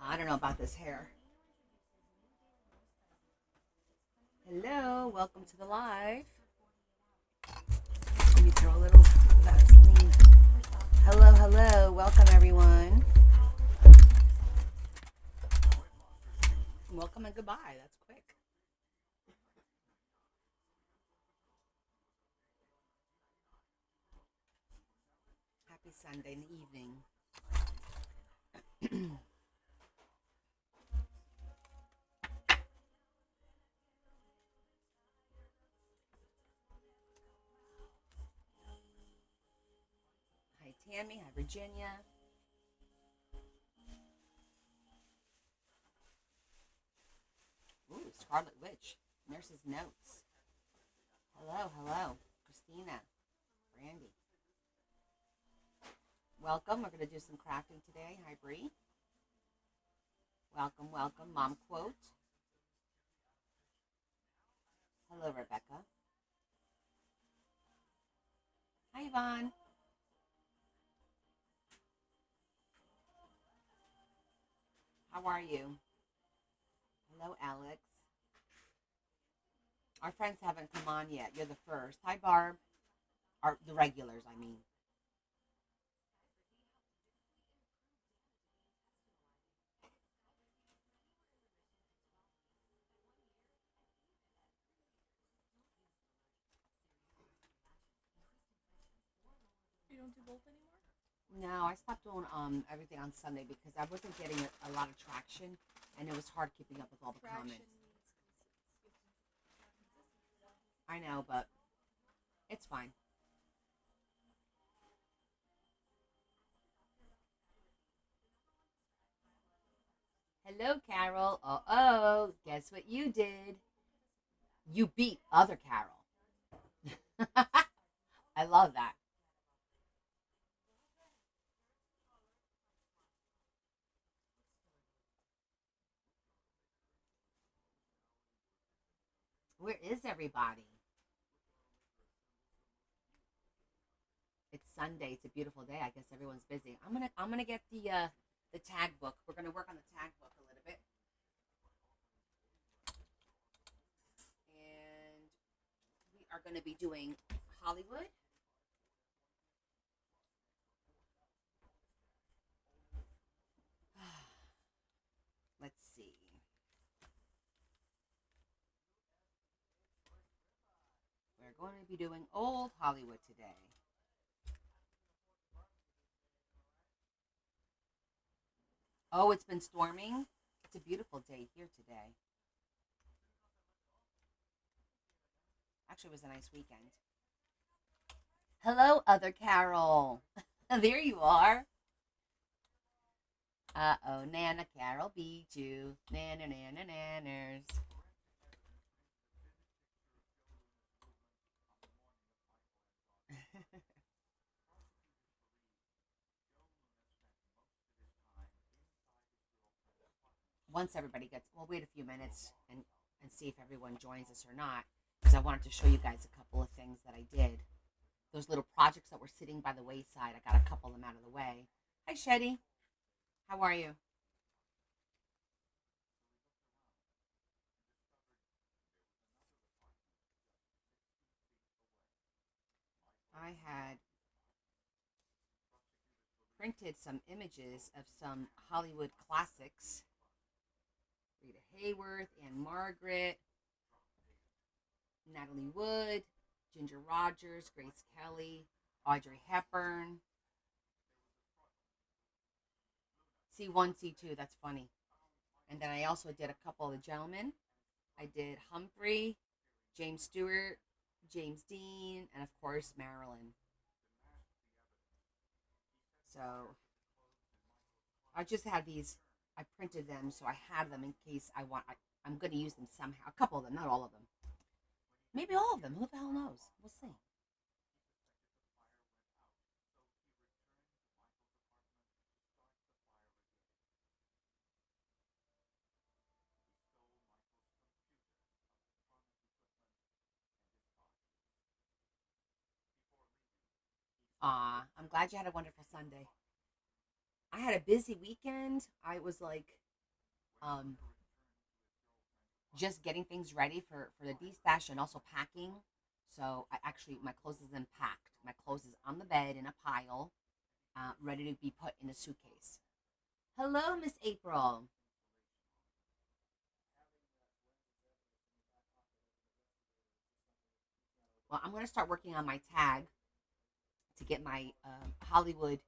I don't know about this hair. Hello, welcome to the live. Let me throw a little Vaseline. Hello, hello, welcome everyone. Welcome and goodbye. That's quick. Happy Sunday in the evening. Hi Tammy, hi Virginia. Ooh, Scarlet Witch. Nurse's Notes. Hello, hello. Christina, Brandy. Welcome. We're going to do some crafting today. Hi Bree. Welcome, welcome. Mom Quote. Hello, Rebecca. Hi, Yvonne. How are you? Hello, Alex. Our friends haven't come on yet. You're the first. Hi, Barb. Or the regulars, I mean. You don't do both anymore? No, I stopped doing everything on Sunday because I wasn't getting a lot of traction, and it was hard keeping up with all the Traction comments. means consistency. I know, but it's fine. Hello, Carol. Oh, guess what you did? You beat other Carol. I love that. Where is everybody? It's Sunday. It's a beautiful day. I guess everyone's busy. I'm gonna get the tag book. We're gonna work on the tag book a little bit, and we are gonna be doing Hollywood. Let's see. We're going to be doing old Hollywood today. Oh, it's been storming. It's a beautiful day here today. Actually, it was a nice weekend. Hello, other Carol. There you are. Uh-oh, Nana Carol beat you. Nana, nana, nanners. Once everybody gets, we'll wait a few minutes and see if everyone joins us or not, because I wanted to show you guys a couple of things that I did. Those little projects that were sitting by the wayside, I got a couple of them out of the way. Hi, Shetty. How are you? I had printed some images of some Hollywood classics. Rita Hayworth, Anne Margaret, Natalie Wood, Ginger Rogers, Grace Kelly, Audrey Hepburn. C1, C2, that's funny. And then I also did a couple of the gentlemen. I did Humphrey, James Stewart, James Dean, and of course Marilyn. So I just had these. I printed them, so I have them in case I'm going to use them somehow. A couple of them, not all of them. Maybe all of them. Who the hell knows? We'll see. I'm glad you had a wonderful Sunday. I had a busy weekend. I was like um, just getting things ready for the destash and also packing. So I actually my clothes isn't packed. My clothes is on the bed in a pile, ready to be put in a suitcase. Hello, Miss April. Well, I'm gonna start working on my tag to get my Hollywood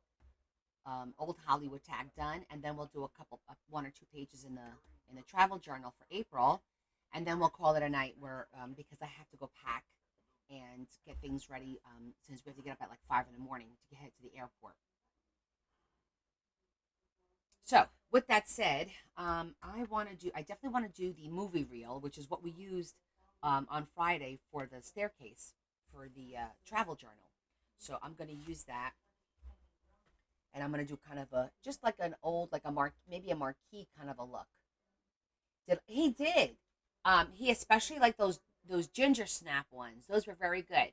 old Hollywood tag done, and then we'll do a couple, one or two pages in the travel journal for April, and then we'll call it a night. Where because I have to go pack and get things ready, since we have to get up at like 5 in the morning to head to the airport. So with that said, I definitely want to do the movie reel, which is what we used on Friday for the staircase for the travel journal. So I'm going to use that, and I'm going to do kind of a just like an old like a maybe a marquee kind of a look. He did. He especially like those ginger snap ones. Those were very good.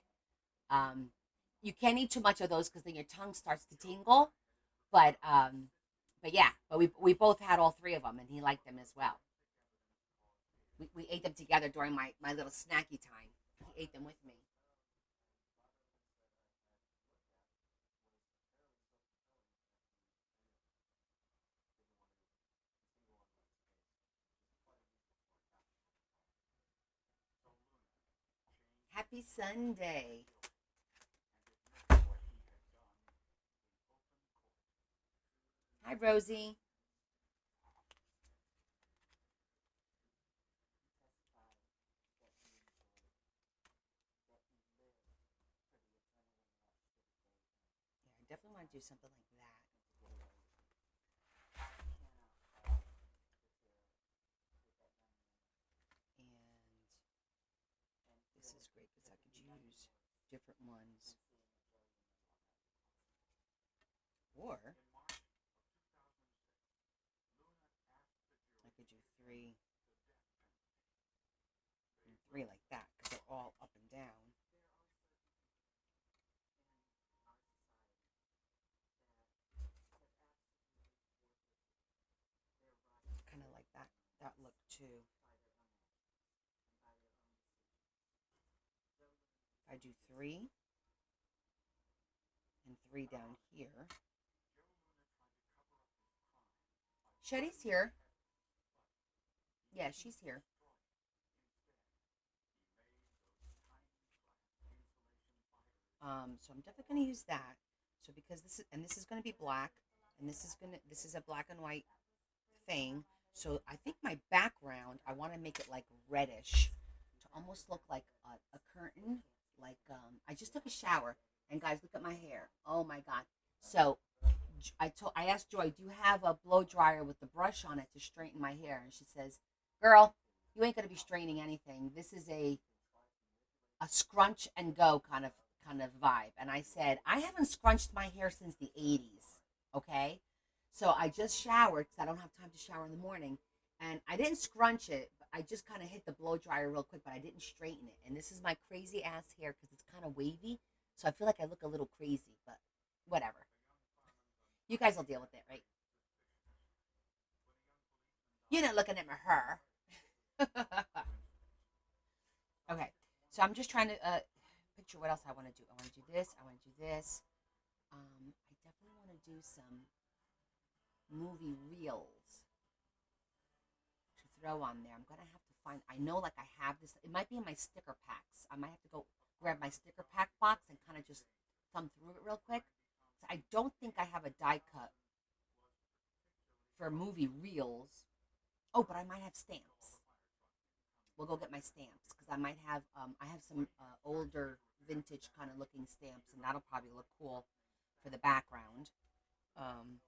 Um, you can't eat too much of those because then your tongue starts to tingle. But yeah, but we both had all three of them, and he liked them as well. We ate them together during my little snacky time. He ate them with me. Happy Sunday. Hi, Rosie. Yeah, I definitely want to do something like that. And this is great because I could use different ones. Or I could do three like that because they're all up and down. Kind of like that look too. If I do three and three down here. Shetty's here. Yeah, she's here. So I'm definitely going to use that. So because this is going to be black, and this is a black and white thing. So I think my background, I want to make it like reddish to almost look like a curtain. Like I just took a shower, and guys, look at my hair. Oh my god! So I asked Joy, do you have a blow dryer with the brush on it to straighten my hair? And she says, "Girl, you ain't gonna be straightening anything. This is a scrunch and go kind of vibe." And I said, I haven't scrunched my hair since the 80s. Okay. So I just showered because I don't have time to shower in the morning. And I didn't scrunch it, but I just kind of hit the blow dryer real quick, but I didn't straighten it. And this is my crazy ass hair because it's kind of wavy. So I feel like I look a little crazy, but whatever. You guys will deal with it, right? You're not looking at my hair. Okay. So I'm just trying to picture what else I want to do. I want to do this. I want to do this. I definitely want to do some movie reels to throw on there. I'm gonna have to find. I know, like I have this. It might be in my sticker packs. I might have to go grab my sticker pack box and kind of just thumb through it real quick. So I don't think I have a die cut for movie reels. Oh, but I might have stamps. We'll go get my stamps because I have some older vintage kind of looking stamps, and that'll probably look cool for the background. Um,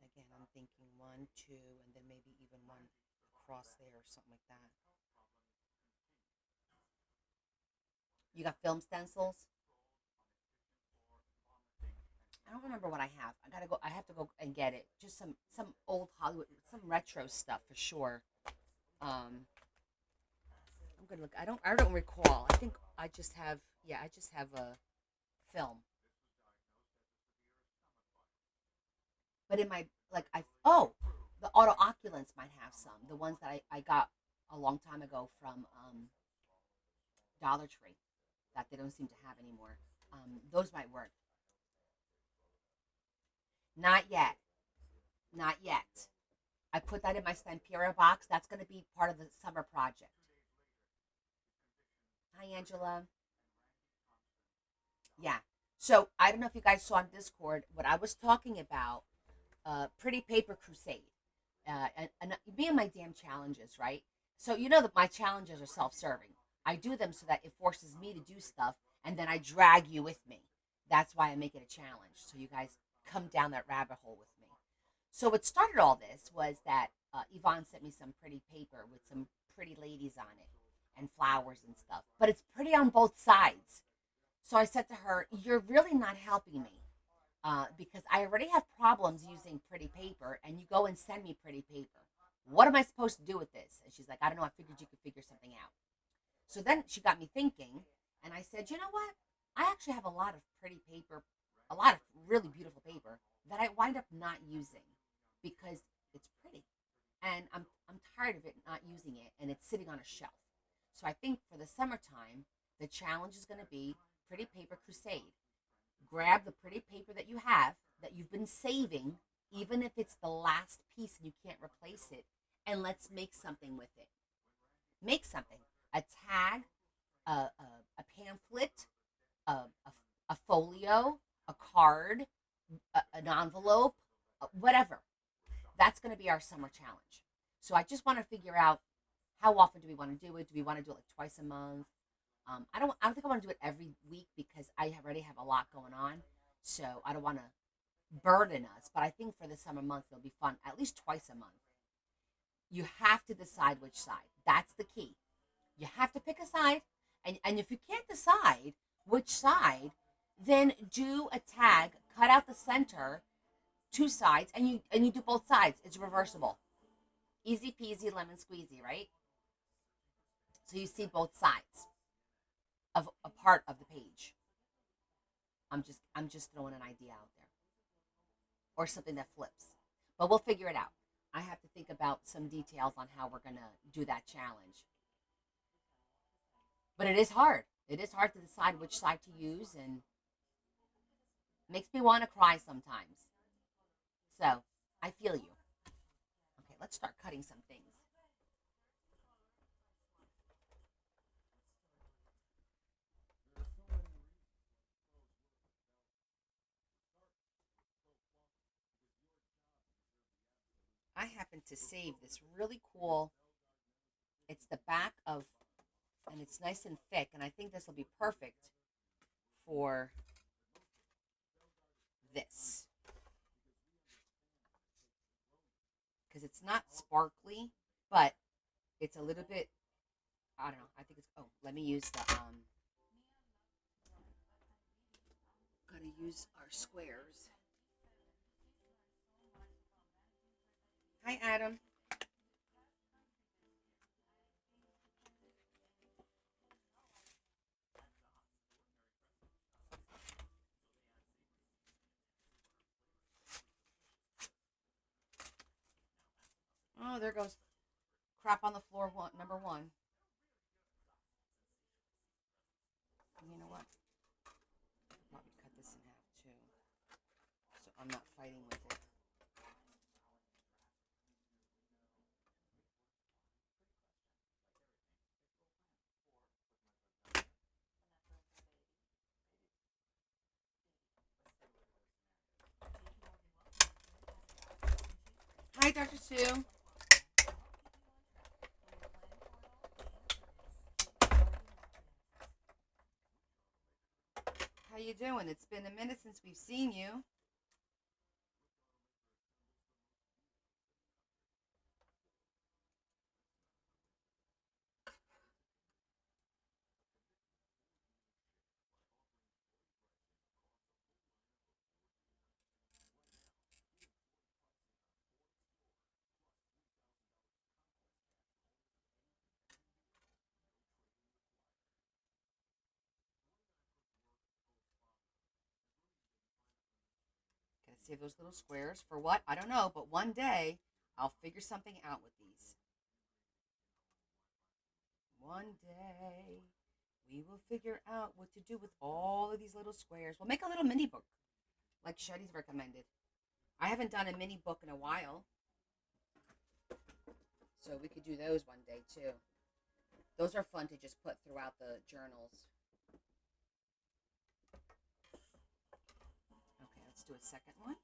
Again, I'm thinking one, two, and then maybe even one across there or something like that. You got film stencils? I don't remember what I have. I gotta go. I have to go and get it. Just some old Hollywood, some retro stuff for sure. Um, I'm gonna look. I don't recall. I think I just have. Yeah, I just have a film. But in my like I oh, the auto oculants might have some. The ones that I got a long time ago from Dollar Tree that they don't seem to have anymore. Those might work. Not yet. Not yet. I put that in my Stampera box. That's going to be part of the summer project. Hi, Angela. Yeah. So I don't know if you guys saw on Discord what I was talking about. Pretty Paper Crusade. And me and my damn challenges, right? So you know that my challenges are self-serving. I do them so that it forces me to do stuff, and then I drag you with me. That's why I make it a challenge, so you guys come down that rabbit hole with me. So what started all this was that Yvonne sent me some pretty paper with some pretty ladies on it and flowers and stuff, but it's pretty on both sides. So I said to her, "You're really not helping me because I already have problems using pretty paper, and you go and send me pretty paper. What am I supposed to do with this?" And she's like, "I don't know. I figured you could figure something out." So then she got me thinking, and I said, "You know what? I actually have a lot of pretty paper, a lot of really beautiful paper that I wind up not using because it's pretty, and I'm tired of it not using it, and it's sitting on a shelf. So I think for the summertime, the challenge is going to be Pretty Paper Crusade. Grab the pretty paper that you have that you've been saving, even if it's the last piece and you can't replace it, and let's make something with it. Make something. A tag, a pamphlet, a, a, a folio, a card, an envelope, whatever. That's going to be our summer challenge. So I just want to figure out how often do we want to do it? Do we want to do it like twice a month? I don't think I want to do it every week because I already have a lot going on. So I don't want to burden us. But I think for the summer months it'll be fun. At least twice a month. You have to decide which side. That's the key. You have to pick a side, and if you can't decide which side, then do a tag, cut out the center, two sides, and you do both sides. It's reversible. Easy peasy lemon squeezy, right? So you see both sides of a part of the page. I'm just throwing an idea out there. Or something that flips. But we'll figure it out. I have to think about some details on how we're gonna do that challenge. But it is hard. It is hard to decide which side to use, and makes me want to cry sometimes. So I feel you. Okay, let's start cutting some things. I happen to save this really cool. It's the back of, and it's nice and thick, and I think this will be perfect for this because it's not sparkly, but it's a little bit. I don't know. I think it's. Oh, let me use the. Gotta use our squares. Hi, Adam. Oh, there goes crap on the floor. One number one. And you know what? I'll probably cut this in half too, so I'm not fighting with it. Hi, Dr. Sue. How you doing? It's been a minute since we've seen you. save those little squares. For what? I don't know, but one day I'll figure something out with these. One day we will figure out what to do with all of these little squares. We'll make a little mini book like Shetty's recommended. I haven't done a mini book in a while, so we could do those one day too. Those are fun to just put throughout the journals. Okay, let's do a second one.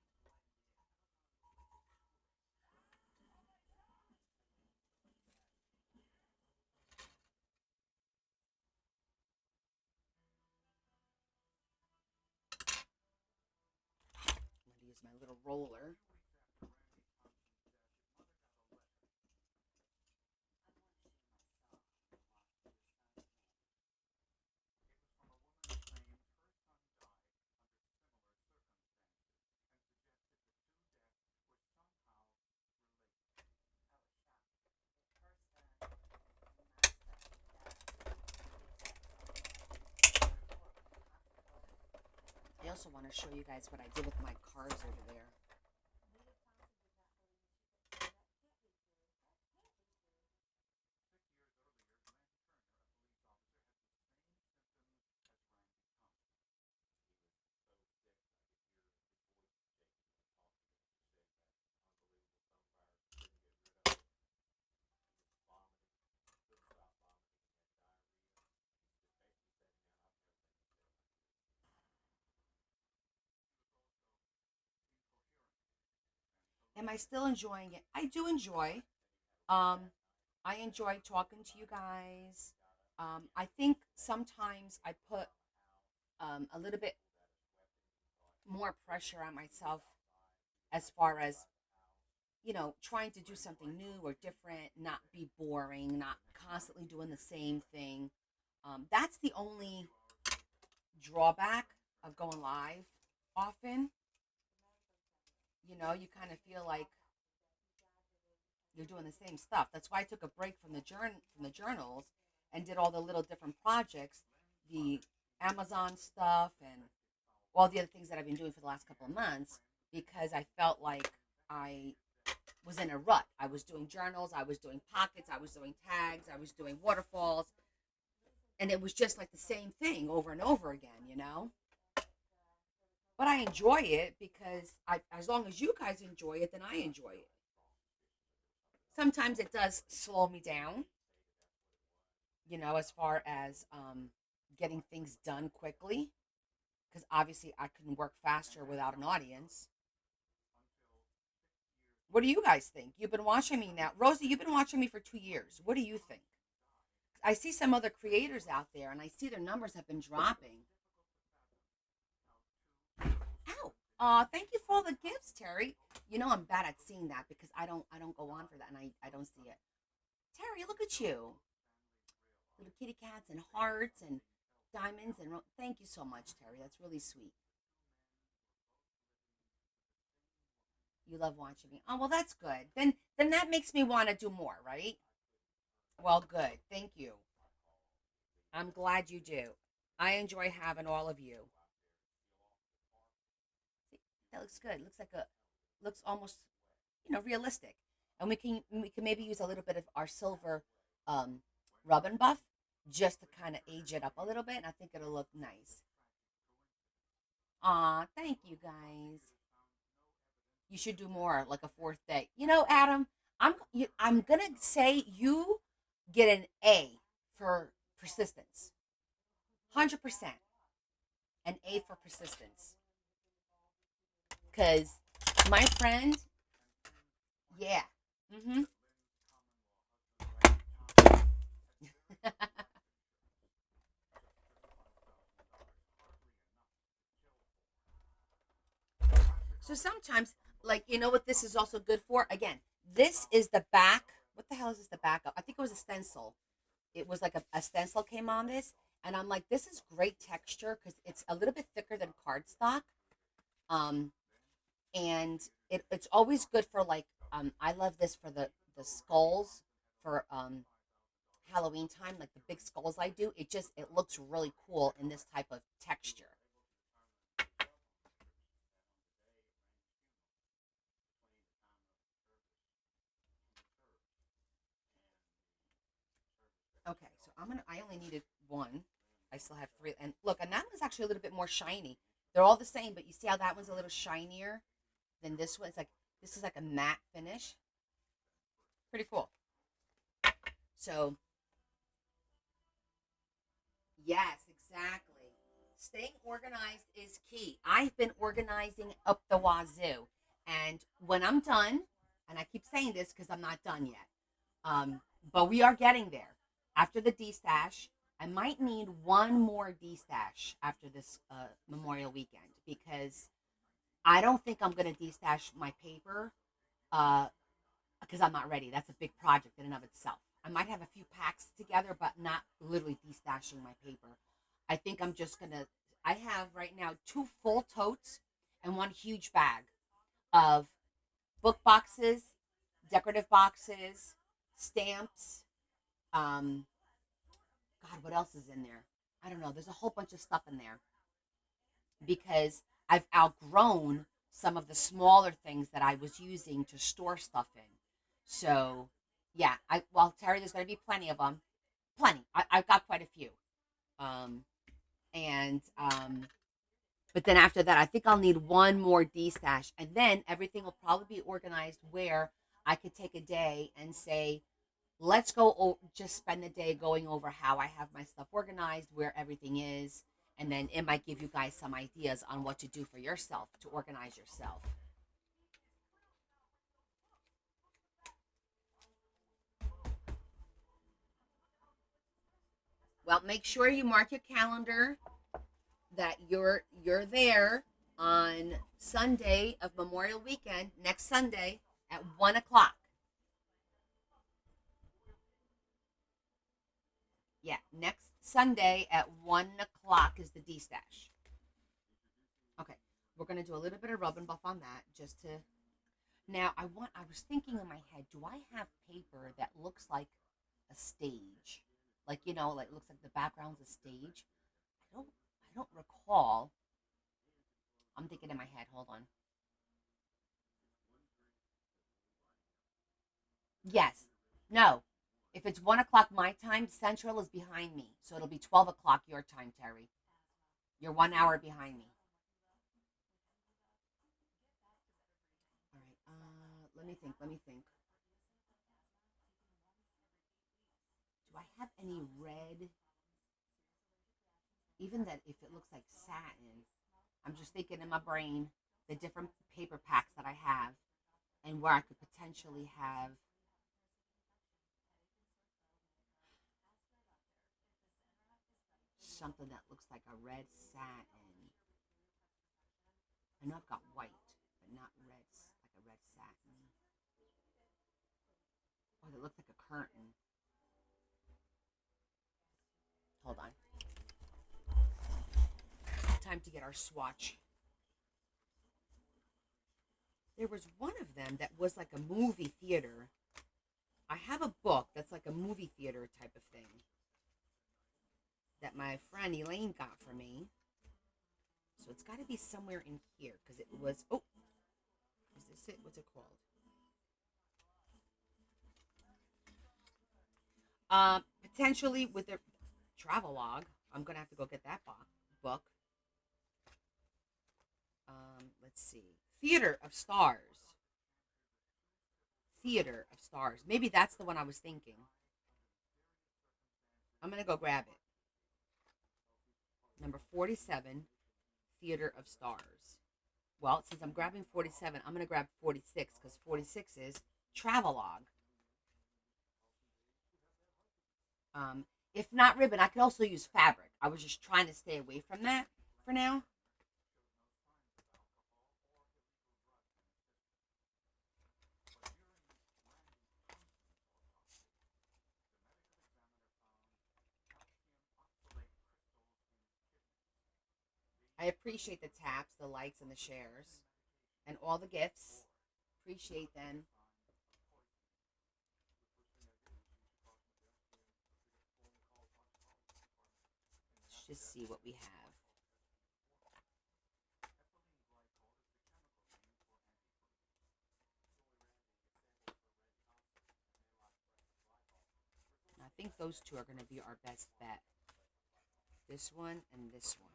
I'm going to use my little roller. I also want to show you guys what I did with my cars over there. Am I still enjoying it? I do enjoy. Um, I enjoy talking to you guys. I think sometimes I put a little bit more pressure on myself as far as, trying to do something new or different, not be boring, not constantly doing the same thing. That's the only drawback of going live often. You kind of feel like you're doing the same stuff. That's why I took a break from the journals and did all the little different projects, the Amazon stuff and all the other things that I've been doing for the last couple of months, because I felt like I was in a rut. I was doing journals, I was doing pockets, I was doing tags, I was doing waterfalls, and it was just like the same thing over and over again. But I enjoy it because as long as you guys enjoy it, then I enjoy it. Sometimes it does slow me down, as far as getting things done quickly, because obviously I can work faster without an audience. What do you guys think? You've been watching me now. Rosie, you've been watching me for 2 years. What do you think? I see some other creators out there and I see their numbers have been dropping. Ow. Thank you for all the gifts, Terry. I'm bad at seeing that because I don't go on for that and I don't see it. Terry, look at you. Little kitty cats and hearts and diamonds and thank you so much, Terry. That's really sweet. You love watching me. Oh, well, that's good. Then that makes me want to do more, right? Well, good. Thank you. I'm glad you do. I enjoy having all of you. See, that looks good. Looks almost, realistic. And we can maybe use a little bit of our silver um rub and buff just to kind of age it up a little bit, and I think it'll look nice. Aw, thank you guys. You should do more, like a fourth day. Adam, I'm gonna say you get an A for persistence. 100% an A for persistence. Cause my friend, yeah. Mm-hmm. So sometimes, like, what this is also good for? Again, this is the back. What the hell is this the back of? I think it was a stencil. It was like a stencil came on this. And I'm like, this is great texture because it's a little bit thicker than cardstock. Um, and it's always good for like, I love this for the skulls for Halloween time, like the big skulls I do. It looks really cool in this type of texture. Okay, so I only needed one. I still have three. And look, and that one's actually a little bit more shiny. They're all the same, but you see how that one's a little shinier than this one? It's like, this is like a matte finish. Pretty cool. So, yes, exactly. Staying organized is key. I've been organizing up the wazoo. And when I'm done, and I keep saying this because I'm not done yet, but we are getting there. After the D stash, I might need one more D stash after this Memorial weekend because I don't think I'm going to D stash my paper uh, because I'm not ready. That's a big project in and of itself. I might have a few packs together, but not literally destashing my paper. I think I'm just gonna. I have right now two full totes and one huge bag of book boxes, decorative boxes, stamps. Um, God, what else is in there? I don't know. There's a whole bunch of stuff in there because I've outgrown some of the smaller things that I was using to store stuff in. So, yeah, Terry, there's going to be plenty of them. Plenty. I've got quite a few. Um, and but then after that, I think I'll need one more D stash, and then everything will probably be organized where I could take a day and say, let's just spend the day going over how I have my stuff organized, where everything is, and then it might give you guys some ideas on what to do for yourself to organize yourself. Well, make sure you mark your calendar that you're there on Sunday of Memorial Weekend, next Sunday at 1 o'clock. Yeah, next Sunday at 1 o'clock is the D stash. Okay, we're gonna do a little bit of rub and buff on that just to. Now I was thinking in my head, do I have paper that looks like a stage, like like looks like the background's a stage? I don't recall. I'm thinking in my head. Hold on. Yes. No. If it's 1 o'clock my time, Central is behind me, so it'll be 12 o'clock your time, Terry. You're 1 hour behind me. All right. Let me think. Let me think. Do I have any red? Even that, if it looks like satin, I'm just thinking in my brain the different paper packs that I have and where I could potentially have something that looks like a red satin. I know I've got white, but not red, like a red satin. Oh, that looks like a curtain. Hold on. Time to get our swatch. There was one of them that was like a movie theater. I have a book that's like a movie theater type of thing that my friend Elaine got for me. So it's got to be somewhere in here because it was. Oh, is this it? What's it called? Potentially with a travel log. I'm gonna have to go get that book. Let's see. Theater of Stars. Theater of Stars. Maybe that's the one I was thinking. I'm gonna go grab it. Number 47, Theater of Stars. Well, since I'm grabbing 47, I'm gonna grab 46 because 46 is Travelog. If not ribbon, I could also use fabric. I was just trying to stay away from that for now. I appreciate the taps, the likes, and the shares, and all the gifts. Appreciate them. Let's just see what we have. I think those two are going to be our best bet. This one and this one.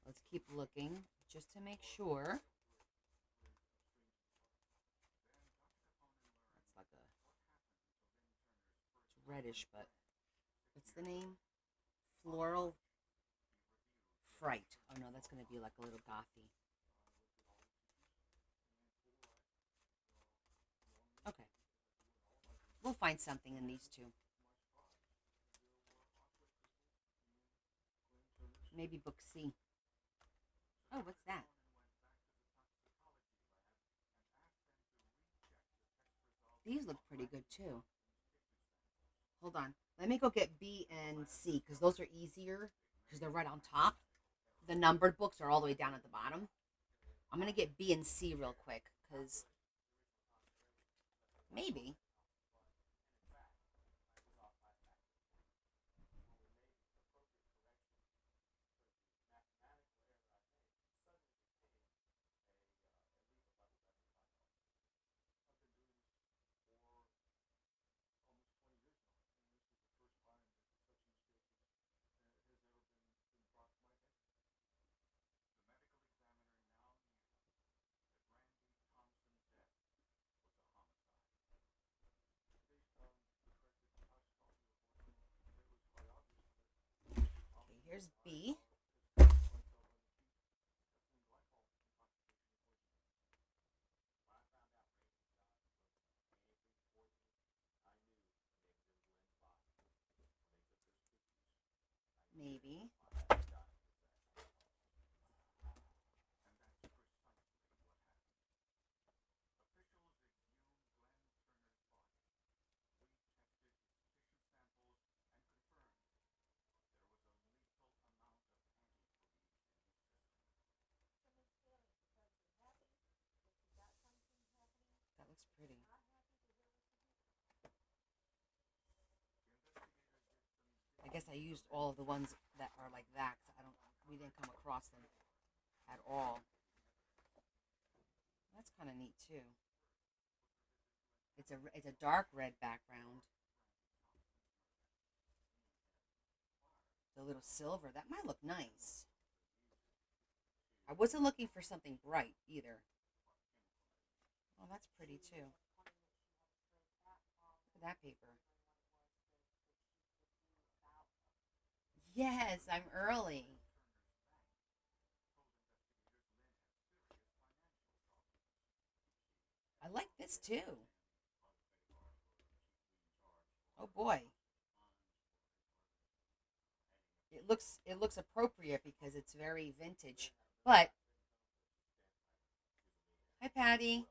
Let's keep looking just to make sure. That's like it's reddish, but what's the name? Floral Fright. Oh no, that's going to be like a little gothy. Okay. We'll find something in these two. Maybe book C. Oh, what's that? These look pretty good too. Hold on. Let me go get B and C because those are easier because they're right on top. The numbered books are all the way down at the bottom. I'm going to get B and C real quick because maybe. Okay, here's B. Maybe. That looks pretty. I guess I used all of the ones that are like that. 'Cause we didn't come across them at all. That's kind of neat too. It's a dark red background. The little silver that might look nice. I wasn't looking for something bright either. Oh, that's pretty too. Look at that paper. Yes, I'm early. I like this too. Oh boy. It looks appropriate because it's very vintage. But hi Patty.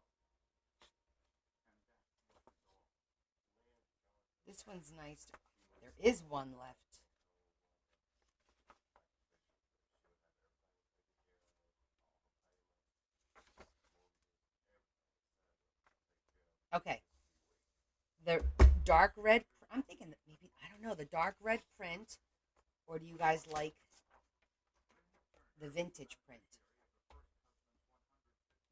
This one's nice. There is one left. Okay. The dark red. I'm thinking that maybe I don't know the dark red print, or do you guys like the vintage print?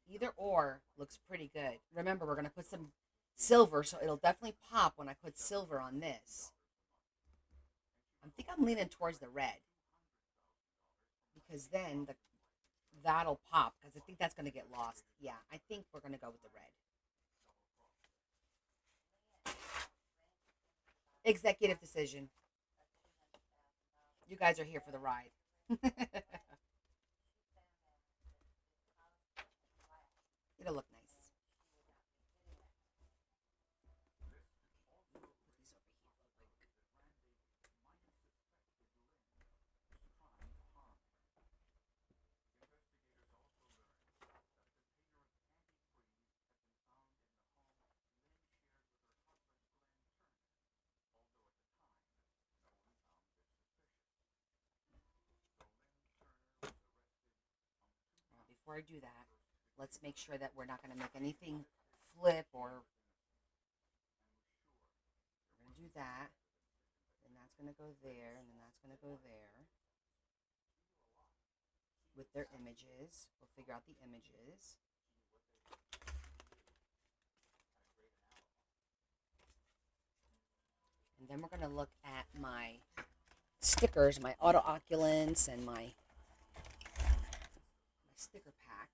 Either or looks pretty good. Remember, we're gonna put some silver, so it'll definitely pop when I put silver on this. I'm leaning towards the red because then that'll pop because I think that's gonna get lost. Yeah, I think we're gonna go with the red. Executive decision. You guys are here for the ride. It'll look nice. Before I do that, let's make sure that we're not going to make anything flip or we're going to do that. Then that's going to go there, and then that's going to go there with their images. We'll figure out the images. And then we're going to look at my stickers, my auto oculants, and my sticker pack.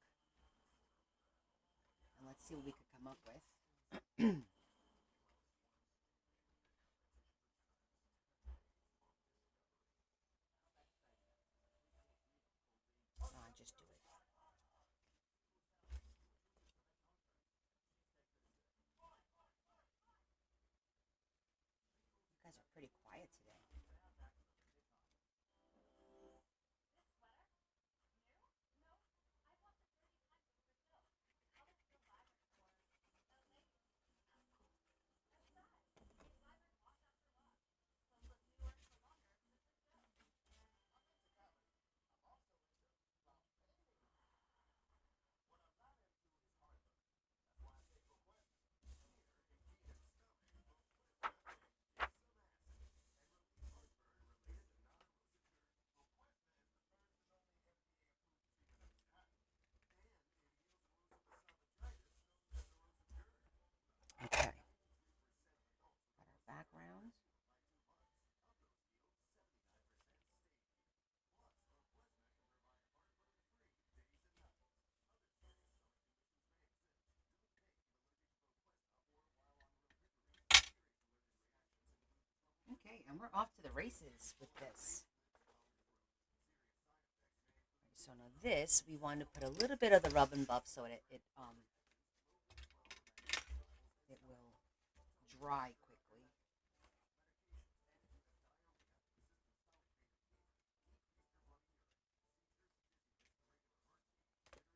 And let's see what we could come up with. Just do it. You guys are pretty quiet today. Okay. Got our background. Okay, and we're off to the races with this. So now this, we want to put a little bit of the rub and buff so it will dry quickly.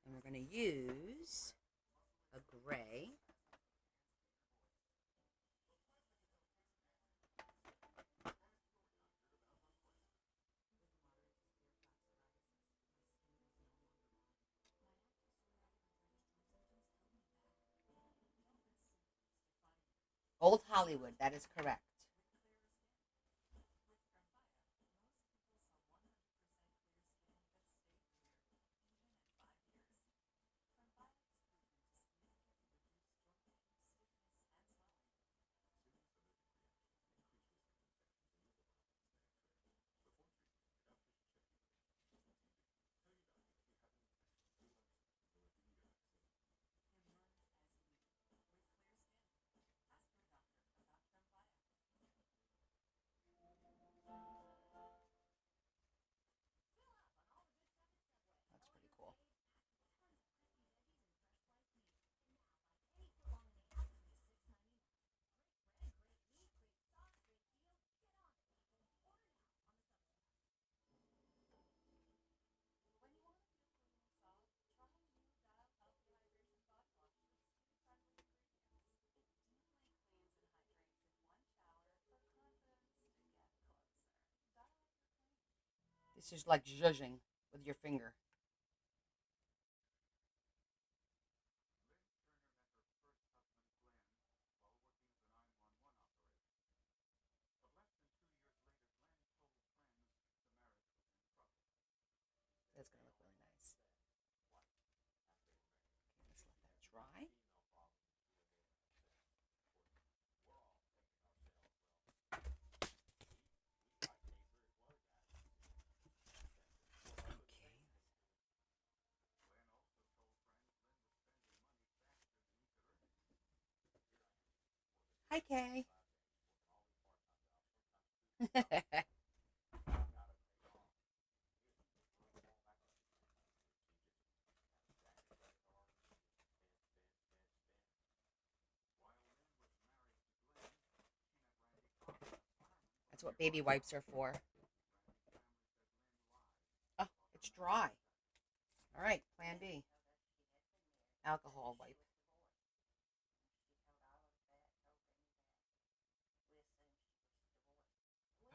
And we're going to use a gray. Old Hollywood, that is correct. That's pretty cool. This is like zhuzhing with your finger. That's going to look really nice. Okay, let's let that dry. Okay. Hi, Kay. That's what baby wipes are for. Oh, it's dry. All right, plan B. Alcohol wipe.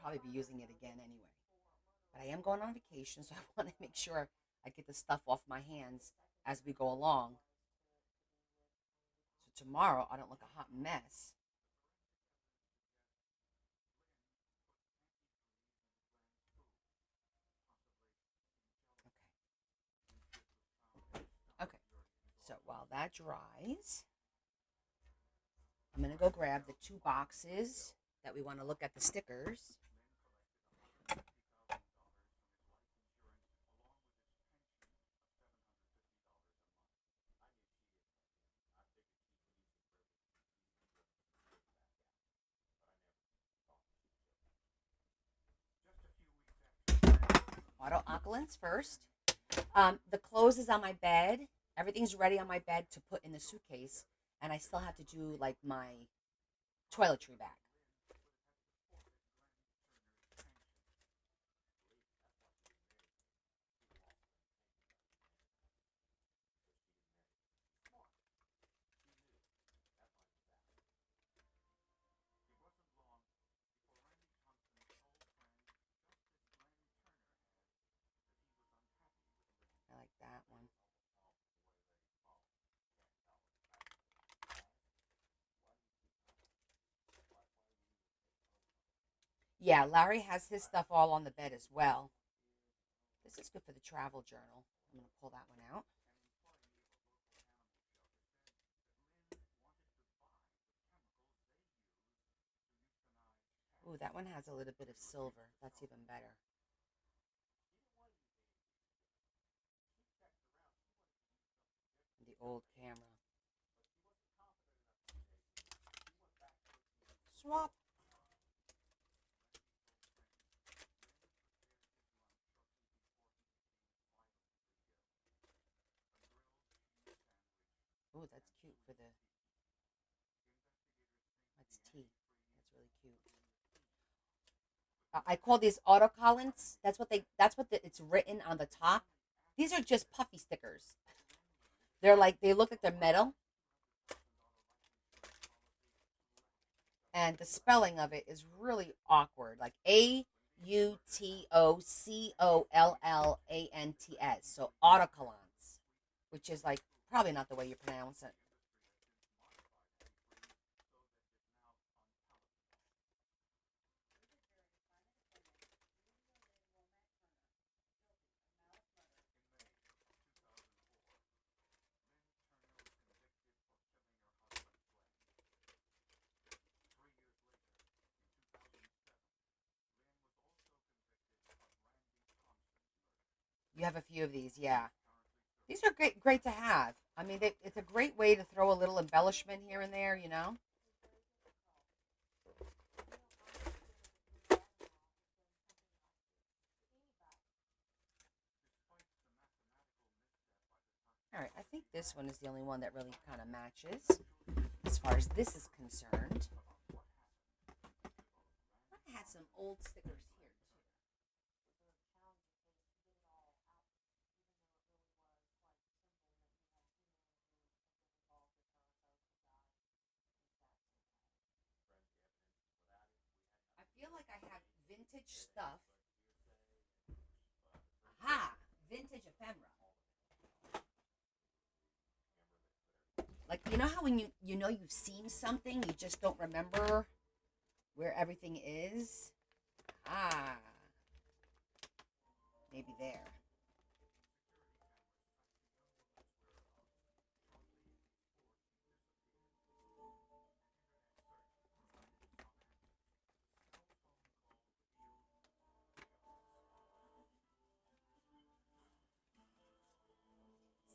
Probably be using it again anyway. But I am going on vacation, so I want to make sure I get the stuff off my hands as we go along. So tomorrow I don't look a hot mess. Okay. Okay. So while that dries, I'm going to go grab the 2 boxes that we want to look at the stickers. Auto occupants first. The clothes is on my bed. Everything's ready on my bed to put in the suitcase, and I still have to do like my toiletry bag. I like that one. Yeah, Larry has his stuff all on the bed as well. This is good for the travel journal. I'm going to pull that one out. Ooh, that one has a little bit of silver. That's even better. The old camera. Swap. Ooh, that's cute for the. That's tea. That's really cute. I call these autocollants. That's what they. That's what it's written on the top. These are just puffy stickers. They're like they look like they're metal, and the spelling of it is really awkward. Like Autocollants. So autocollants, which is like probably not the way you pronounce it. You have a few of these, yeah. These are great to have. I mean, it's a great way to throw a little embellishment here and there, you know. All right, I think this one is the only one that really kind of matches as far as this is concerned. I had some old stickers here too. I feel like I have vintage stuff. Aha! Vintage ephemera. Like you know how when you know you've seen something, you just don't remember where everything is. Ah, maybe there.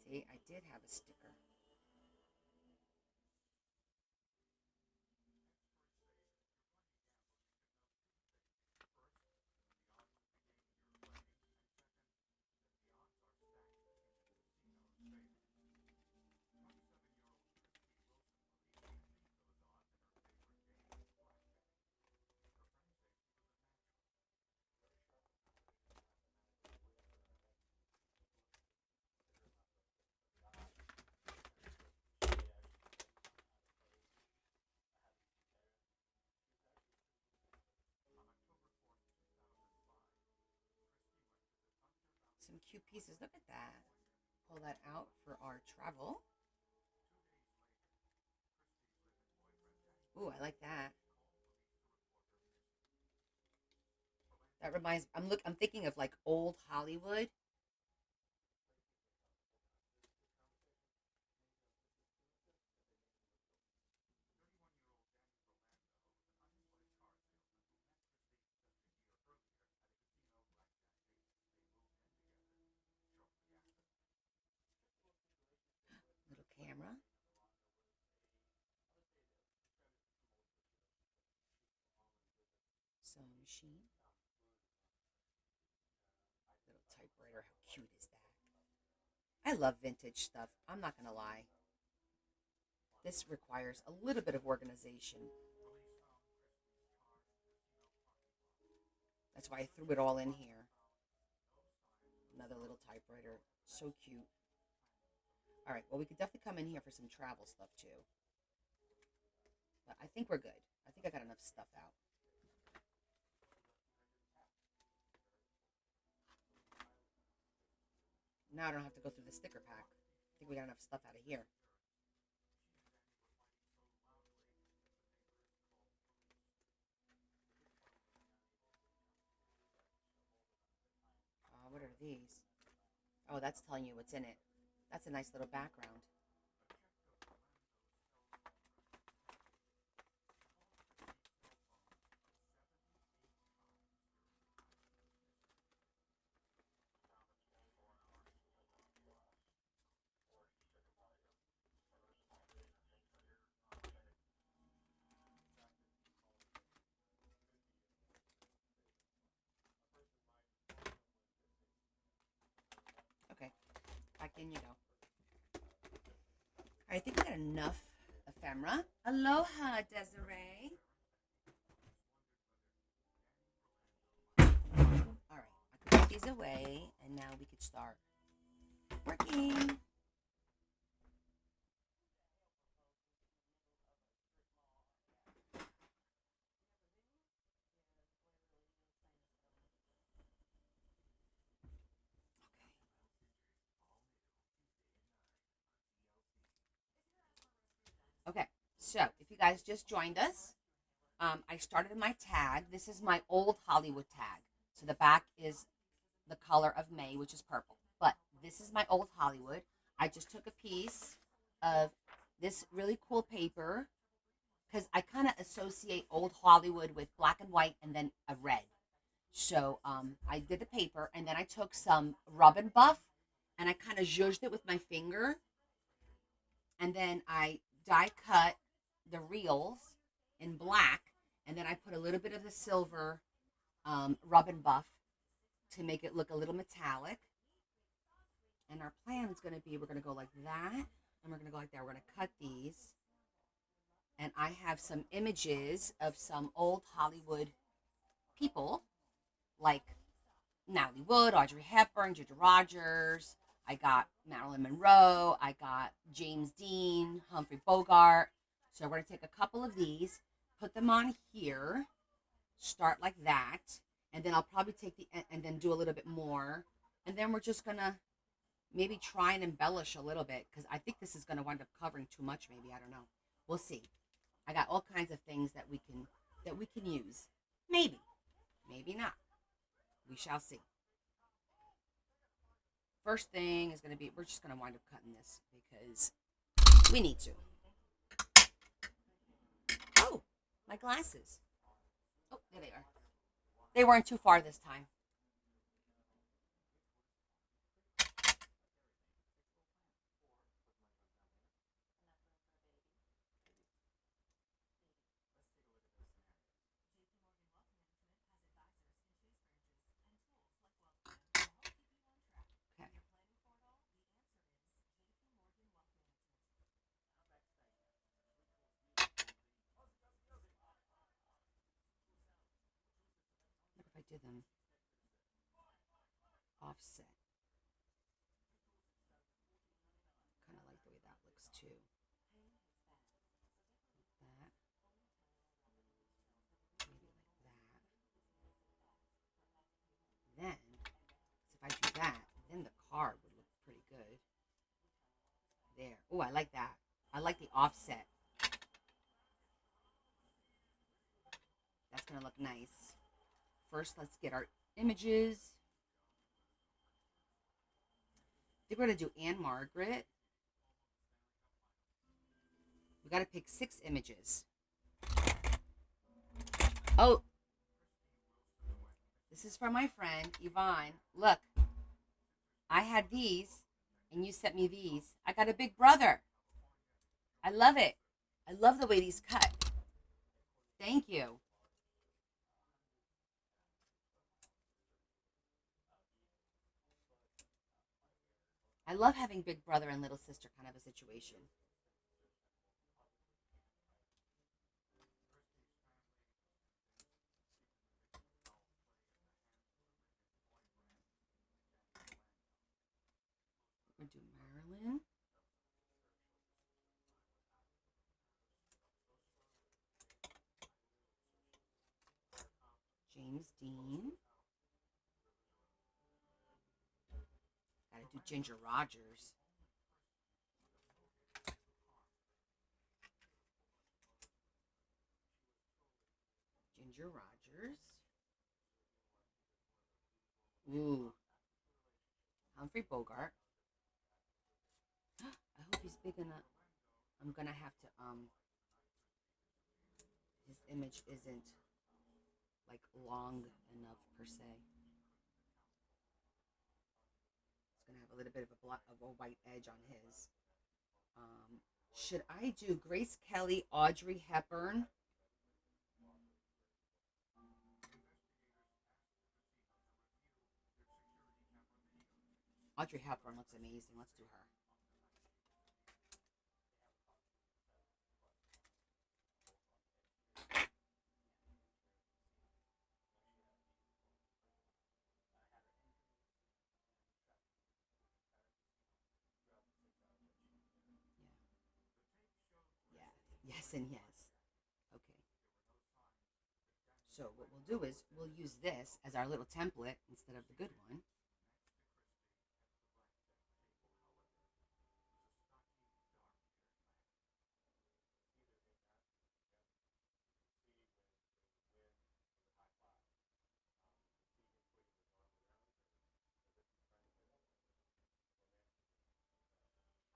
See, I did have a sticker. Some cute pieces. Look at that. Pull that out for our travel. Ooh, I like that. That reminds. I'm thinking of like old Hollywood. camera. Sewing machine. Little typewriter. How cute is that? I love vintage stuff. I'm not going to lie. This requires a little bit of organization. That's why I threw it all in here. Another little typewriter. So cute. All right, well, we could definitely come in here for some travel stuff, too. But I think we're good. I think I got enough stuff out. Now I don't have to go through the sticker pack. I think we got enough stuff out of here. What are these? Oh, that's telling you what's in it. That's a nice little background. Okay, back in you go. I think we got enough ephemera. Aloha, Desiree. All right, I can put these away, and now we could start working. Okay, so if you guys just joined us, I started my tag. This is my old Hollywood tag. So the back is the color of May, which is purple. But this is my old Hollywood. I just took a piece of this really cool paper because I kind of associate old Hollywood with black and white and then a red. So I did the paper, and then I took some rub and buff, and I kind of zhuzhed it with my finger. And then I die cut the reels in black, and then I put a little bit of the silver rub and buff to make it look a little metallic. And our plan is going to be, we're going to go like that, and we're going to go like that. We're going to cut these. And I have some images of some old Hollywood people, like Natalie Wood, Audrey Hepburn, Ginger Rogers. I got Marilyn Monroe. I got James Dean, Humphrey Bogart. So we're going to take a couple of these, put them on here, start like that, and then I'll probably take and then do a little bit more. And then we're just going to maybe try and embellish a little bit, because I think this is going to wind up covering too much, maybe. I don't know. We'll see. I got all kinds of things that we can use. Maybe. Maybe not. We shall see. First thing is going to be, we're just going to wind up cutting this because we need to. Oh, my glasses. Oh, there they are. They weren't too far this time. I did them offset. Kind of like the way that looks too. Like that. Maybe like that. Then, if I do that, then the card would look pretty good. There. Oh, I like that. I like the offset. That's going to look nice. First, let's get our images. I think we're going to do Anne Margaret. We got to pick 6 images. Oh, this is from my friend, Yvonne. Look, I had these, and you sent me these. I got a big brother. I love it. I love the way these cut. Thank you. I love having big brother and little sister kind of a situation. We're gonna do Marilyn, James Dean. Gotta do Ginger Rogers. Ginger Rogers. Ooh, Humphrey Bogart. I hope he's big enough. I'm gonna have to his image isn't like long enough per se. It's gonna have a little bit of a white edge on his. Should I do Grace Kelly, Audrey Hepburn? Audrey Hepburn looks amazing. Let's do her. Yeah. Yeah. Yes and yes. Okay. So what we'll do is we'll use this as our little template instead of the good one.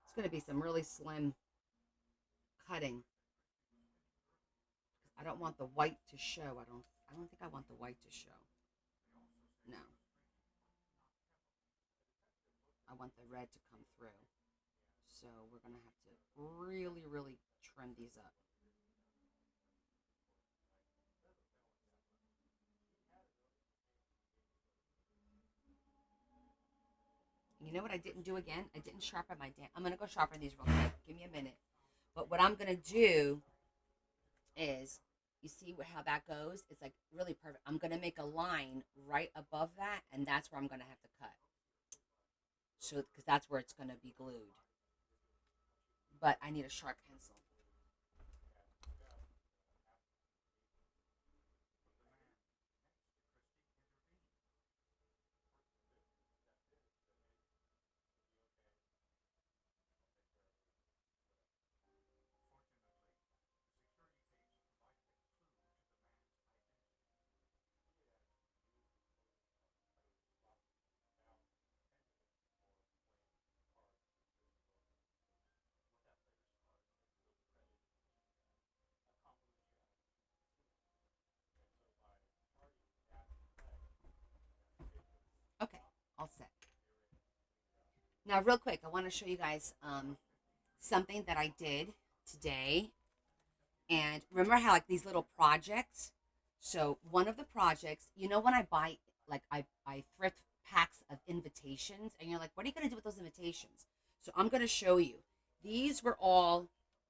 It's going to be some really slim cutting. I don't want the white to show. I don't think I want the white to show. No. I want the red to come through. So we're going to have to really, really trim these up. You know what I didn't do again? I didn't sharpen my I'm going to go sharpen these real quick. Give me a minute. But what I'm going to do is, you see how that goes? It's like really perfect. I'm going to make a line right above that, and that's where I'm going to have to cut. So, because that's where it's going to be glued. But I need a sharp pencil. Okay, all set. Now, real quick, I want to show you guys something that I did today. And remember how like these little projects? So one of the projects, when I buy, like I thrift packs of invitations, and you're like, what are you going to do with those invitations? So I'm going to show you. These were all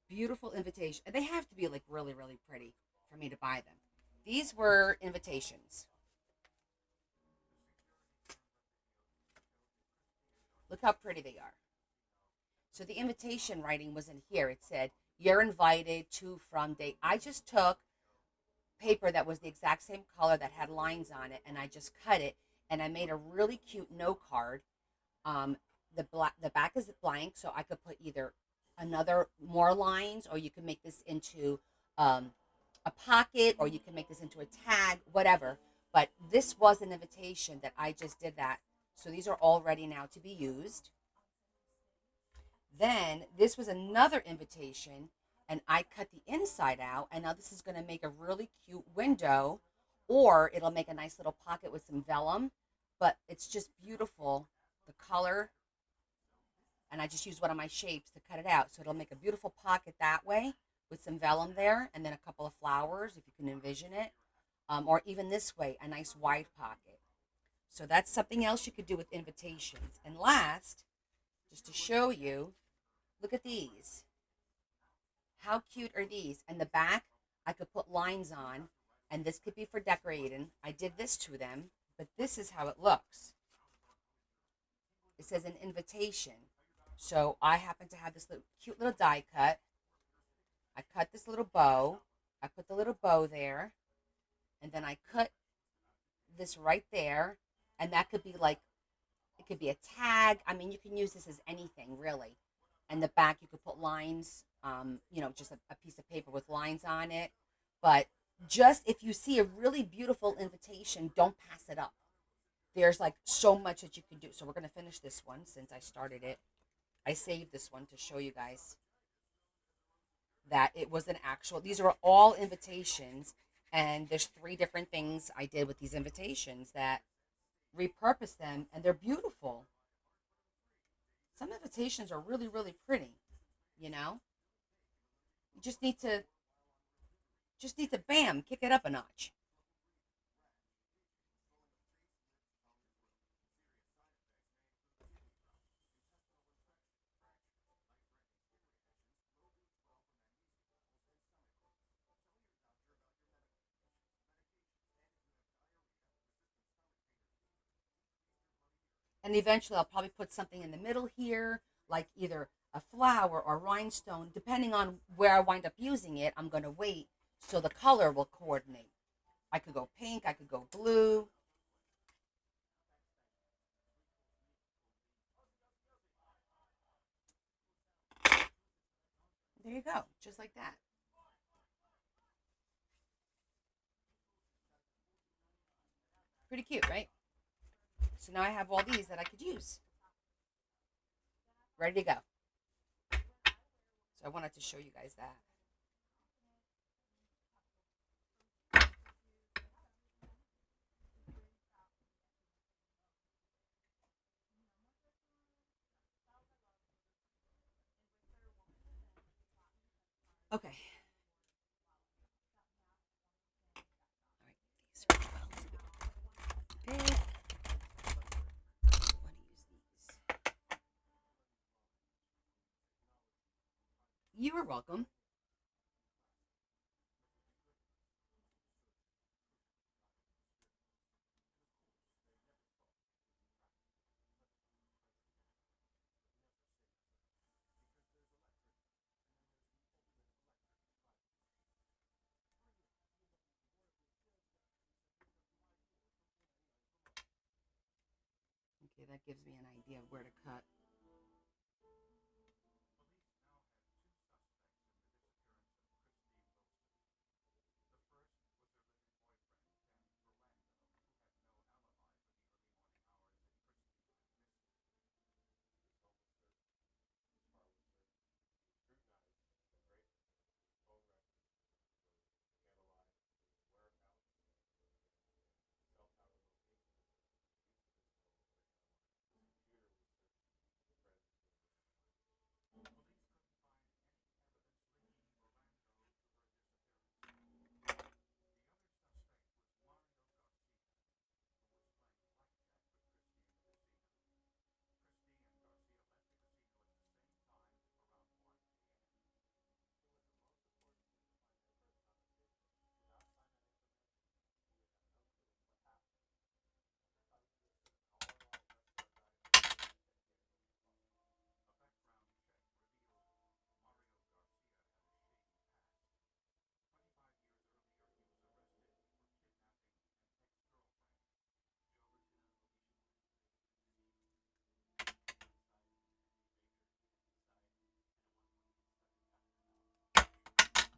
beautiful invitations. They have to be like really, really pretty for me to buy them. These were invitations. Look how pretty they are. So the invitation writing was in here. It said, "You're invited to from date." I just took paper that was the exact same color that had lines on it, and I just cut it, and I made a really cute note card. Um, the back is blank, so I could put either another more lines, or you can make this into a pocket, or you can make this into a tag, whatever. But this was an invitation that I just did that. So these are all ready now to be used. Then this was another invitation, and I cut the inside out, and now this is going to make a really cute window, or it'll make a nice little pocket with some vellum. But it's just beautiful, the color, and I just use one of my shapes to cut it out. So it'll make a beautiful pocket that way with some vellum there, and then a couple of flowers if you can envision it, or even this way, a nice wide pocket. So that's something else you could do with invitations. And last, just to show you, look at these. How cute are these? And the back, I could put lines on, and this could be for decorating. I did this to them, but this is how it looks. It says an invitation. So I happen to have this little, cute little die cut. I cut this little bow. I put the little bow there, and then I cut this right there, and that could be like, it could be a tag. I mean, you can use this as anything, really. And the back, you could put lines, just a piece of paper with lines on it. But just if you see a really beautiful invitation, don't pass it up. There's like so much that you can do. So we're going to finish this one since I started it. I saved this one to show you guys that it was an actual, these are all invitations. And there's 3 different things I did with these invitations that repurpose them, and they're beautiful. Some invitations are really, really pretty, you know? You just need to bam, kick it up a notch. And eventually I'll probably put something in the middle here, like either a flower or rhinestone, depending on where I wind up using it. I'm going to wait so the color will coordinate. I could go pink, I could go blue. There you go, just like that. Pretty cute, right? So now I have all these that I could use. Ready to go. So I wanted to show you guys that. Okay. All right. These are big. I want to use these. You are welcome. Okay, that gives me an idea of where to cut.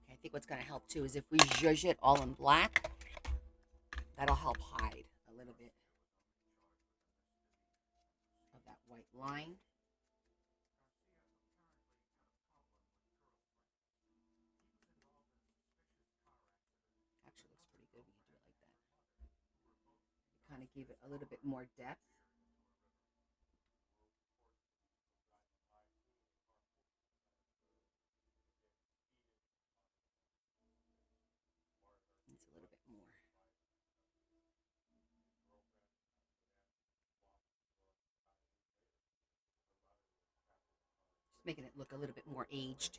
Okay, I think what's going to help too is if we zhuzh it all in black, that'll help hide a little bit of that white line. Actually looks pretty good when you do it like that. You kind of give it a little bit more depth. making it look a little bit more aged.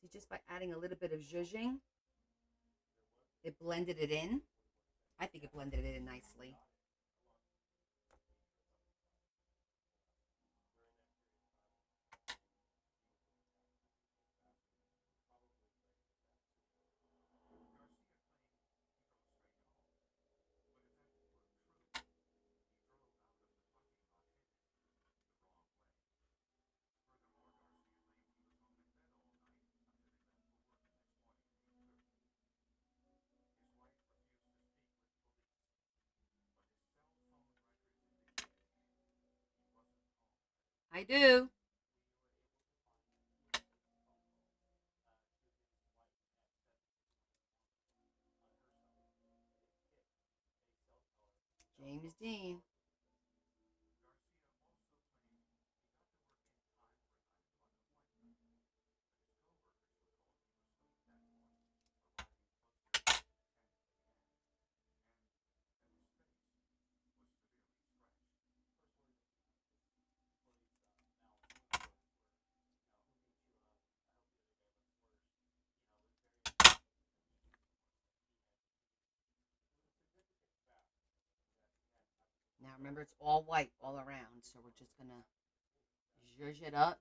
See, just by adding a little bit of zhuzhing, it blended it in. I think it blended it in nicely. I do. James Dean. Now remember, it's all white all around, so we're just gonna zhuzh it up.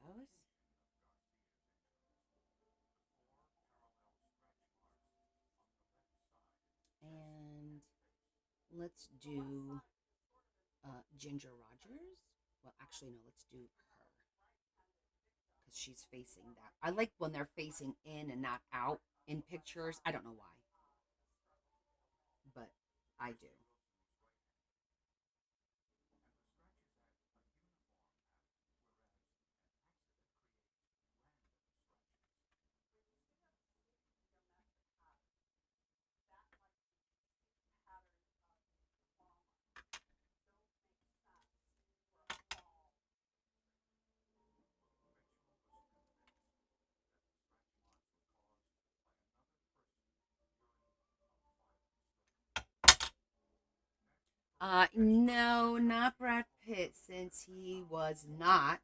Goes. And let's do Ginger Rogers. Well, actually, no, let's do her because she's facing that. I like when they're facing in and not out in pictures. I don't know why, but I do. No, not Brad Pitt, since he was not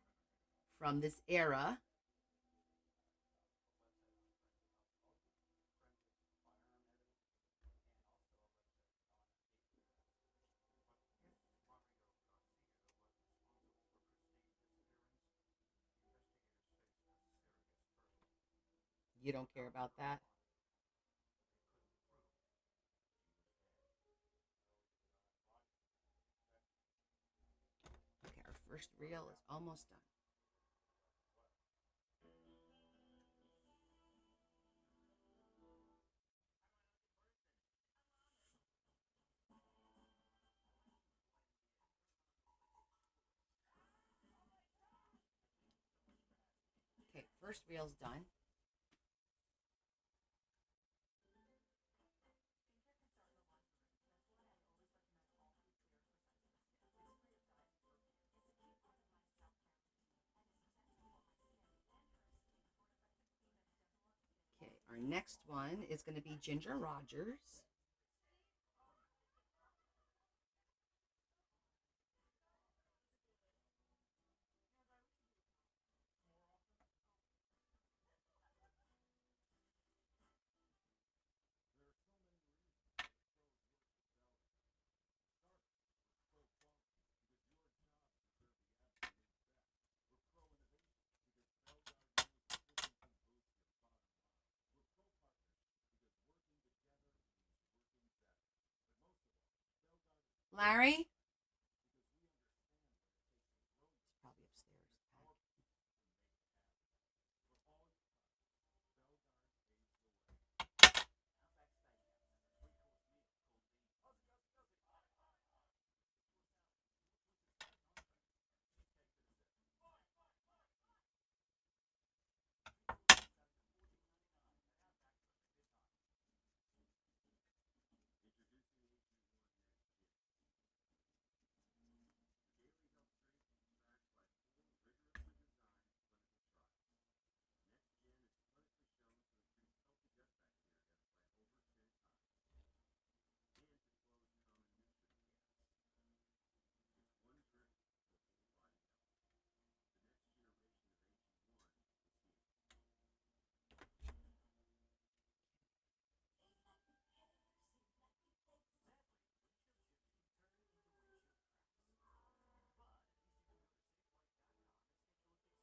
from this era. You don't care about that? Okay, our first reel is almost done. Okay, first reel's done. Okay, our next one is going to be Ginger Rogers. Larry? It's probably upstairs.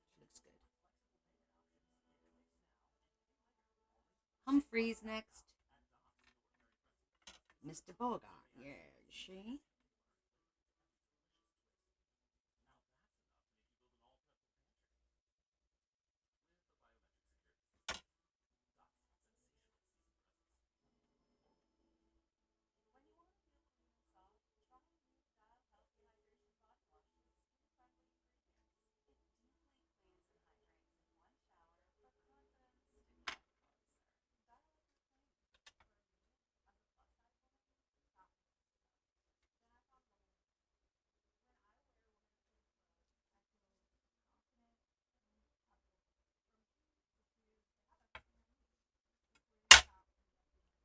She looks good. Humphrey's next. Mr. Bogart. Yeah, is she?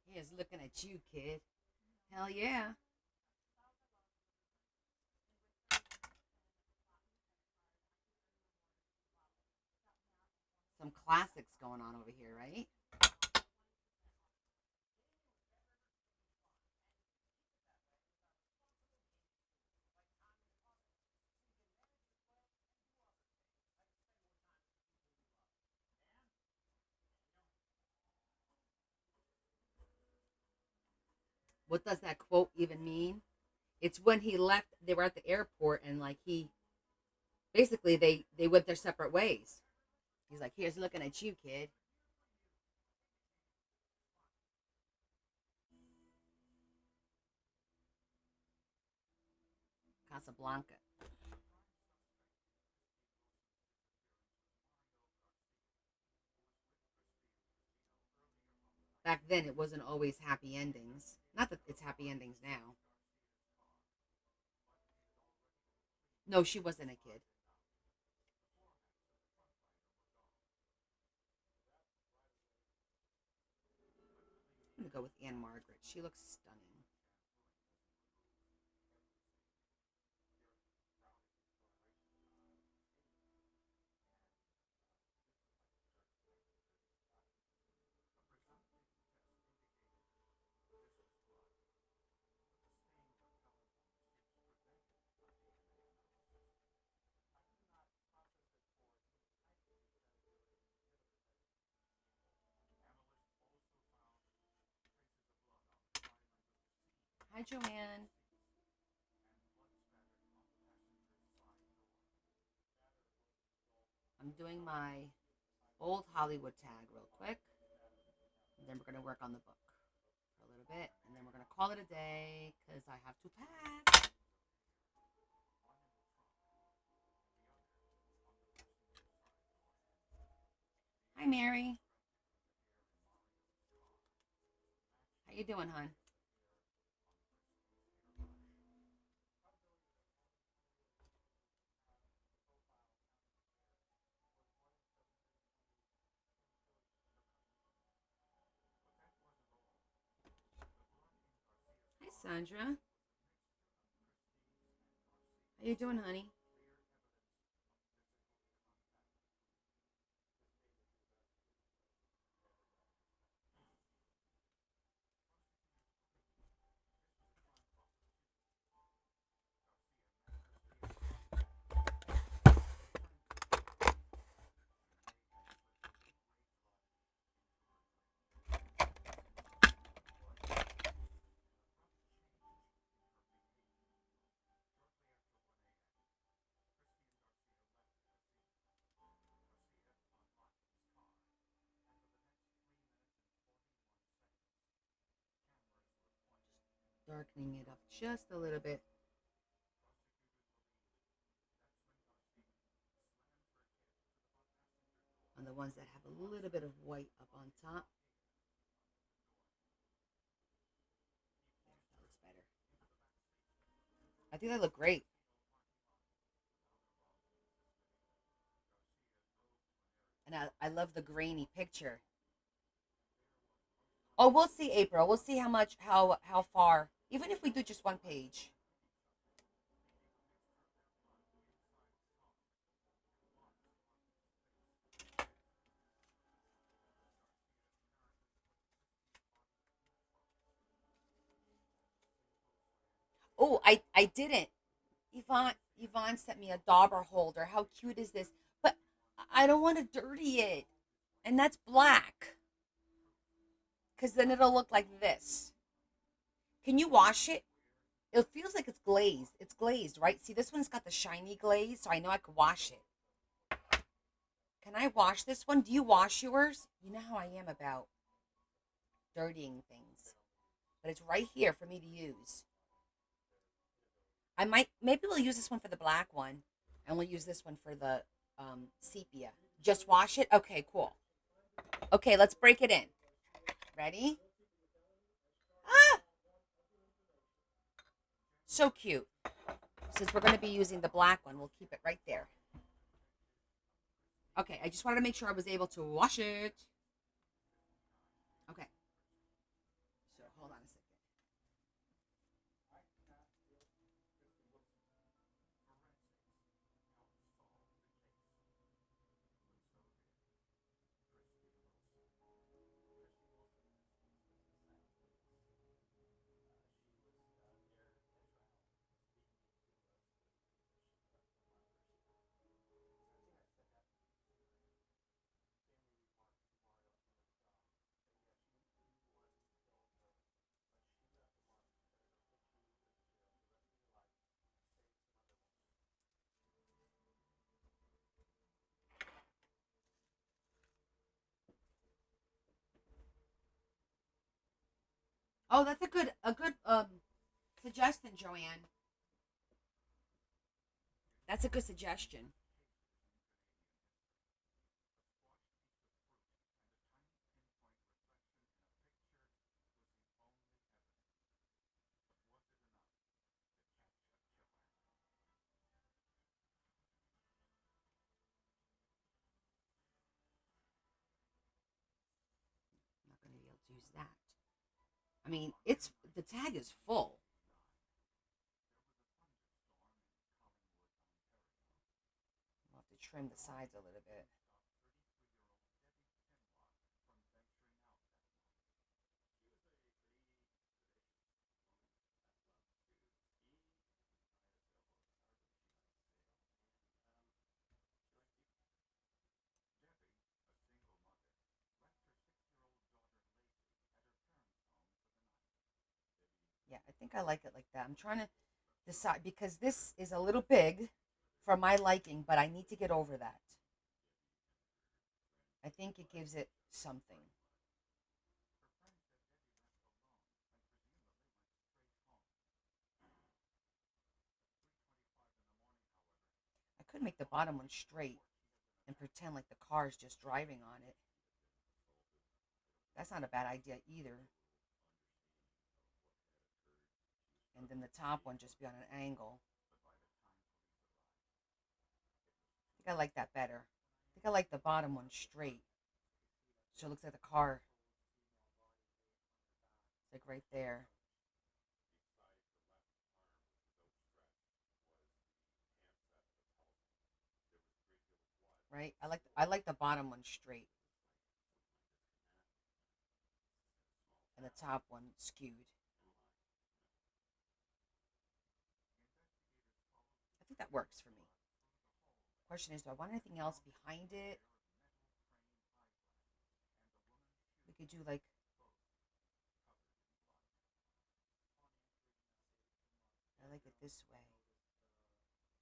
He is looking at you, kid. Hell yeah. Some classics going on over here, right? What does that quote even mean? It's when he left, they were at the airport and like he basically they went their separate ways. He's like, here's looking at you, kid. Casablanca. Back then, it wasn't always happy endings. Not that it's happy endings now. No, she wasn't a kid. I'm gonna go with Anne Margaret. She looks stunning. Hi, Joanne. I'm doing my old Hollywood tag real quick, and then we're gonna work on the book for a little bit, and then we're gonna call it a day because I have to pack. Hi, Mary. How you doing, hon? Hi, Sandra. How you doing, honey? darkening it up just a little bit on the ones that have a little bit of white up on top. That looks better. I think that look great. And I love the grainy picture. Oh, we'll see, April. We'll see how far. Even if we do just one page. Oh, I didn't. Yvonne sent me a dauber holder. How cute is this? But I don't want to dirty it. And that's black. Because then it'll look like this. Can you wash it? It feels like it's glazed. It's glazed, right? See, this one's got the shiny glaze, so I know I could wash it. Can I wash this one? Do you wash yours? You know how I am about dirtying things. But it's right here for me to use. Maybe we'll use this one for the black one, and we'll use this one for the sepia. Just wash it? Okay, cool. Okay, let's break it in. Ready? Ah! So cute. Since we're going to be using the black one, we'll keep it right there. Okay, I just wanted to make sure I was able to wash it. Okay. So hold on a second. Oh, that's a good suggestion, Joanne. That's a good suggestion. I'm not going to be able to use that. I mean, it's the tag is full. I'll have to trim the sides a little bit. Yeah, I think I like it like that. I'm trying to decide because this is a little big for my liking, but I need to get over that. I think it gives it something. I could make the bottom one straight and pretend like the car is just driving on it. That's not a bad idea either. And then the top one just be on an angle. I think I like that better. I think I like the bottom one straight. So it looks like the car. It's like right there. Right? I like the bottom one straight and the top one skewed. I think that works for me. Question is, do I want anything else behind it? We could do like I like it this way,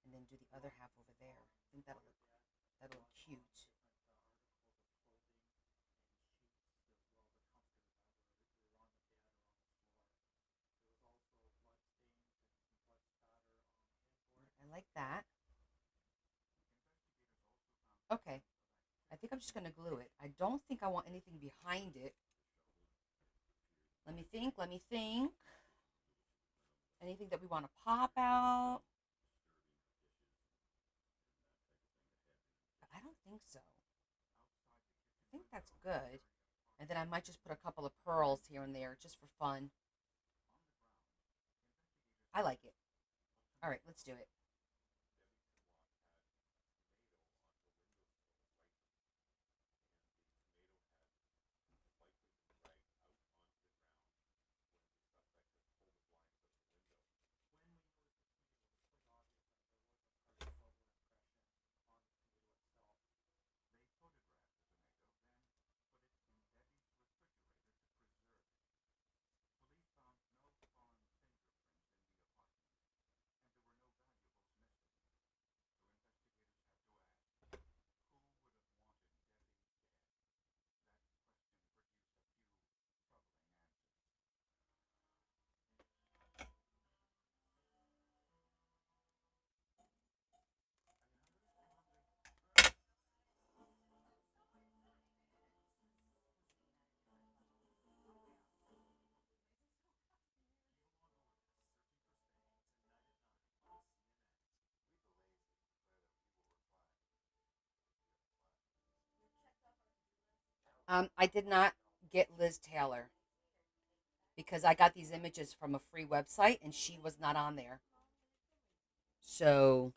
and then do the other half over there. I think that'll look cute. like that. Okay, I think I'm just going to glue it. I don't think I want anything behind it. Let me think, let me think. Anything that we want to pop out? I don't think so. I think that's good. And then I might just put a couple of pearls here and there just for fun. I like it. All right, let's do it. I did not get Liz Taylor because I got these images from a free website and she was not on there. So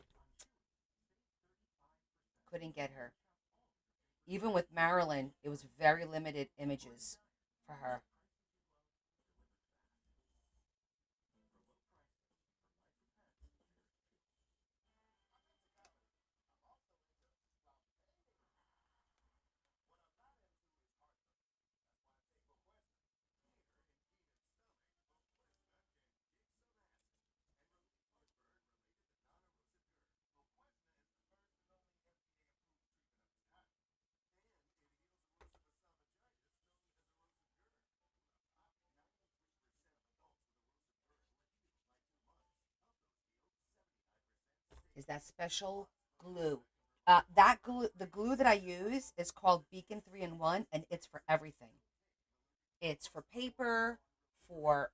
couldn't get her. Even with Marilyn, it was very limited images for her. Is that special glue? That glue, the glue that I use is called Beacon 3-in-1, and it's for everything. It's for paper, for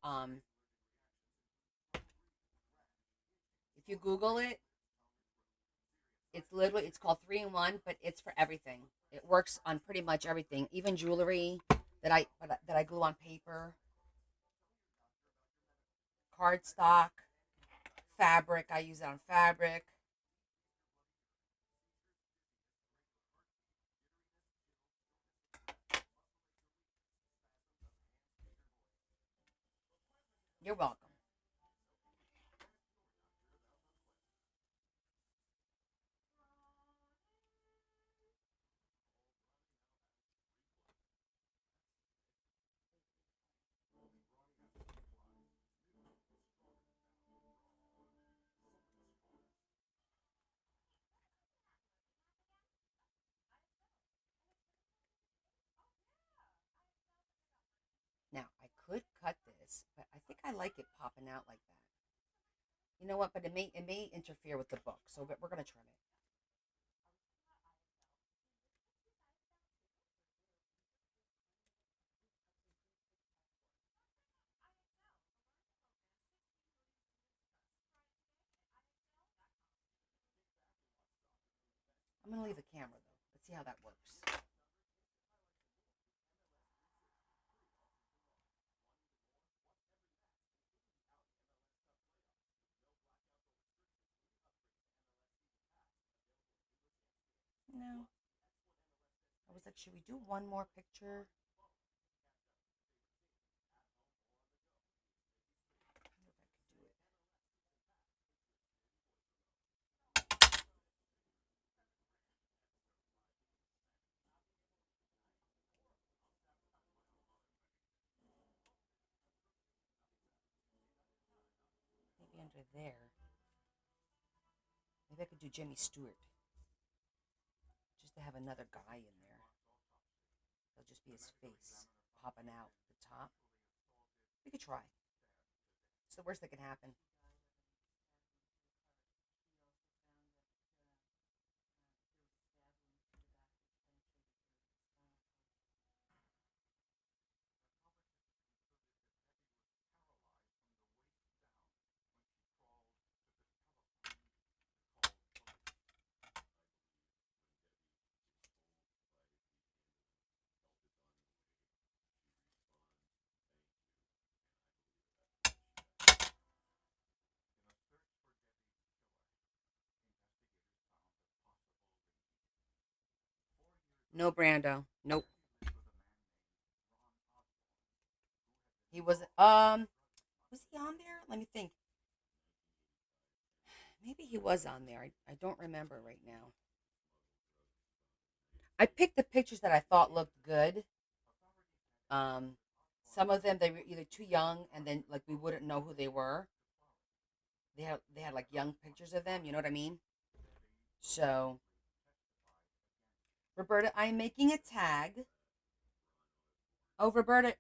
if you Google it, it's called 3-in-1, but it's for everything. It works on pretty much everything, even jewelry that I glue on paper, cardstock, fabric. I use it on fabric. You're welcome. Now I could cut this, but I think I like it popping out like that. You know what? But it may interfere with the book, so we're gonna trim it. I'm gonna leave the camera though. Let's see how that works. No, I was like, should we do one more picture? I don't know if I could do it. Maybe under there. Maybe I could do Jimmy Stewart, just to have another guy in there. It'll just be his face popping out the top. We could try. It's the worst that can happen. No Brando. Nope. He was he on there? Let me think. Maybe he was on there. I don't remember right now. I picked the pictures that I thought looked good. Um, some of them they were either too young and then like we wouldn't know who they were. They had like young pictures of them. You know what I mean? So Roberta, I'm making a tag. Oh, Roberta,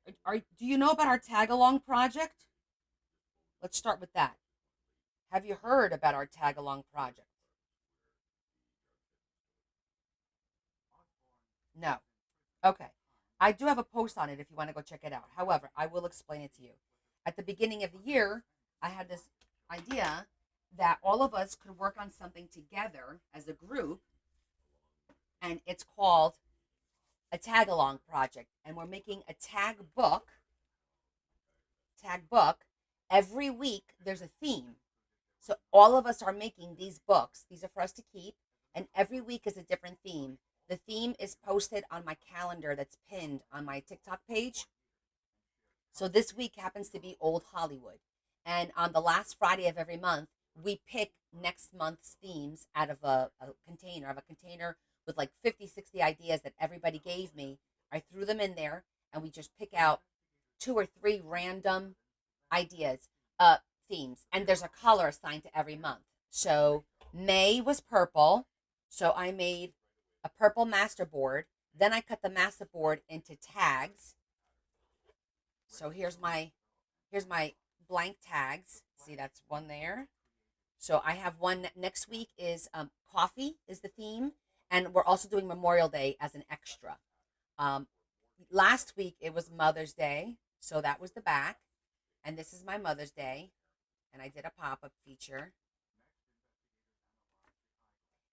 do you know about our tag along project? Let's start with that. Have you heard about our tag along project? No. Okay. I do have a post on it if you want to go check it out. However, I will explain it to you. At the beginning of the year, I had this idea that all of us could work on something together as a group, and it's called a tag along project. And we're making a tag book. Every week, there's a theme. So all of us are making these books. These are for us to keep, and every week is a different theme. The theme is posted on my calendar that's pinned on my TikTok page. So this week happens to be Old Hollywood. And on the last Friday of every month, we pick next month's themes out of a container with like 50, 60 ideas that everybody gave me. I threw them in there and we just pick out two or three random ideas, themes. And there's a color assigned to every month. So May was purple. So I made a purple master board. Then I cut the master board into tags. So here's my blank tags. See, that's one there. So I have one next week is coffee is the theme, and we're also doing Memorial Day as an extra. Um, Last week it was Mother's Day, so that was the back, and this is my Mother's Day, and I did a pop up feature,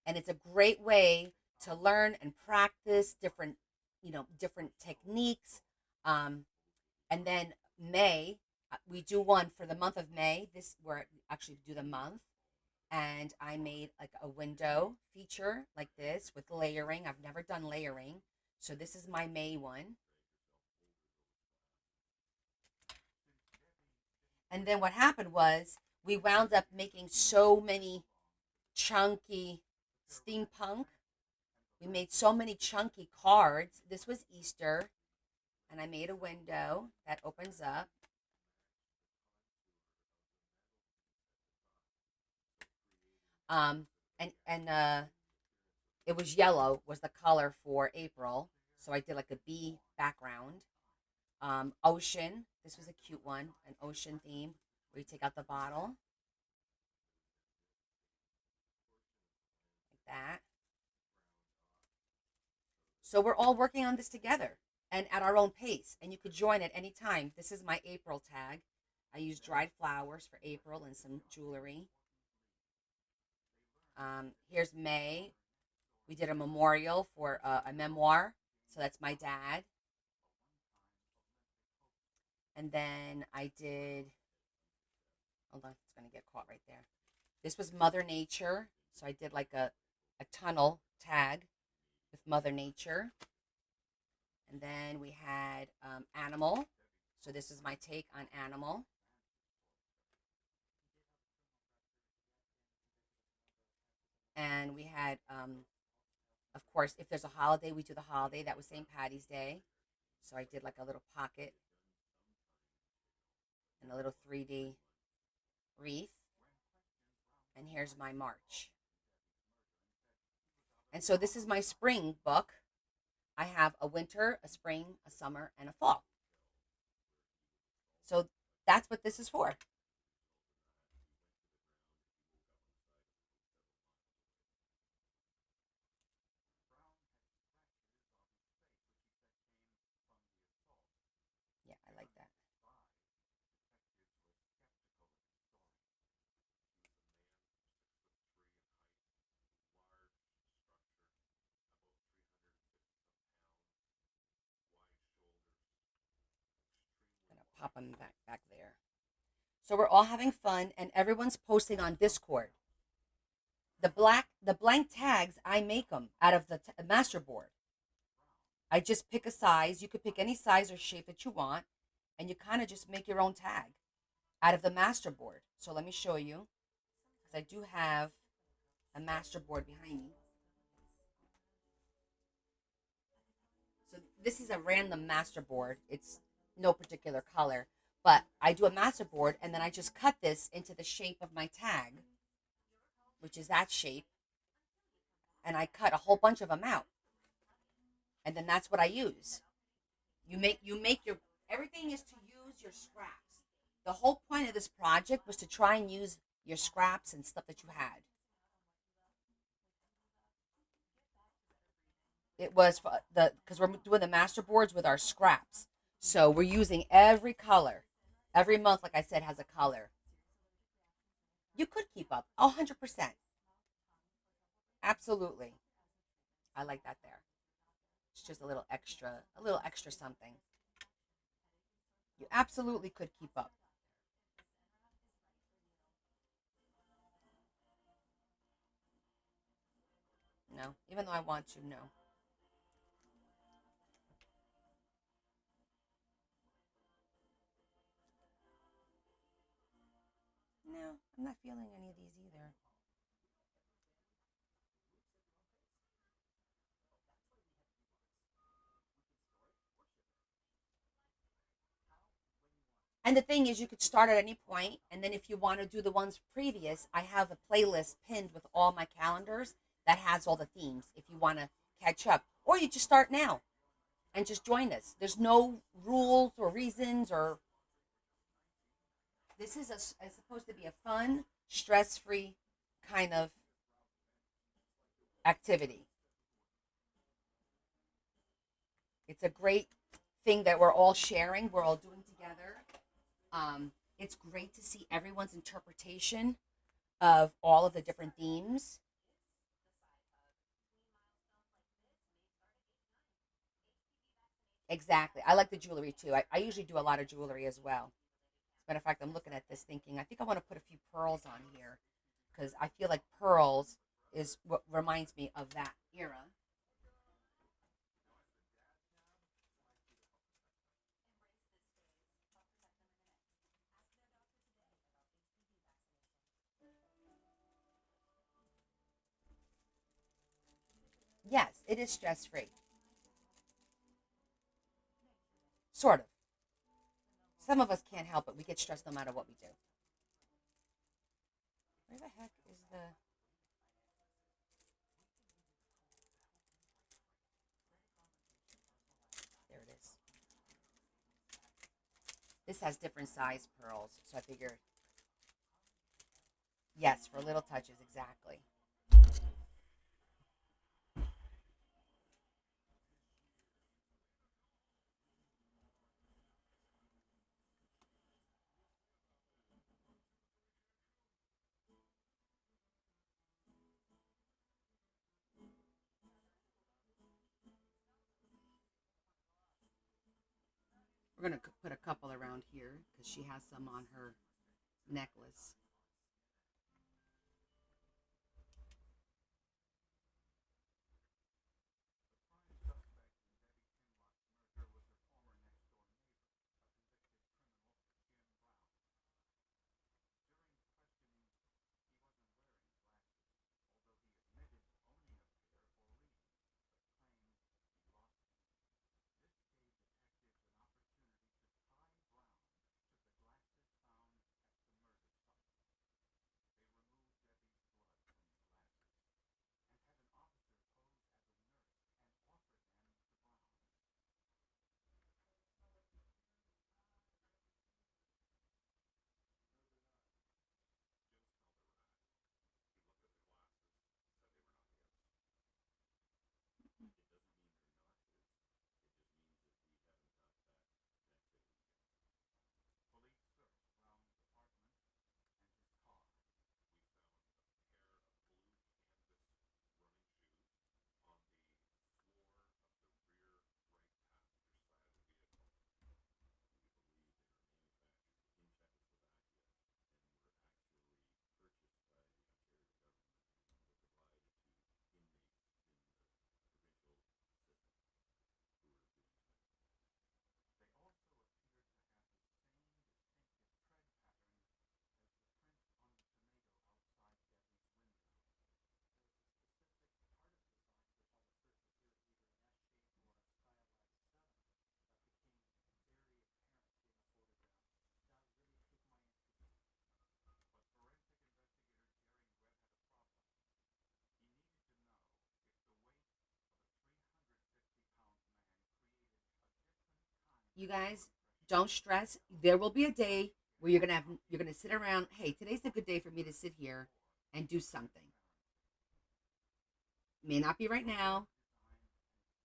and it's a great way to learn and practice different techniques. Um, and then May, we do one for the month of May. This where actually do the month, and I made like a window feature like this with layering. I've never done layering, so this is my May one. And then what happened was we wound up making so many chunky steampunk. We made so many chunky cards. This was Easter, and I made a window that opens up. Um, and it was yellow was the color for April, so I did like a bee background. Ocean. This was a cute one, an ocean theme where you take out the bottle like that. So we're all working on this together and at our own pace, and you could join at any time. This is my April tag. I used dried flowers for April and some jewelry. Here's May. We did a memorial for a memoir, so that's my dad. And then I did. Hold on, it's gonna get caught right there. This was Mother Nature, so I did like a tunnel tag with Mother Nature. And then we had animal. So this is my take on animal. And we had, of course, if there's a holiday, we do the holiday. That was St. Patty's Day. So I did like a little pocket and a little 3D wreath. And here's my March. And so this is my spring book. I have a winter, a spring, a summer, and a fall. So that's what this is for. Yeah, I like that. I'm gonna pop them back there. So we're all having fun, and everyone's posting on Discord. The blank tags, I make them out of the master board. I just pick a size. You could pick any size or shape that you want, and you kind of just make your own tag out of the master board. So let me show you, because I do have a master board behind me. So this is a random master board. It's no particular color, but I do a master board and then I just cut this into the shape of my tag, which is that shape, and I cut a whole bunch of them out. And then that's what I use. You make your everything is to use your scraps. The whole point of this project was to try and use your scraps and stuff that you had. It was for the because we're doing the master boards with our scraps. So we're using every color. Every month, like I said, has a color. You could keep up 100%. Absolutely. I like that there. It's just a little extra something. You absolutely could keep up. No, even though I want to, no. No, I'm not feeling any of these either. And the thing is, you could start at any point, and then if you want to do the ones previous, I have a playlist pinned with all my calendars that has all the themes. If you want to catch up, or you just start now and just join us. There's no rules or reasons, or this is supposed to be a fun, stress-free kind of activity. It's a great thing that we're all sharing. We're all doing together. It's great to see everyone's interpretation of all of the different themes. Exactly. I like the jewelry too. I usually do a lot of jewelry as well. As a matter of fact, I'm looking at this thinking, I think I want to put a few pearls on here because I feel like pearls is what reminds me of that era. Yes, it is stress free. Sort of. Some of us can't help it. We get stressed no matter what we do. Where the heck is the. There it is. This has different size pearls. So I figured, yes, for little touches, exactly. We're going to put a couple around here because she has some on her necklace. you guys, don't stress. There will be a day where you're gonna sit around. Hey, today's a good day for me to sit here and do something. It may not be right now.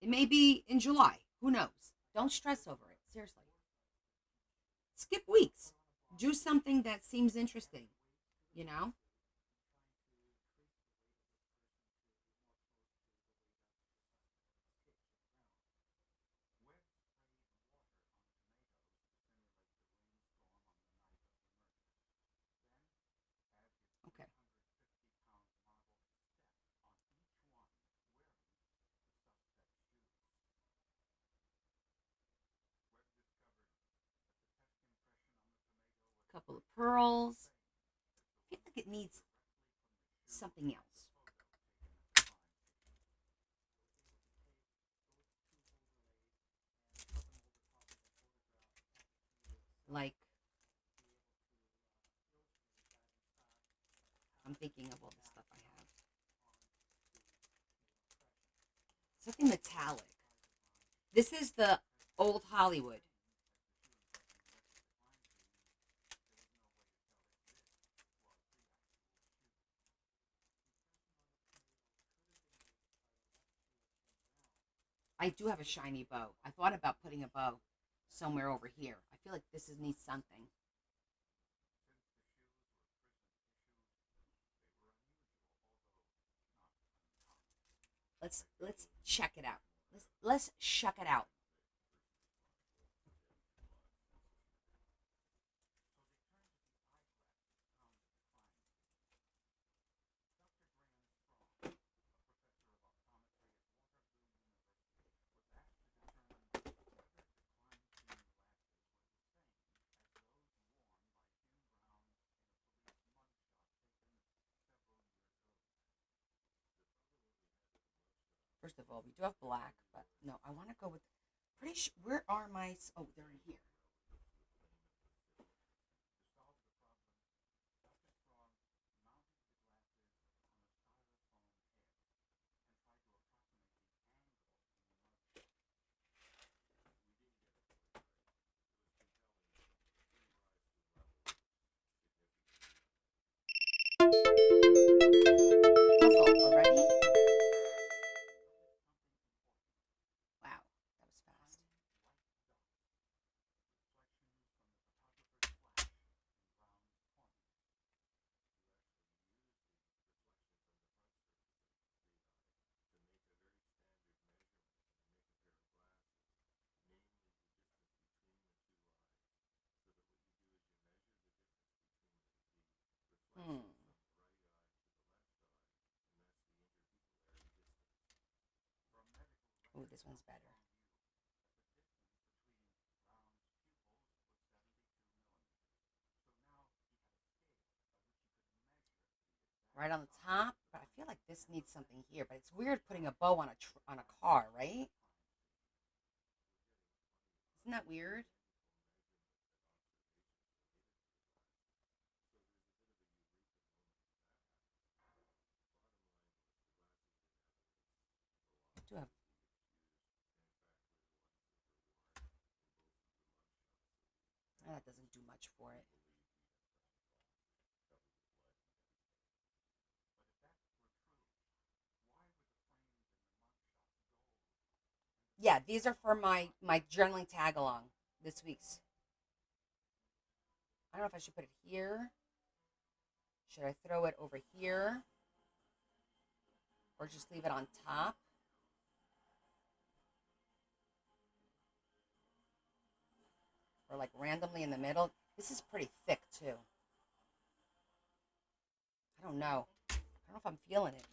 It may be in July. Who knows? Don't stress over it. Seriously. Skip weeks. Do something that seems interesting, you know? Okay. A couple of pearls. I feel like it needs something else. Like, I'm thinking of all the stuff I have. Something metallic. This is the old Hollywood. I do have a shiny bow. I thought about putting a bow somewhere over here. I feel like needs something. Let's check it out. Let's check it out. First of all, we do have black, but no, I want to go with. Pretty sure. Where are my? Oh, they're in here. Puzzle already? Wow, that was fast. Hmm. Oh, this one's better. Right on the top, but I feel like this needs something here. But it's weird putting a bow on on a car, right? Isn't that weird? I do have. That doesn't do much for it. Yeah, these are for my journaling tag along this week's. I don't know if I should put it here. Should I throw it over here or just leave it on top or like randomly in the middle? This is pretty thick too. I don't know. I don't know if I'm feeling it.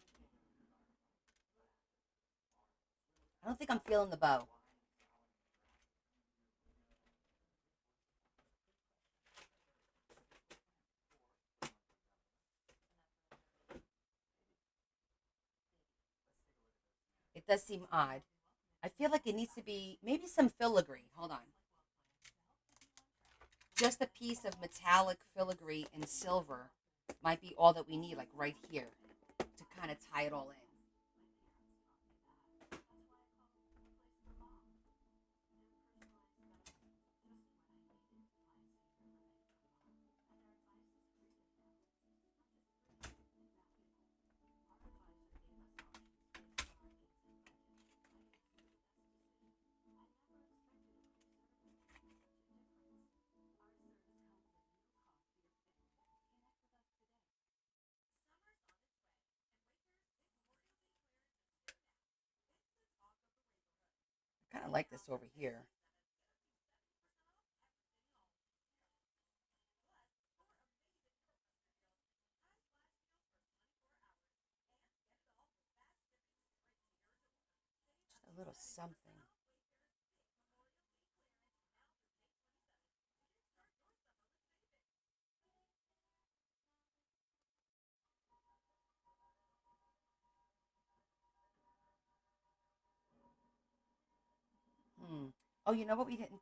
I don't think I'm feeling the bow. It does seem odd. I feel like it needs to be maybe some filigree. Hold on. Just a piece of metallic filigree in silver might be all that we need, like right here, to kind of tie it all in. like this over here. Just a little something. Hmm. Oh, you know what we didn't?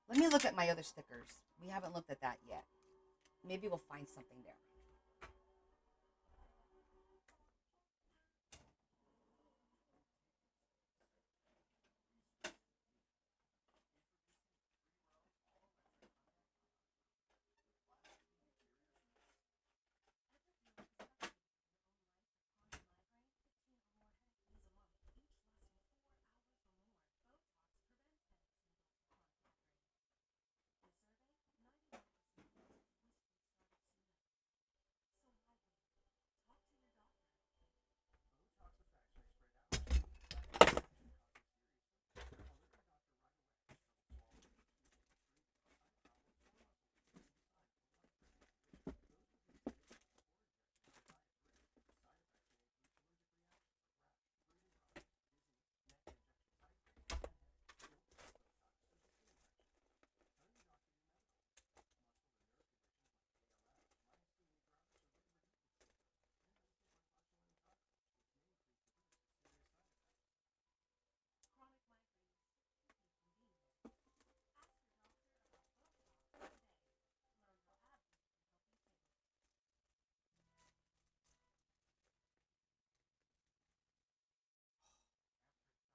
Let me look at my other stickers. We haven't looked at that yet. Maybe we'll find something there.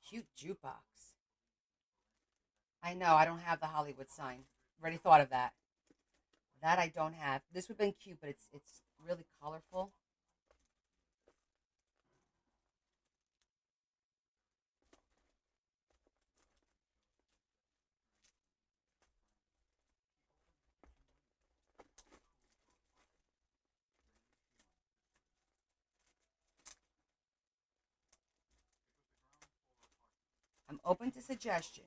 Cute jukebox. I know, I don't have the Hollywood sign. Already thought of that. That I don't have. This would have been cute, but it's really colorful. I'm open to suggestions.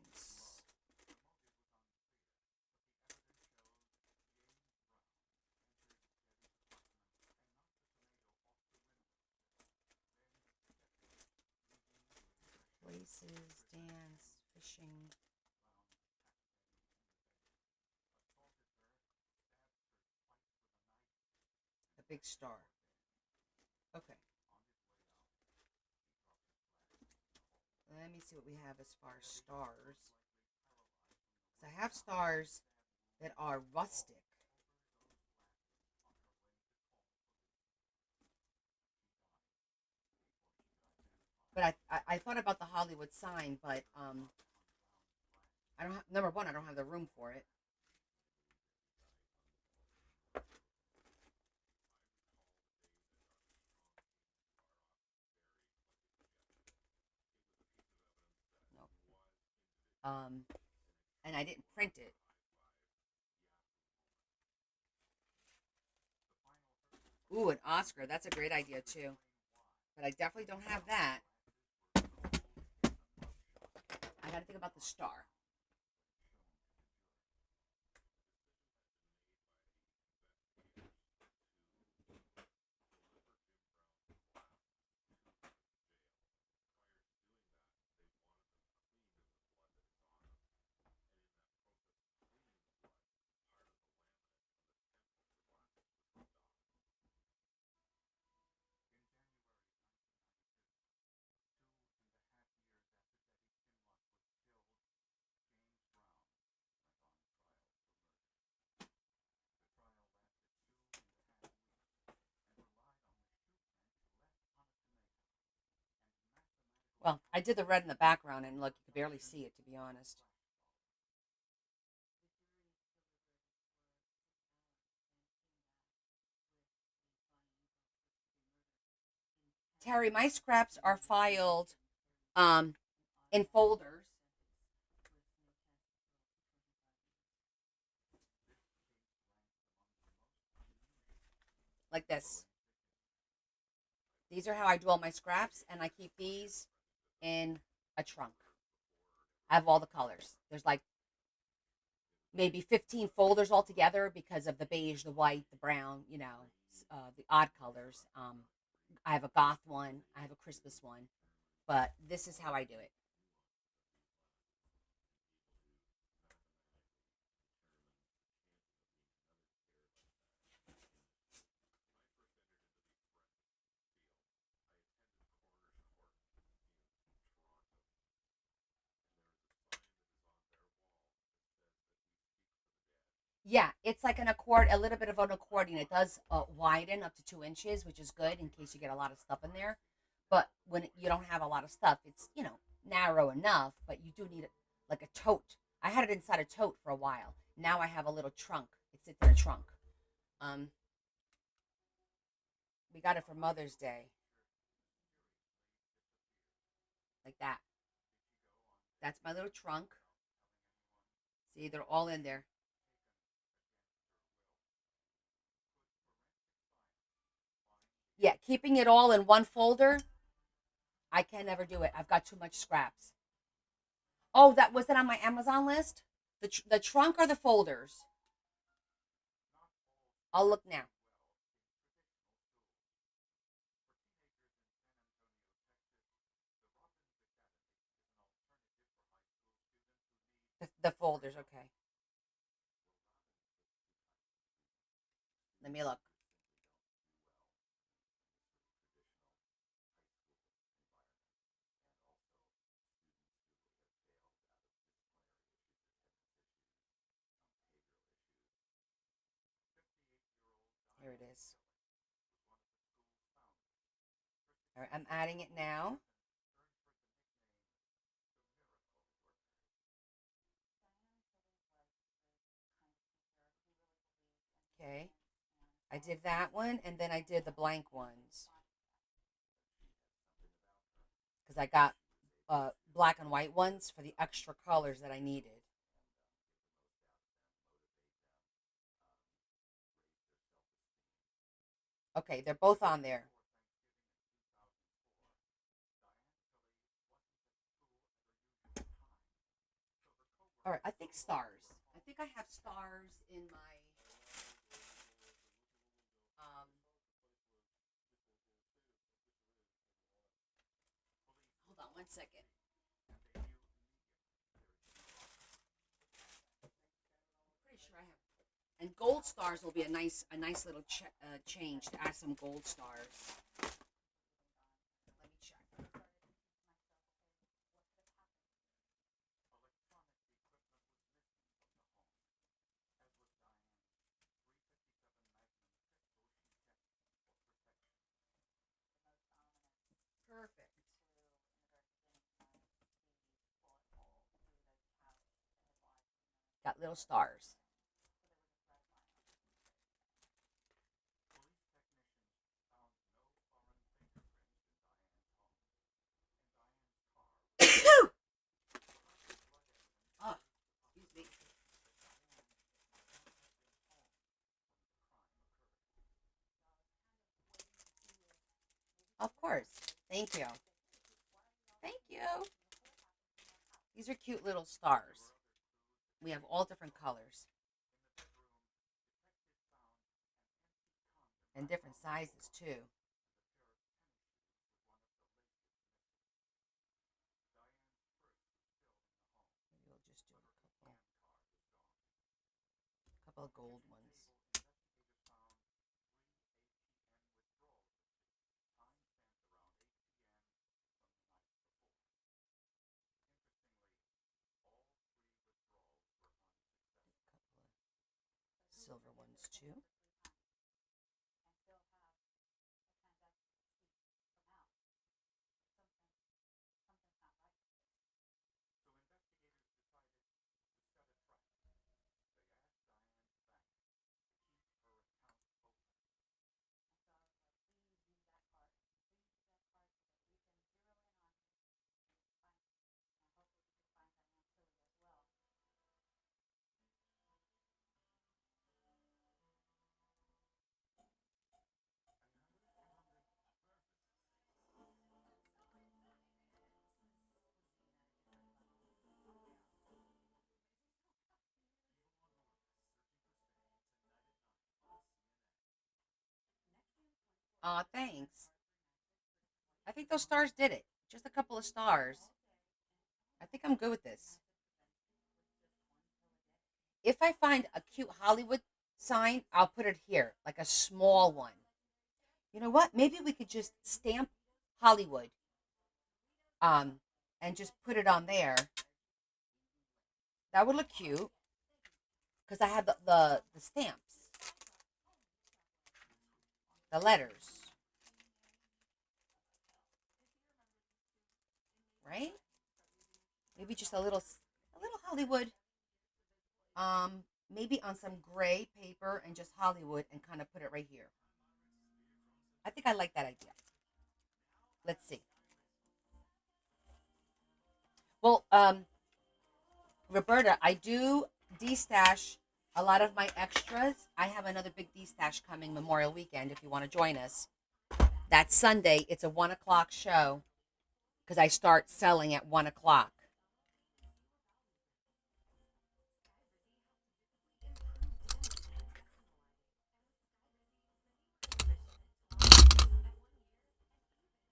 Places, dance, fishing. A big star. Okay. Let me see what we have as far as stars. So I have stars that are rustic. But I thought about the Hollywood sign, but I don't have, number one, I don't have the room for it. No. And I didn't print it. Ooh, an Oscar. That's a great idea too. But I definitely don't have that. I got to think about the star. Well, I did the red in the background, and look, you could barely see it, to be honest. Terry, my scraps are filed um, in folders like this. These are how I do all my scraps, and I keep these in a trunk. I have all the colors. There's like maybe 15 folders altogether because of the beige, the white, the brown, the odd colors. I have a goth one, I have a Christmas one, but this is how I do it. Yeah, it's like a little bit of an accordion. It does widen up to 2 inches, which is good in case you get a lot of stuff in there. But when you don't have a lot of stuff, it's narrow enough. But you do need it like a tote. I had it inside a tote for a while. Now I have a little trunk. It sits in a trunk. Um, we got it for Mother's Day, like that. That's my little trunk. See, they're all in there. Yeah, keeping it all in one folder, I can never do it. I've got too much scraps. Oh, that was it on my Amazon list? The trunk or the folders? I'll look now. The folders, okay. Let me look. Here it is. All right, I'm adding it now. Okay. I did that one, and then I did the blank ones because I got black and white ones for the extra colors that I needed. Okay, they're both on there. All right, I think stars. I think I have stars in my um. Hold on 1 second. Pretty sure I have. And gold stars will be a nice little change to add some gold stars. Let me check. Perfect. Got little stars. Oh, excuse me. Of course. Thank you. Thank you. These are cute little stars. We have all different colors and different sizes too. Maybe we'll just do a couple of gold ones. Silver ones too. Aw, thanks. I think those stars did it. Just a couple of stars. I think I'm good with this. If I find a cute Hollywood sign, I'll put it here, like a small one. You know what? Maybe we could just stamp Hollywood, um, and just put it on there. That would look cute because I have the stamps, the letters, right? Maybe just a little Hollywood, maybe on some gray paper and just Hollywood and kind of put it right here. I think I like that idea. Let's see. Well, Roberta, I do destash a lot of my extras. I have another big destash coming Memorial Weekend if you want to join us. That's Sunday. It's a 1 o'clock show because I start selling at 1 o'clock.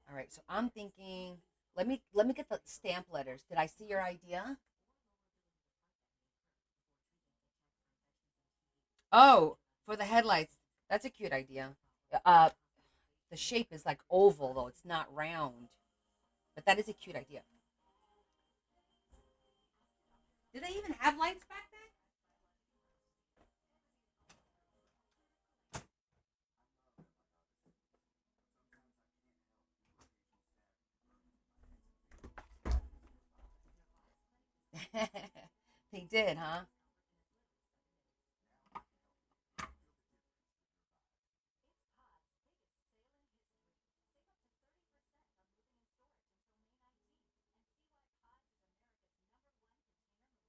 All right, so I'm thinking. Let me get the stamp letters. Did I see your idea? Oh, for the headlights. That's a cute idea. Uh, the shape is like oval though; it's not round. But that is a cute idea. Did they even have lights back then? They did, huh?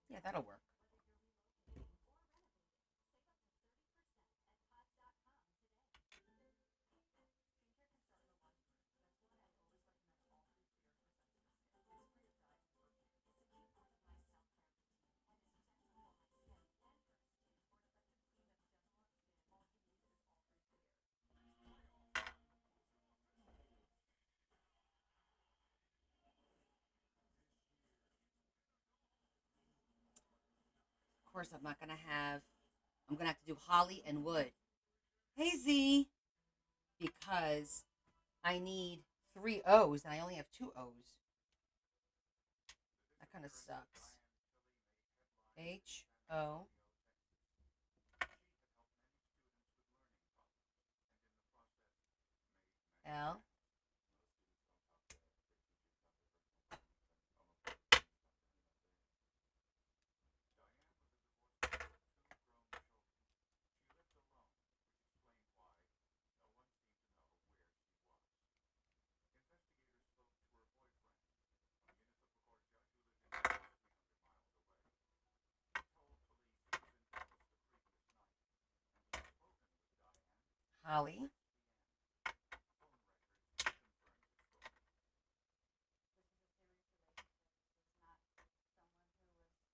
Yeah, that'll work. Of course, I'm gonna have to do holly and wood. Hey Z, because I need three O's and I only have two O's. That kind of sucks. H O L. Holly.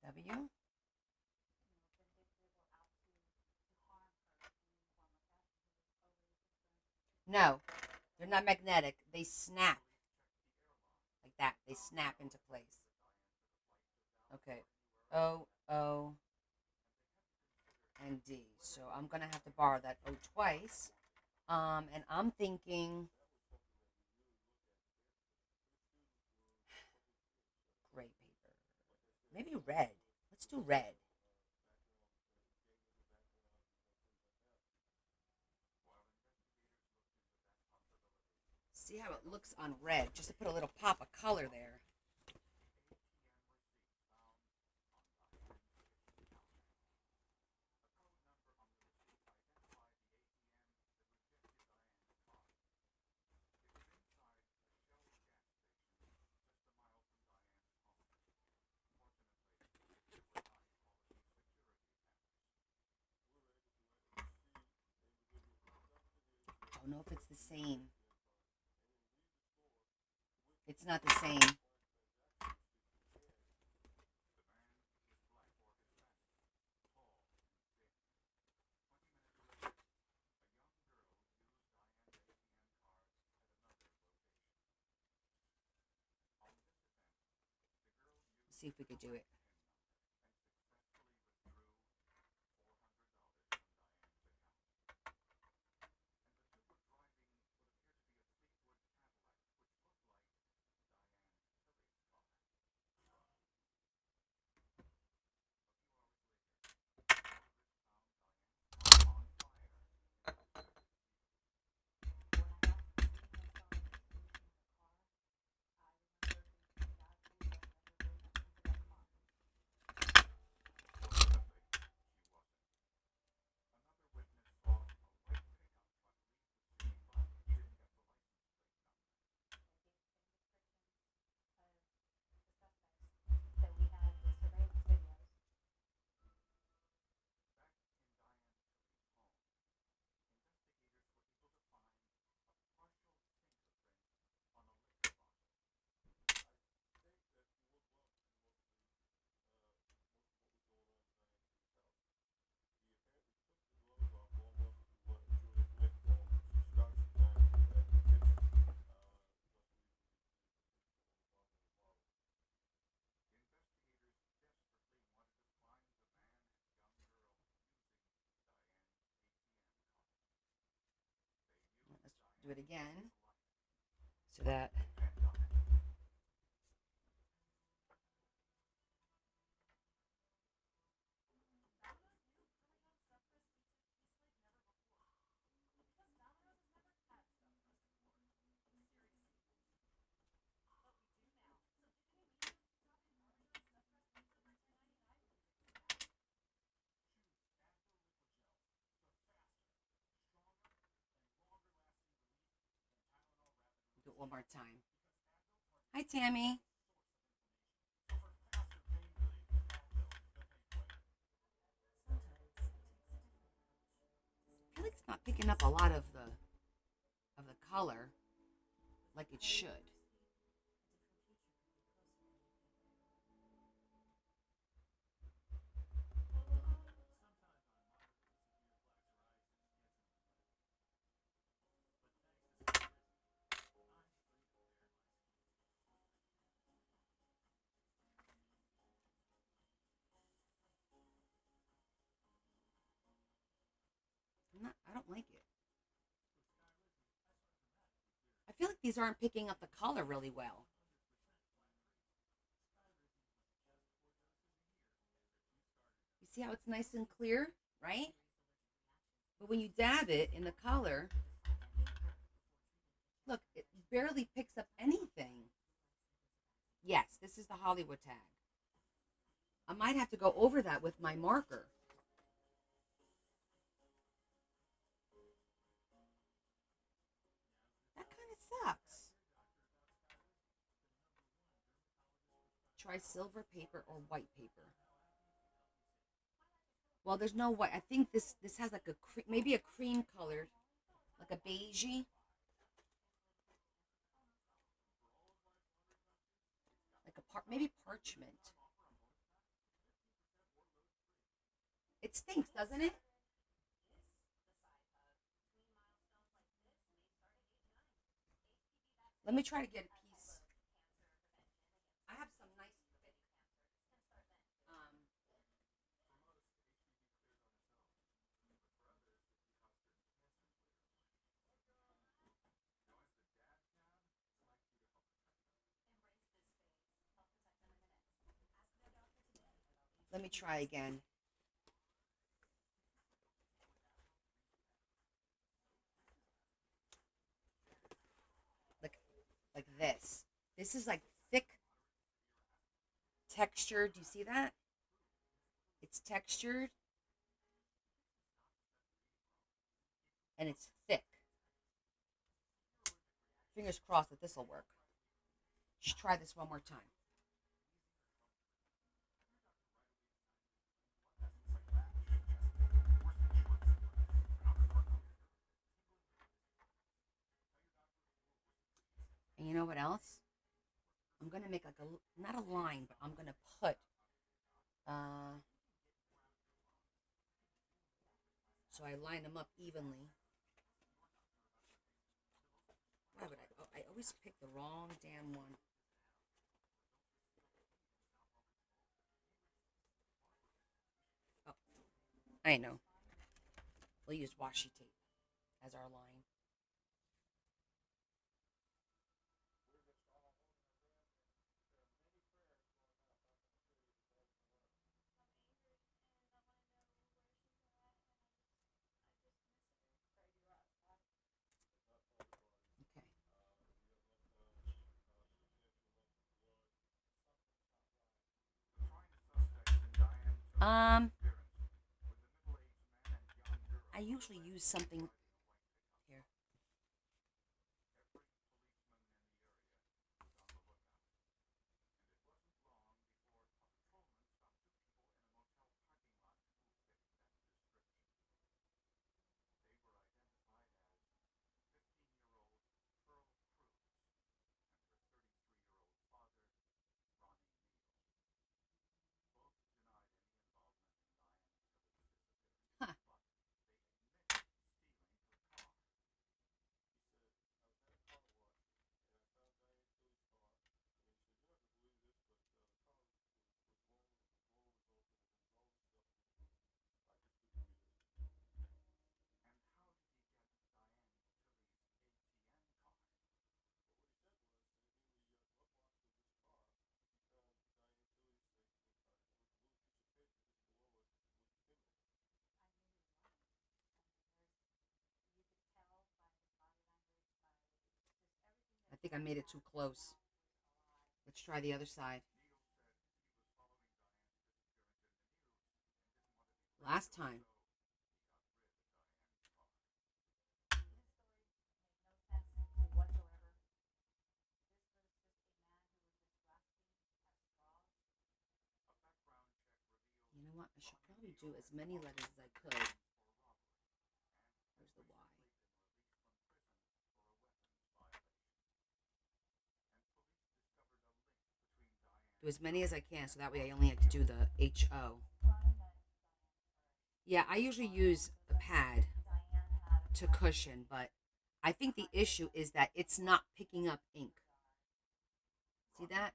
W. No, they're not magnetic. They snap like that. They snap into place. Okay. O and D. So I'm gonna have to borrow that O twice. And I'm thinking gray paper. Maybe red. Let's do red. See how it looks on red, just to put a little pop of color there. Don't know if it's the same. It's not the same. see if we could do it. Let's do it again so that do it one more time. Hi, Tammy. I feel like it's not picking up a lot of the color like it should. I don't like it. I feel like these aren't picking up the color really well. You see how it's nice and clear, right? But when you dab it in the color, look, it barely picks up anything. Yes, this is the Hollywood tag. I might have to go over that with my marker. That kind of sucks. Try silver paper or white paper. Well, there's no white. I think this has like maybe a cream colored, like a beigey, like maybe parchment. It stinks, doesn't it? Let me try to get a piece. I have some nice thick. Um, Let me try again. Like like this. This is like thick texture. Do you see that? It's textured and it's thick. Fingers crossed that this will work. Just try this one more time. And you know what else? I'm gonna make like not a line, but I'm gonna put uh so I line them up evenly. Why would I? Oh, I always pick the wrong damn one. I know. We'll use washi tape as our line. Okay. Um, I usually use something here. Huh. I think I made it too close. Let's try the other side. Last time. You know what? I should probably do as many letters as I could. Where's the Y? Do as many as I can so that way I only have to do the HO. Yeah, I usually use a pad to cushion, but I think the issue is that it's not picking up ink. See that?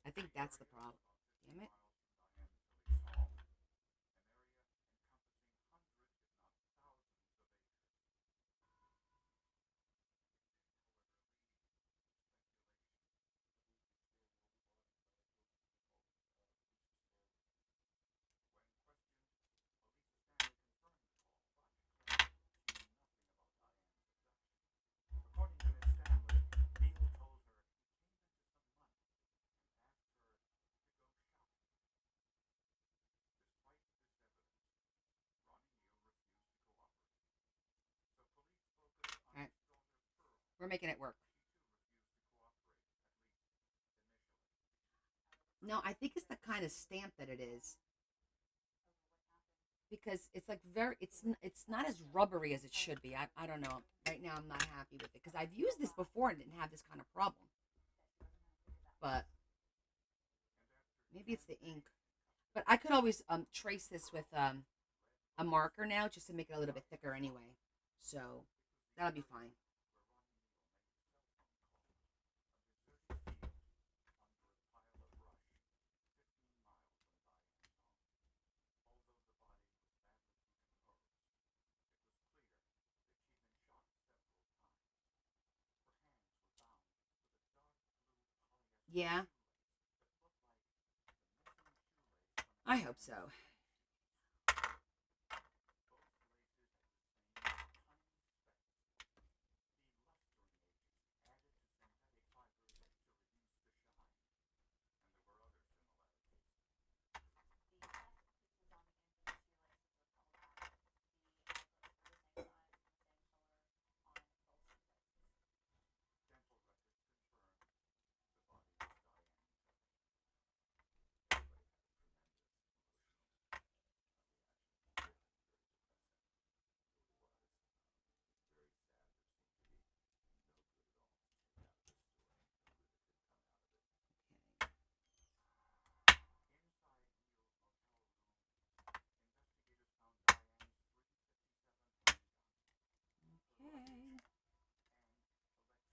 I think that's the problem. Damn it. All right. We're making it work. No, I think it's the kind of stamp that it is because it's like it's not as rubbery as it should be. I don't know. Right now I'm not happy with it because I've used this before and didn't have this kind of problem. But maybe it's the ink. But I could always trace this with a marker now just to make it a little bit thicker anyway. So that'll be fine. Yeah, I hope so.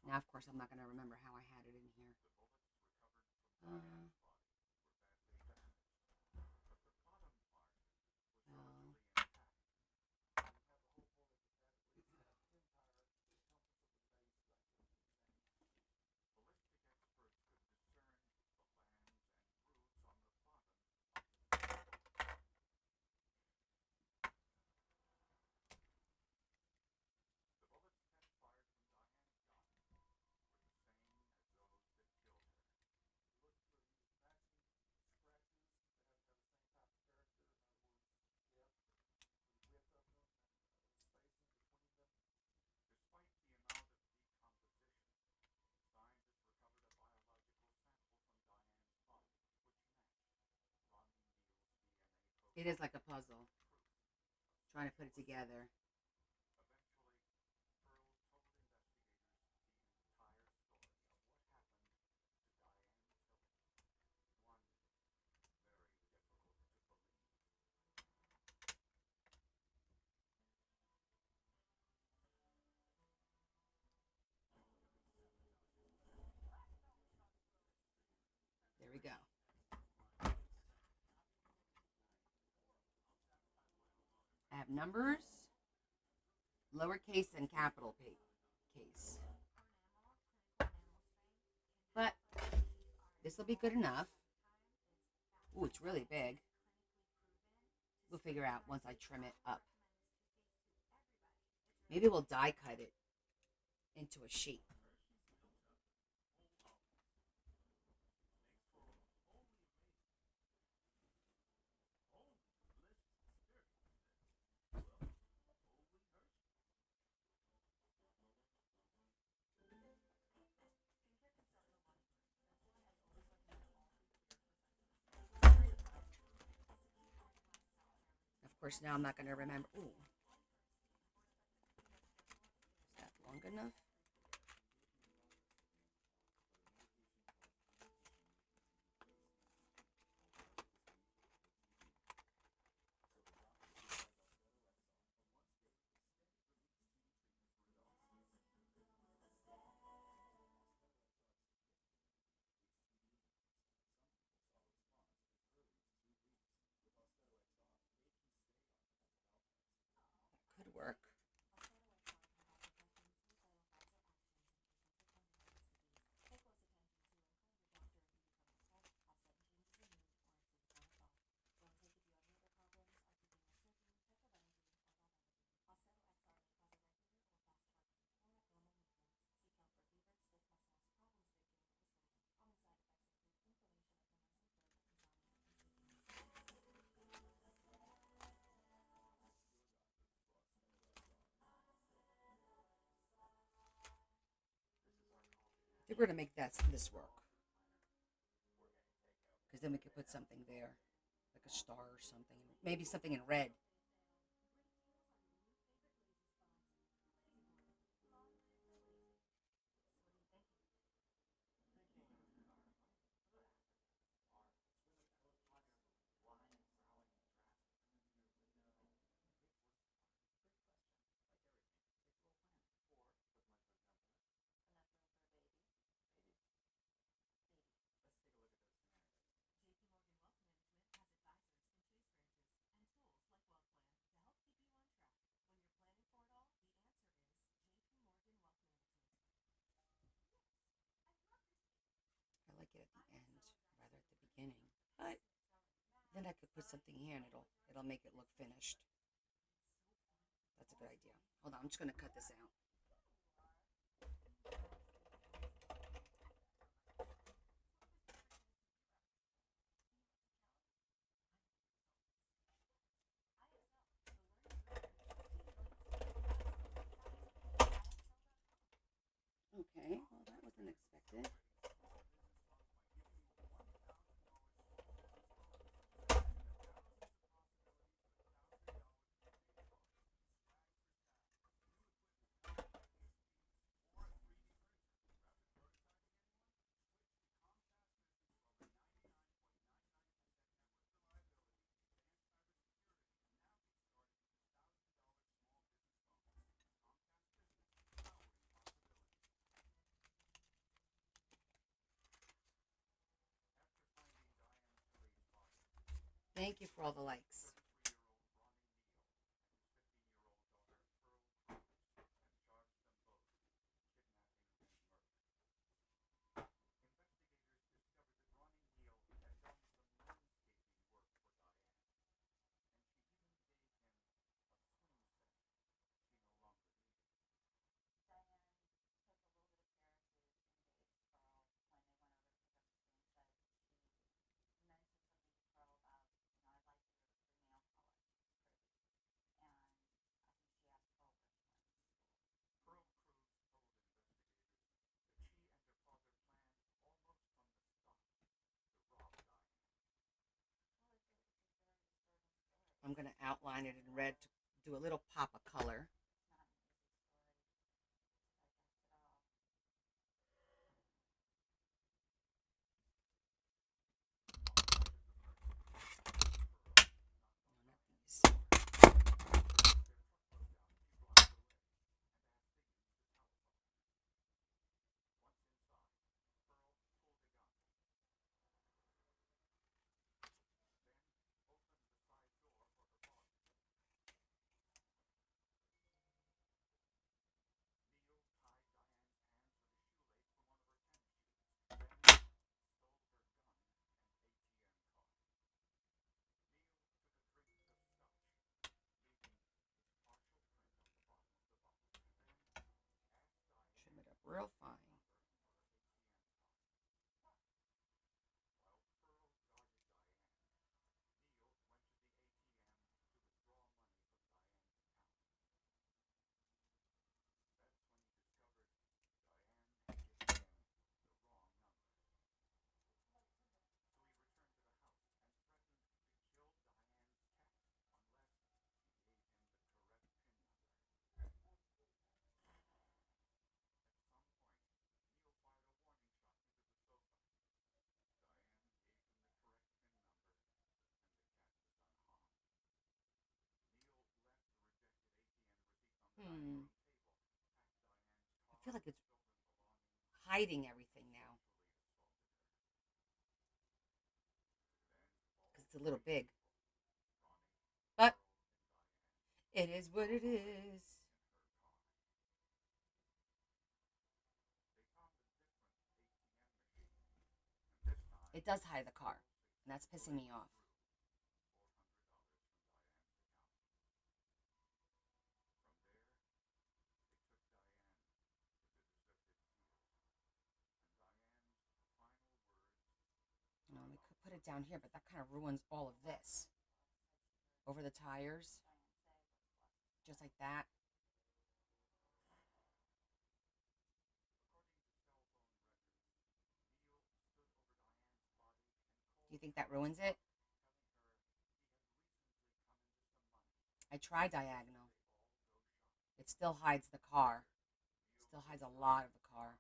Now, of course, I'm not going to remember how I had it in here. Uh, well, it is like a puzzle. Trying to put it together. There we go. I have numbers, lowercase and capital case. But this will be good enough. Ooh, it's really big. We'll figure out once I trim it up. Maybe we'll die cut it into a shape. Of course, now I'm not going to remember. Ooh, is that long enough? Could work. I think we're going to make this work. Because then we could put something there, like a star or something. Maybe something in red. I like it at the end rather at the beginning. But then I could put something here and it'll make it look finished. That's a good idea. Hold on, I'm just gonna cut this out. Okay, well that wasn't expected. Thank you for all the likes. I'm going to outline it in red to do a little pop of color. Trim it up real fine. I feel like it's hiding everything now because it's a little big. But it is what it is. It does hide the car, and that's pissing me off. We could put it down here, but that kind of ruins all of this. Over the tires, just like that. Do you think that ruins it? I try diagonal. It still hides the car. Still hides a lot of the car.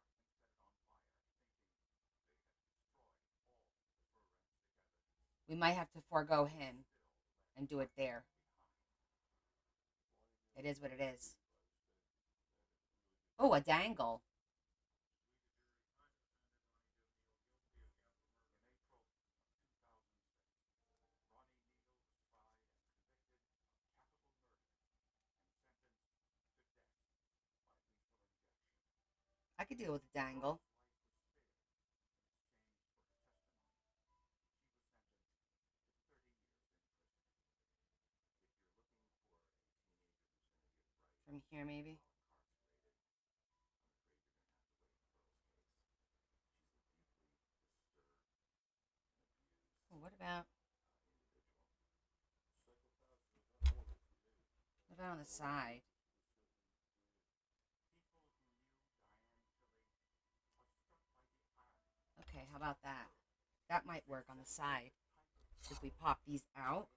We might have to forego him and do it there. It is what it is. Oh, a dangle. I could deal with a dangle. From here, maybe. Well, what about on the side? Okay, how about that? That might work on the side. If we pop these out.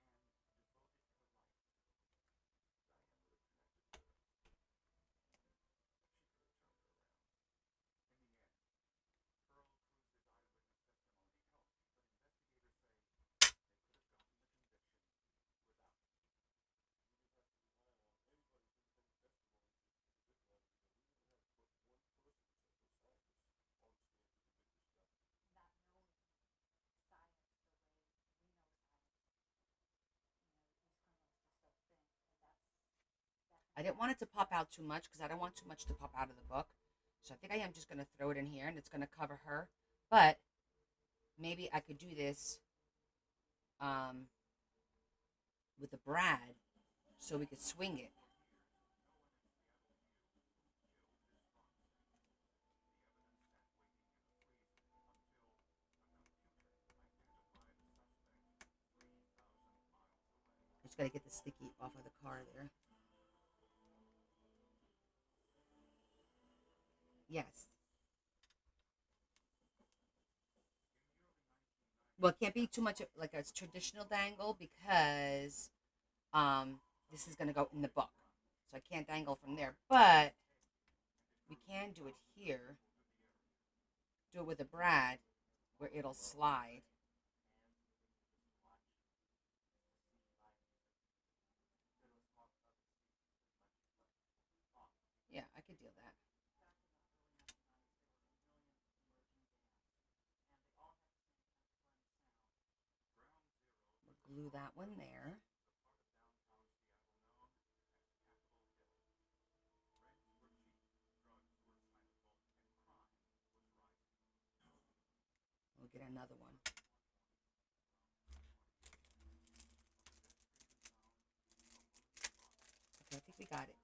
I didn't want it to pop out too much because I don't want too much to pop out of the book. So I think I am just going to throw it in here and it's going to cover her. But maybe I could do this um, with a brad so we could swing it. Just got to get the sticky off of the car there. Yes. Well, it can't be too much like a traditional dangle because this is going to go in the book. So I can't dangle from there. But we can do it here. Do it with a brad where it'll slide. Yeah, I could deal that. We'll glue that one there. We'll get another one. Okay, I think we got it.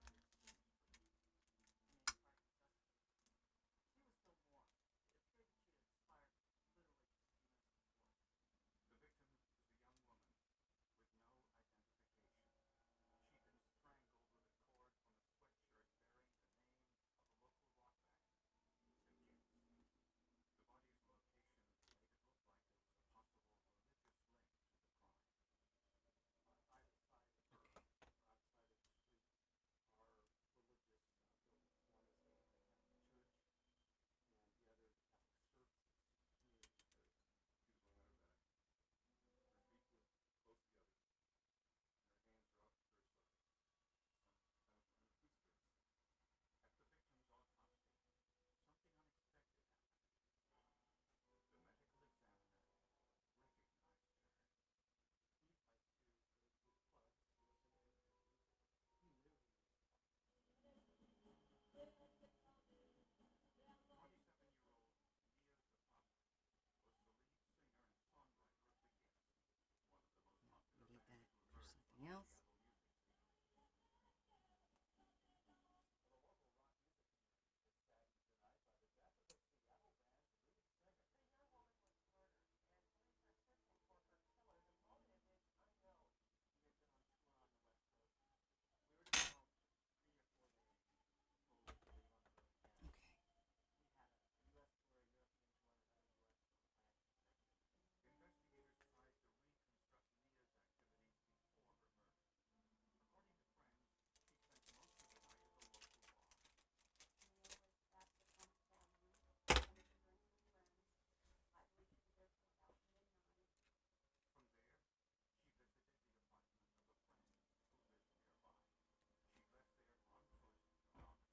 We need that for something else.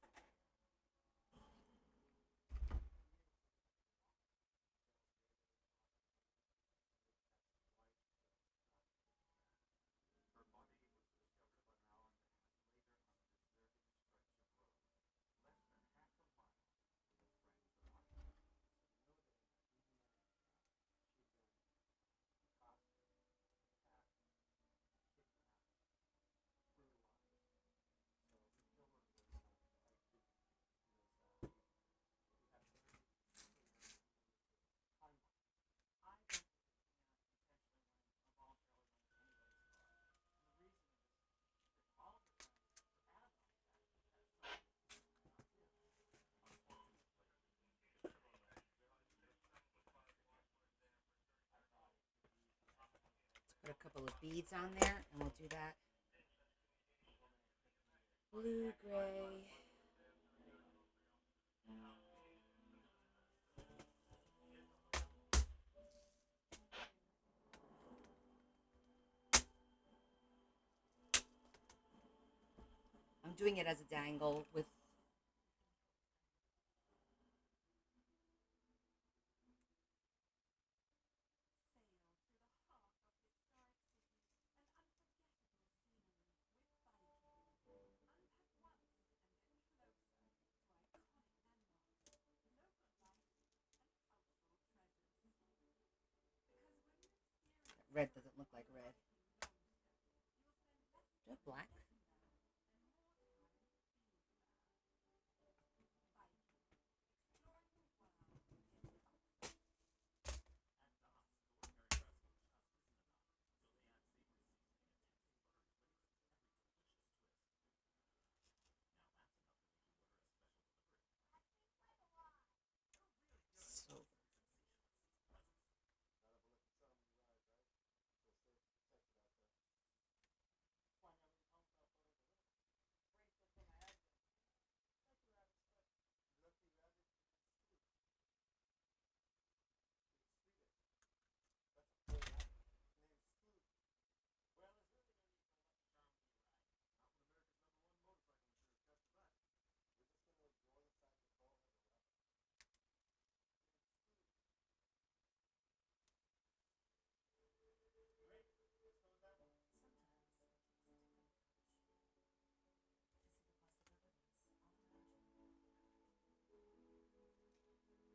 Okay. Let's put a couple of beads on there and we'll do that. Blue, gray. I'm doing it as a dangle with red doesn't look like red. Do I have black? So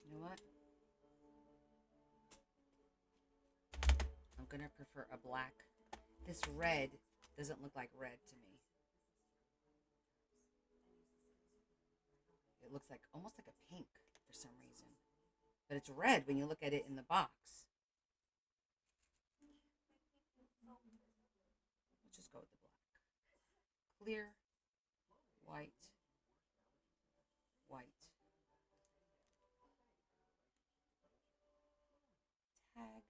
you know what? I'm gonna prefer a black. This red doesn't look like red to me. It looks like almost like a pink for some reason. But it's red when you look at it in the box. Let's just go with the black. Clear, white, white. Tag,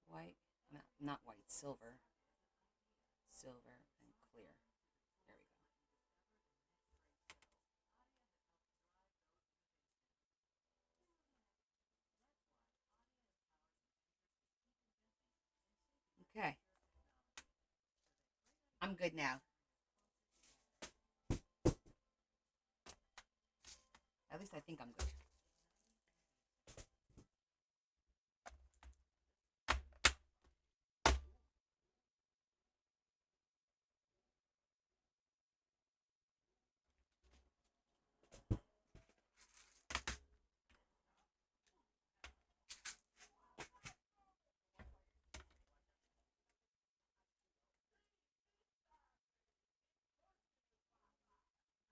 white, not white, silver, silver, and clear. There we go. Okay. I'm good now. At least I think I'm good.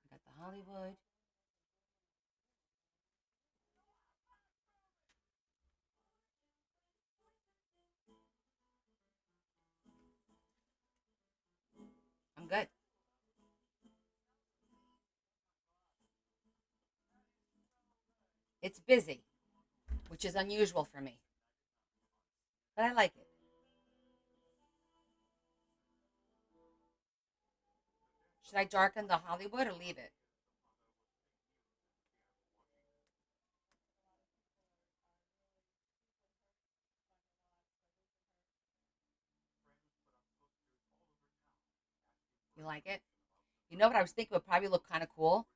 I got the Hollywood. I'm good. It's busy, which is unusual for me, but I like it. Should I darken the Hollywood or leave it? You like it? You know what I was thinking would probably look kind of cool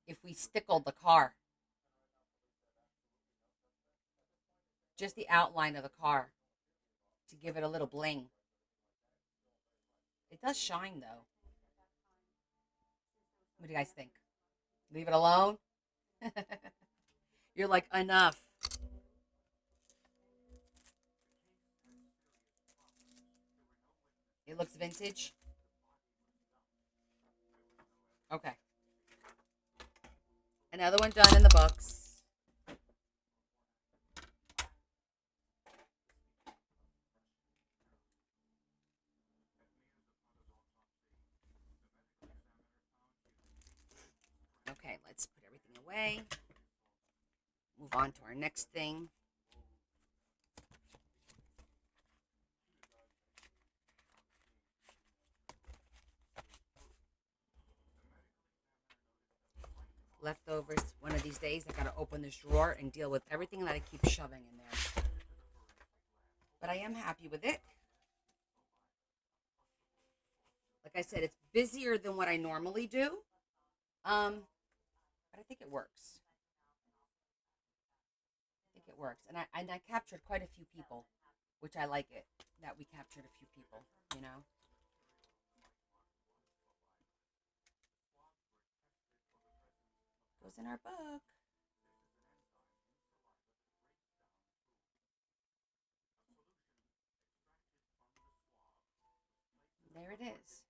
if we stickled the car, just the outline of the car to give it a little bling. It does shine though. What do you guys think? Leave it alone? You're like, enough. It looks vintage. Okay. Another one done in the books. Okay, let's put everything away. Move on to our next thing. Leftovers. One of these days, I gotta open this drawer and deal with everything that I keep shoving in there. But I am happy with it. Like I said, it's busier than what I normally do. But I think it works. I think it works. And I captured quite a few people, which I like it that we captured a few people, you know. Goes in our book. There it is.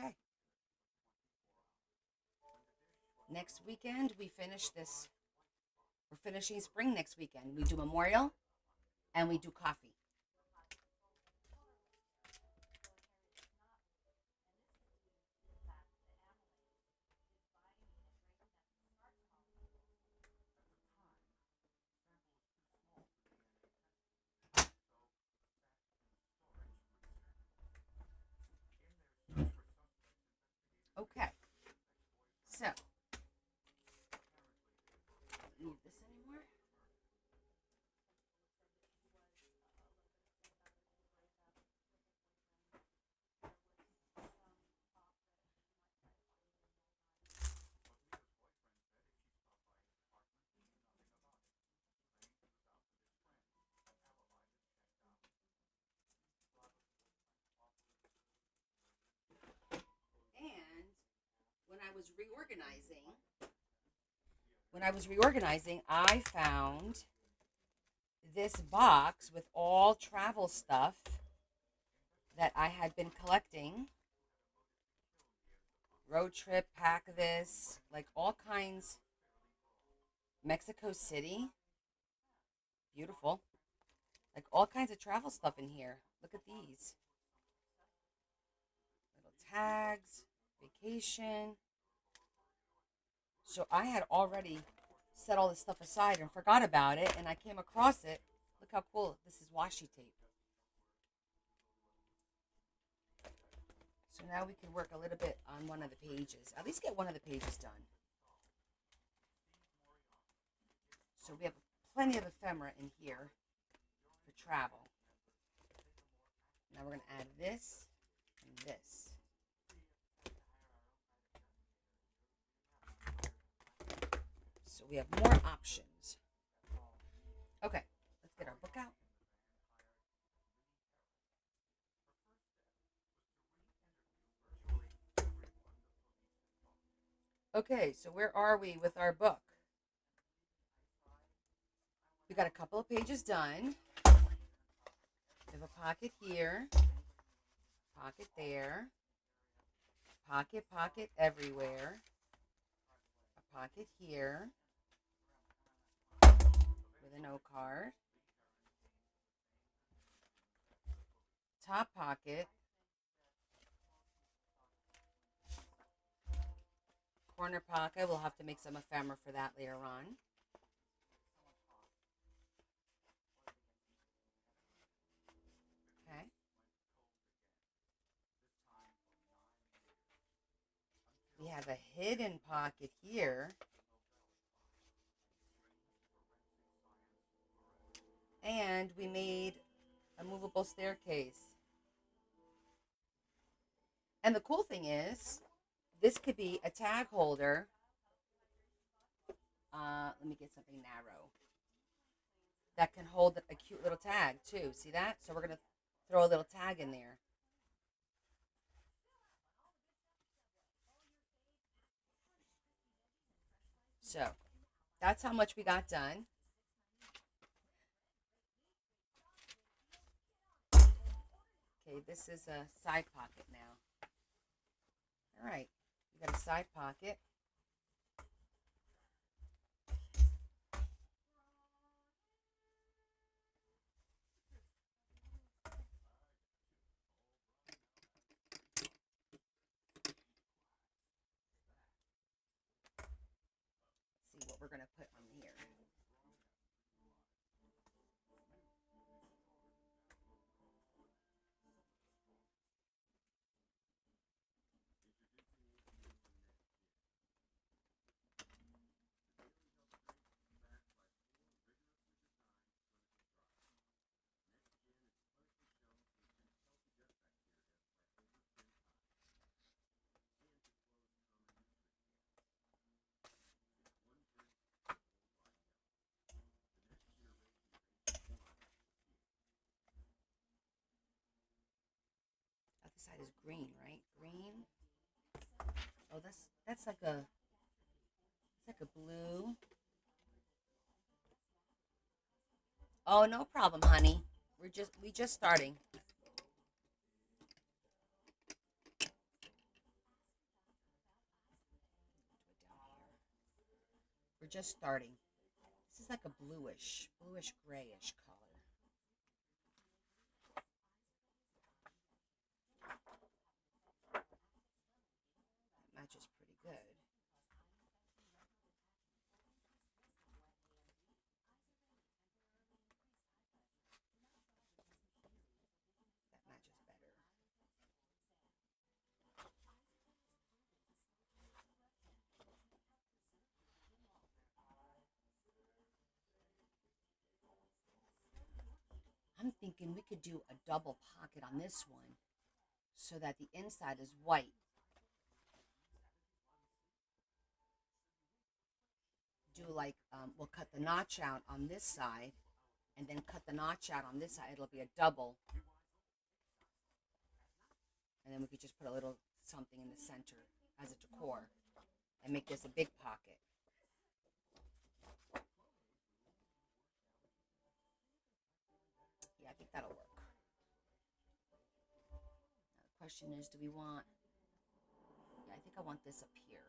Okay. Next weekend, we finish this. We're finishing spring next weekend. We do Memorial and we do coffee. Okay. So, don't need this anymore. And when I was reorganizing, I found this box with all travel stuff that I had been collecting. Road trip, pack this, like all kinds. Mexico City, beautiful. Like all kinds of travel stuff in here. Look at these little tags, vacation. So I had already set all this stuff aside and forgot about it, and I came across it. Look how cool this is, washi tape. So now we can work a little bit on one of the pages. At least get one of the pages done. So we have plenty of ephemera in here for travel. Now we're going to add this and this. So we have more options. Okay, let's get our book out. Okay, so where are we with our book? We got a couple of pages done. We have a pocket here, pocket there, pocket everywhere, a pocket here with a note card, top pocket, corner pocket. We'll have to make some ephemera for that later on. Okay. We have a hidden pocket here. And we made a movable staircase. And the cool thing is, this could be a tag holder. Let me get something narrow. That can hold a cute little tag too. See that? So we're going to throw a little tag in there. So that's how much we got done. Okay, this is a side pocket now. All right, we got a side pocket. Let's see what we're going to put on here. Other side is green, right? Green. Oh, that's like a it's like a blue. Oh, no problem, honey. We just starting. We're just starting. This is like a bluish grayish color. That matches pretty good. That matches better. I'm thinking we could do a double pocket on this one so that the inside is white. Do like, we'll cut the notch out on this side and then cut the notch out on this side. It'll be a double. And then we could just put a little something in the center as a decor and make this a big pocket. Yeah, I think that'll work. Now the question is, do we want, yeah, I think I want this up here.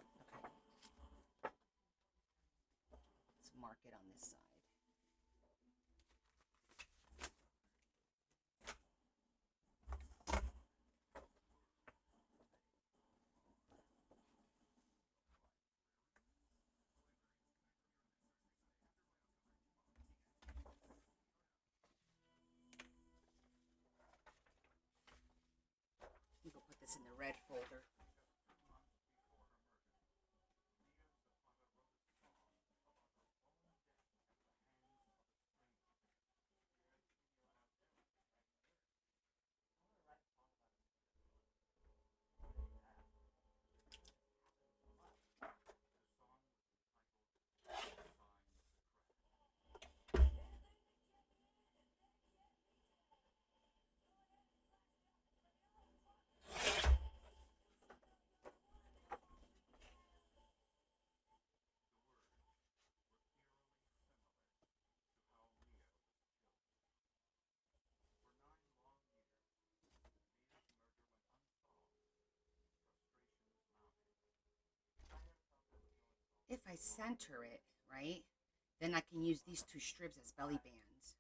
Okay. Let's mark it on this side. You can put this in the red folder. If I center it, right, then I can use these two strips as belly bands.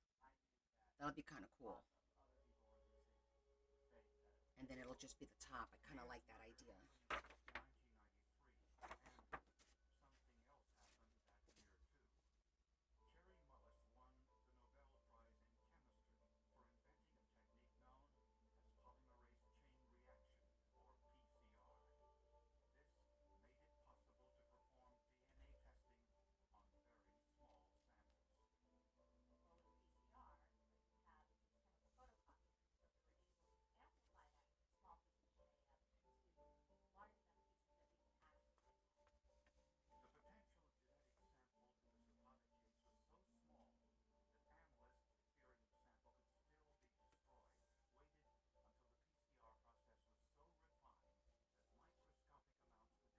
That'll be kind of cool. And then it'll just be the top. I kind of like that idea.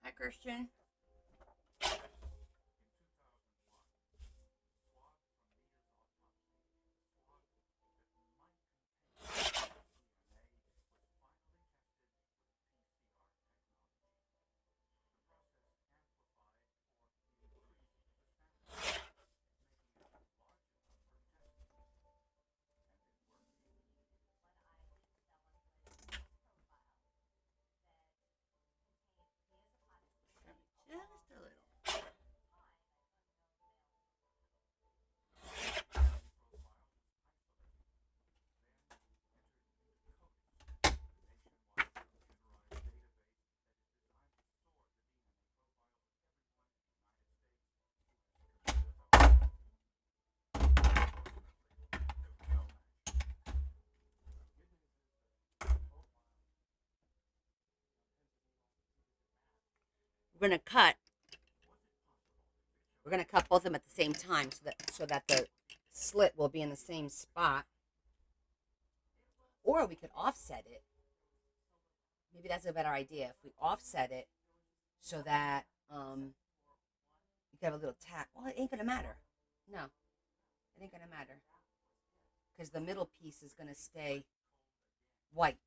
Hi, Christian. Just a little. We're gonna cut. We're gonna cut both of them at the same time so that the slit will be in the same spot. Or we could offset it. Maybe that's a better idea. If we offset it so that you can have a little tack. Well, it ain't gonna matter. No, it ain't gonna matter because the middle piece is gonna stay white.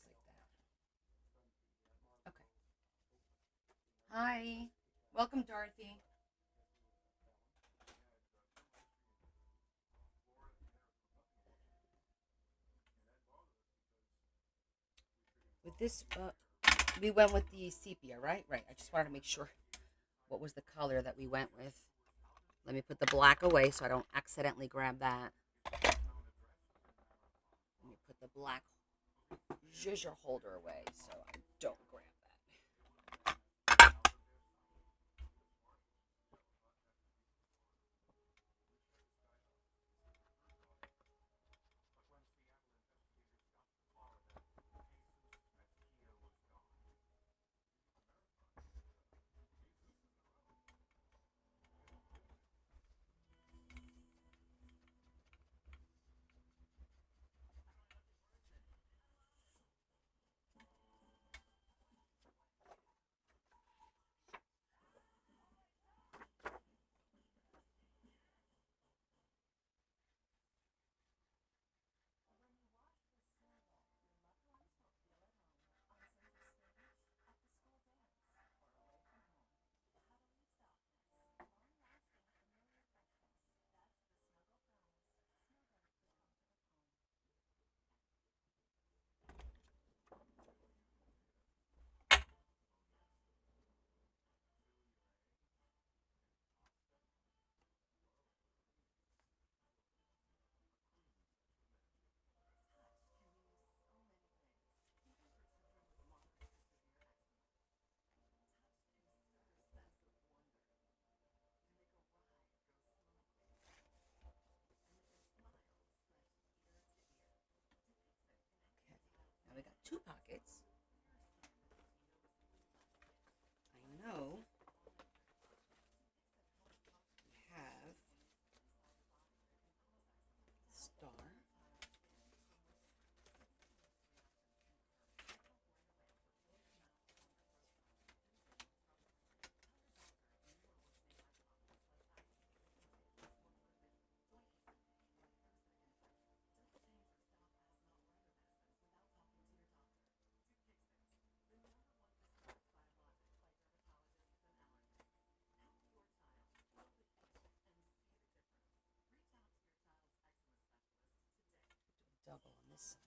Just like that. Okay. Hi. Welcome, Dorothy. With this, we went with the sepia, right? Right. I just wanted to make sure what was the color that we went with. Let me put the black away so I don't accidentally grab that. Let me put the black zhuzher holder away so I don't grab that. Okay. Now we got two pockets. I know we have star. Double on this side.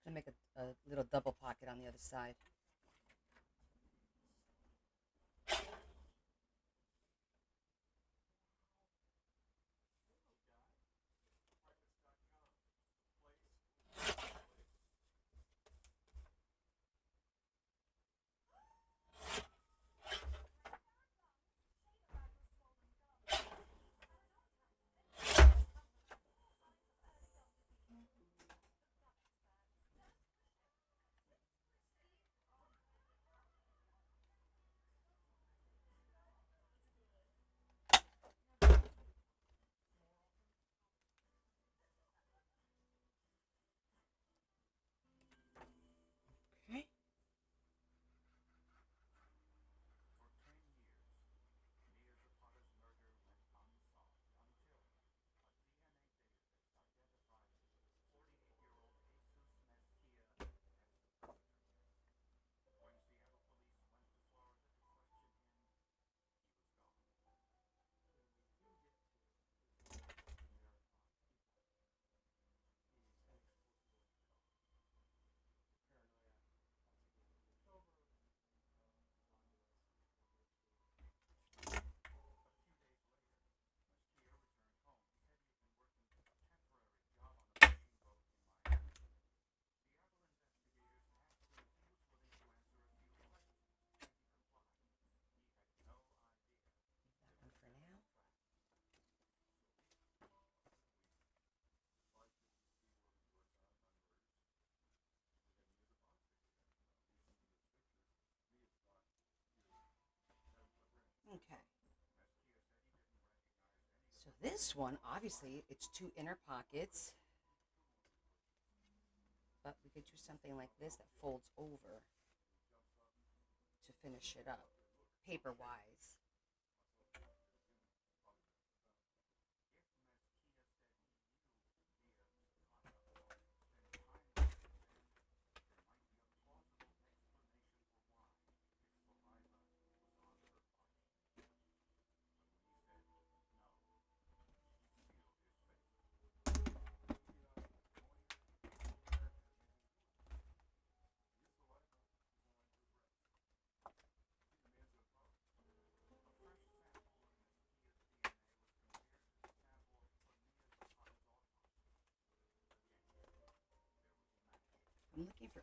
I'm gonna make a little double pocket on the other side. So this one, obviously, it's 2 inner pockets, but we could do something like this that folds over to finish it up, paper-wise.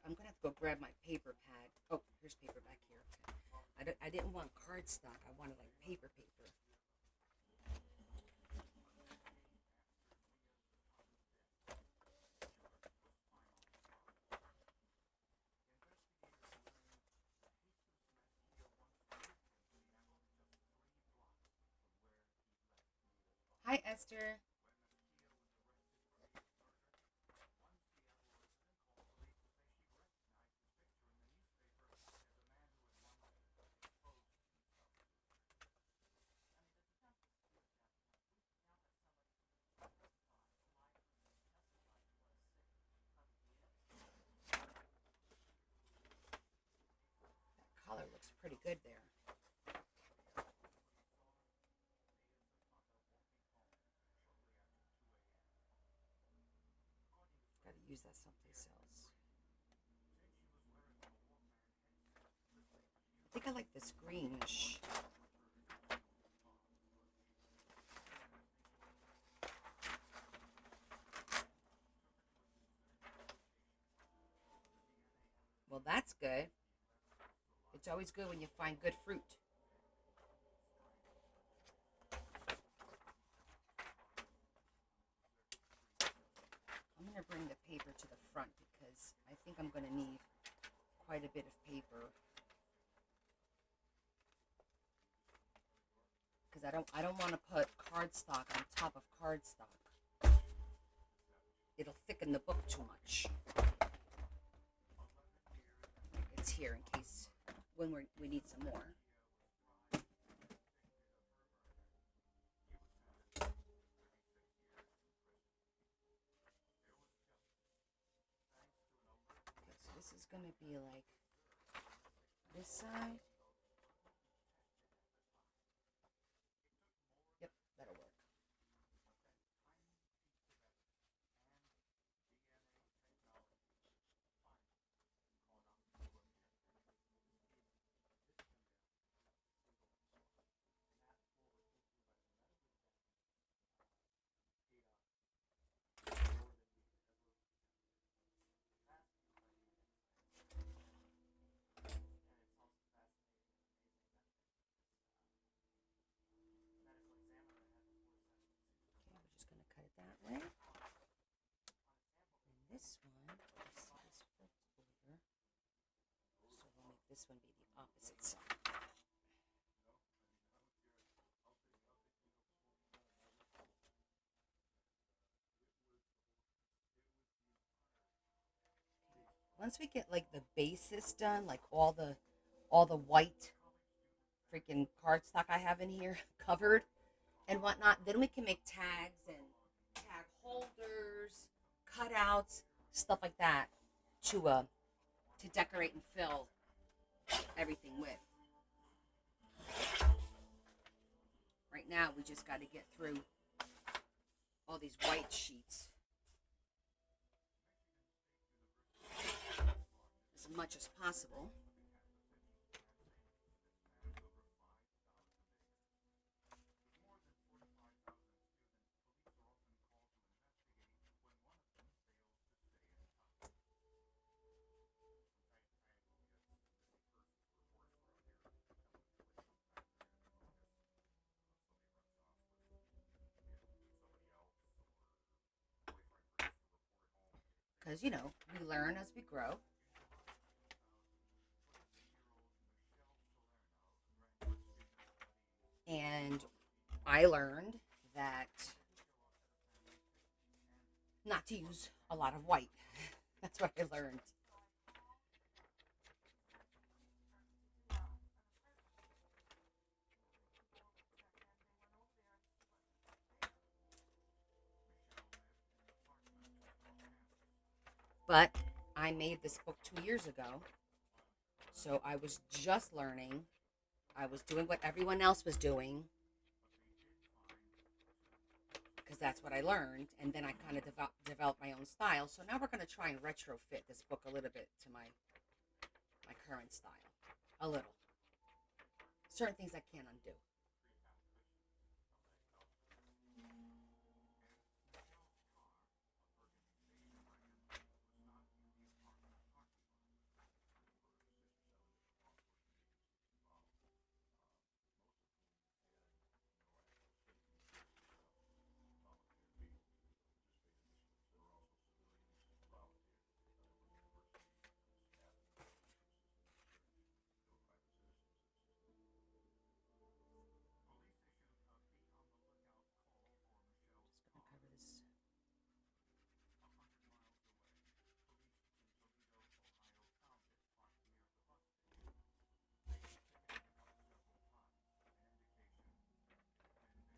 I'm gonna have to go grab my paper pad. Oh, here's paper back here. I didn't want cardstock. I wanted like paper. Hi, Esther. That color looks pretty good there. Gotta use that someplace else. I think I like this greenish. Well, that's good. It's always good when you find good fruit. I'm going to bring the paper to the front because I think I'm going to need quite a bit of paper. Because I don't want to put cardstock on top of cardstock. It'll thicken the book too much. It's here in case when we need some more. Okay, so this is going to be like this side. Yep, that'll work. Okay, we're just going to cut it that way. And this one, this flips over. So we'll make this one be the opposite side. Once we get like the basis done, like all the white freaking cardstock I have in here covered and whatnot, then we can make tags and tag holders, cutouts, stuff like that to decorate and fill everything with. Right now, we just got to get through all these white sheets as much as possible. Because, you know, we learn as we grow. And I learned that not to use a lot of white. That's what I learned. But I made this book 2 years ago, so I was just learning. I was doing what everyone else was doing because that's what I learned, and then I kind of developed my own style. So now we're going to try and retrofit this book a little bit to my current style, a little. Certain things I can't undo. Just going to cover this.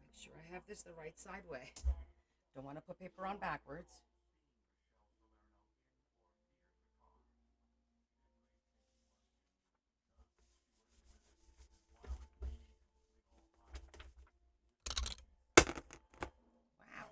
Make sure I have this the right side way. Don't want to put paper on backwards. Wow.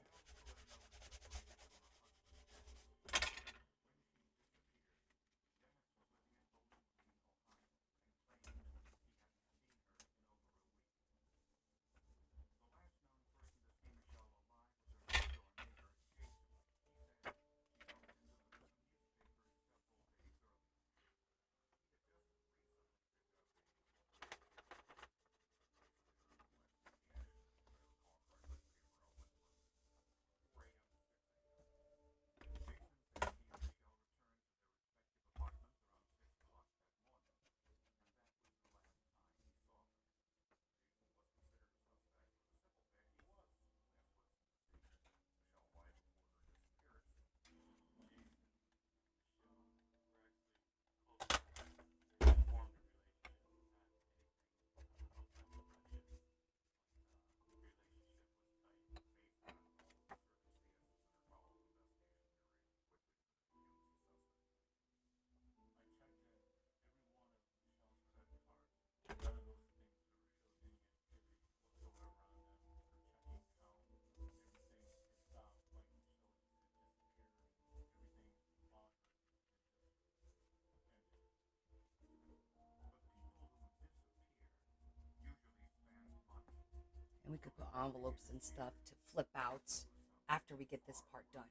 And we could put envelopes and stuff to flip out after we get this part done.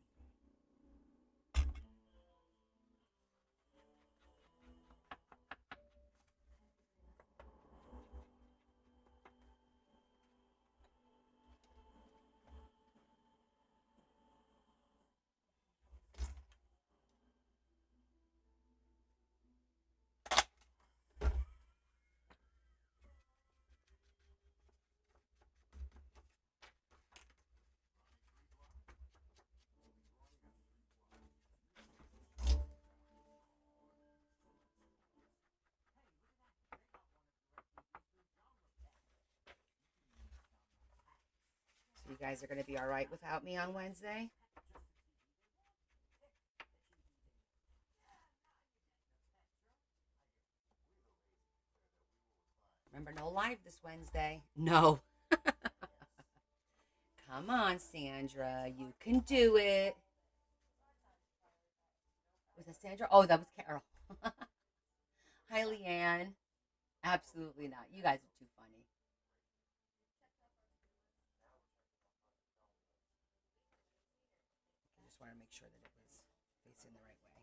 So you guys are going to be all right without me on Wednesday? Remember, no live this Wednesday. No. Come on, Sandra. You can do it. Was that Sandra? Oh, that was Carol. Hi, Leanne. Absolutely not. You guys are too funny. I just want to make sure that it was facing the right way.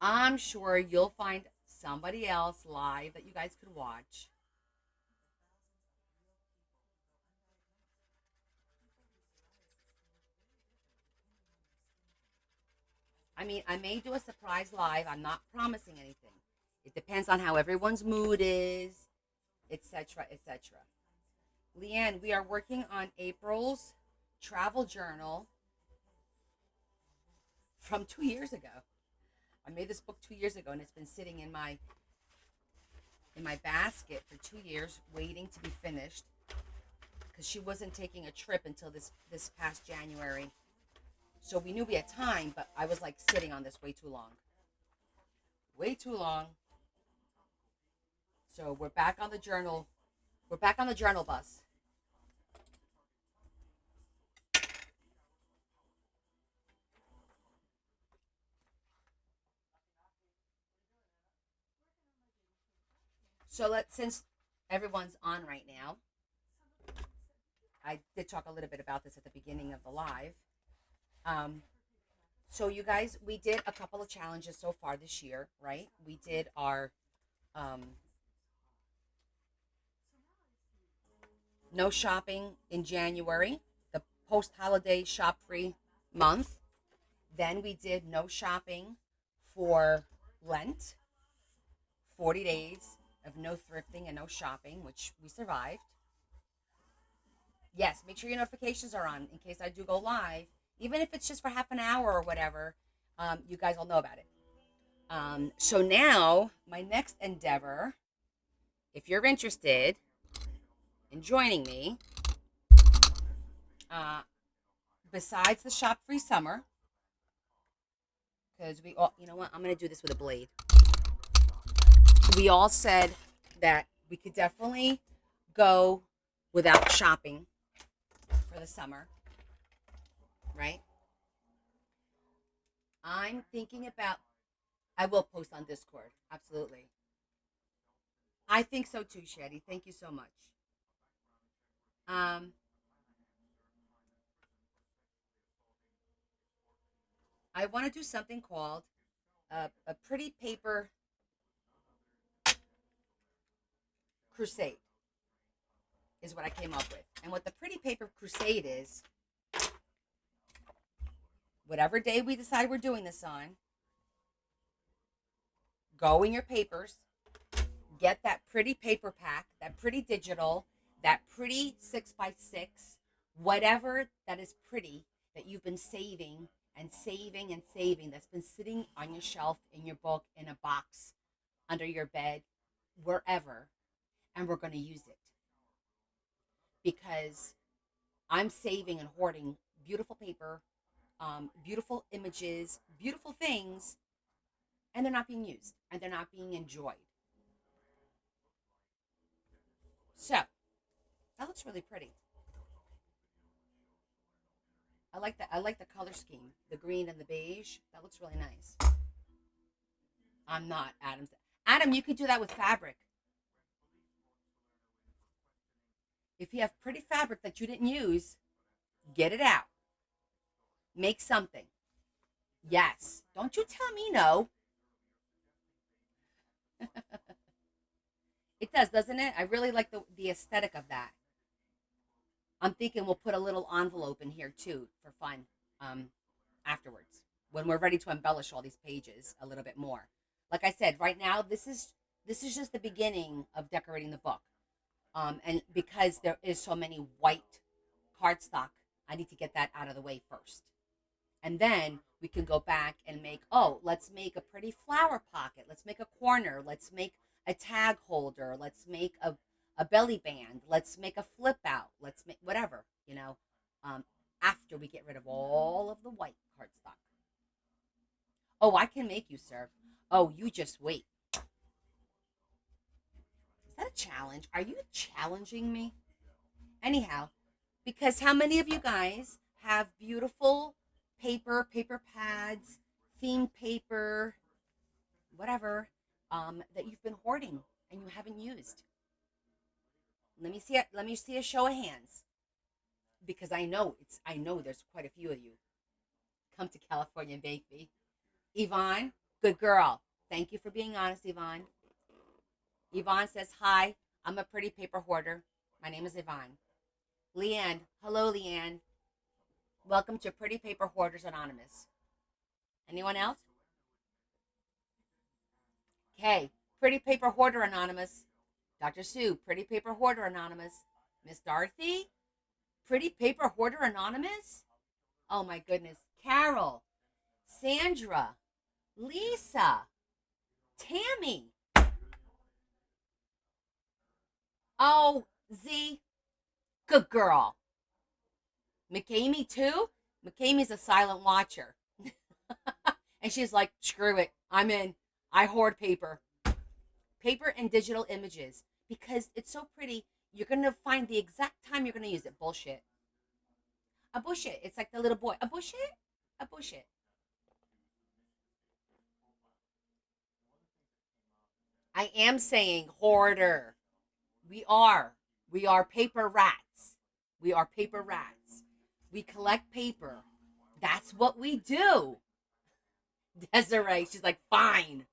I'm sure you'll find somebody else live that you guys could watch. I mean, I may do a surprise live. I'm not promising anything. It depends on how everyone's mood is, etc., etc. Leanne, we are working on April's travel journal from 2 years ago. I made this book 2 years ago, and it's been sitting in my basket for 2 years, waiting to be finished because she wasn't taking a trip until this past January. So we knew we had time, but I was like sitting on this way too long. Way too long. So we're back on the journal. We're back on the journal bus. So since everyone's on right now, I did talk a little bit about this at the beginning of the live. So you guys, we did a couple of challenges so far this year, right? We did our no shopping in January, the post-holiday shop-free month. Then we did no shopping for Lent, 40 days of no thrifting and no shopping, which we survived. Yes, make sure your notifications are on in case I do go live, even if it's just for half an hour or whatever. You guys will know about it. So now, my next endeavor, if you're interested in joining me, besides the shop free summer, because we all, you know what, I'm going to do this with a blade. We all said that we could definitely go without shopping for the summer, right? I'm thinking about, I will post on Discord, absolutely. I think so too, Shetty. Thank you so much. Um, I want to do something called a pretty paper crusade, is what I came up with. And what the pretty paper crusade is, whatever day we decide we're doing this on, go in your papers, get that pretty paper pack, that pretty digital, that pretty 6x6, whatever that is pretty that you've been saving and saving and saving, that's been sitting on your shelf, in your book, in a box, under your bed, wherever, and we're going to use it. Because I'm saving and hoarding beautiful paper, beautiful images, beautiful things, and they're not being used and they're not being enjoyed. So that looks really pretty. I like the color scheme, the green and the beige. That looks really nice. I'm not Adam's. Adam, you could do that with fabric. If you have pretty fabric that you didn't use, get it out. Make something. Yes. Don't you tell me no. It does, doesn't it? I really like the aesthetic of that. I'm thinking we'll put a little envelope in here too for fun, um, afterwards when we're ready to embellish all these pages a little bit more. Like I said, right now this is just the beginning of decorating the book, and because there is so many white cardstock, I need to get that out of the way first, and then we can go back and make, oh, let's make a pretty flower pocket, let's make a corner, let's make a tag holder, let's make a belly band, let's make a flip out, let's make whatever, um, after we get rid of all of the white cardstock. Oh, I can make you, sir. Oh, you just wait. Is that a challenge? Are you challenging me? Anyhow, because how many of you guys have beautiful paper pads, themed paper, whatever, that you've been hoarding and you haven't used? Let me see it. Let me see a show of hands, because I know there's quite a few of you. Come to California and bake me. Yvonne, good girl. Thank you for being honest, Yvonne. Yvonne says, hi, I'm a pretty paper hoarder. My name is Yvonne. Leanne, hello, Leanne. Welcome to Pretty Paper Hoarders Anonymous. Anyone else? Okay, Pretty Paper Hoarder Anonymous. Dr. Sue, Pretty Paper Hoarder Anonymous. Miss Dorothy, Pretty Paper Hoarder Anonymous. Oh my goodness. Carol, Sandra, Lisa, Tammy. Oh, Z, good girl. McAmey too? McAmey's a silent watcher. And she's like, screw it. I'm in. I hoard paper. Paper and digital images. Because it's so pretty, you're going to find the exact time you're going to use it. Bullshit. A bullshit. It's like the little boy. A bullshit? A bullshit. I am saying hoarder. We are. We are paper rats. We are paper rats. We collect paper. That's what we do. Desiree, she's like, fine.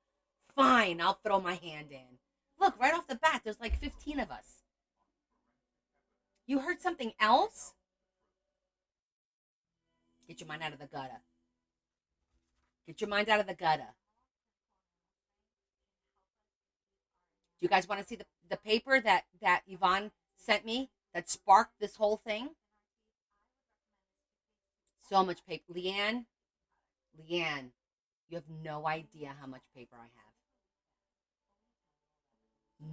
Fine, I'll throw my hand in. Look, right off the bat, there's like 15 of us. You heard something else? Get your mind out of the gutter. Get your mind out of the gutter. Do you guys want to see the paper that Yvonne sent me that sparked this whole thing? So much paper. Leanne, you have no idea how much paper I have.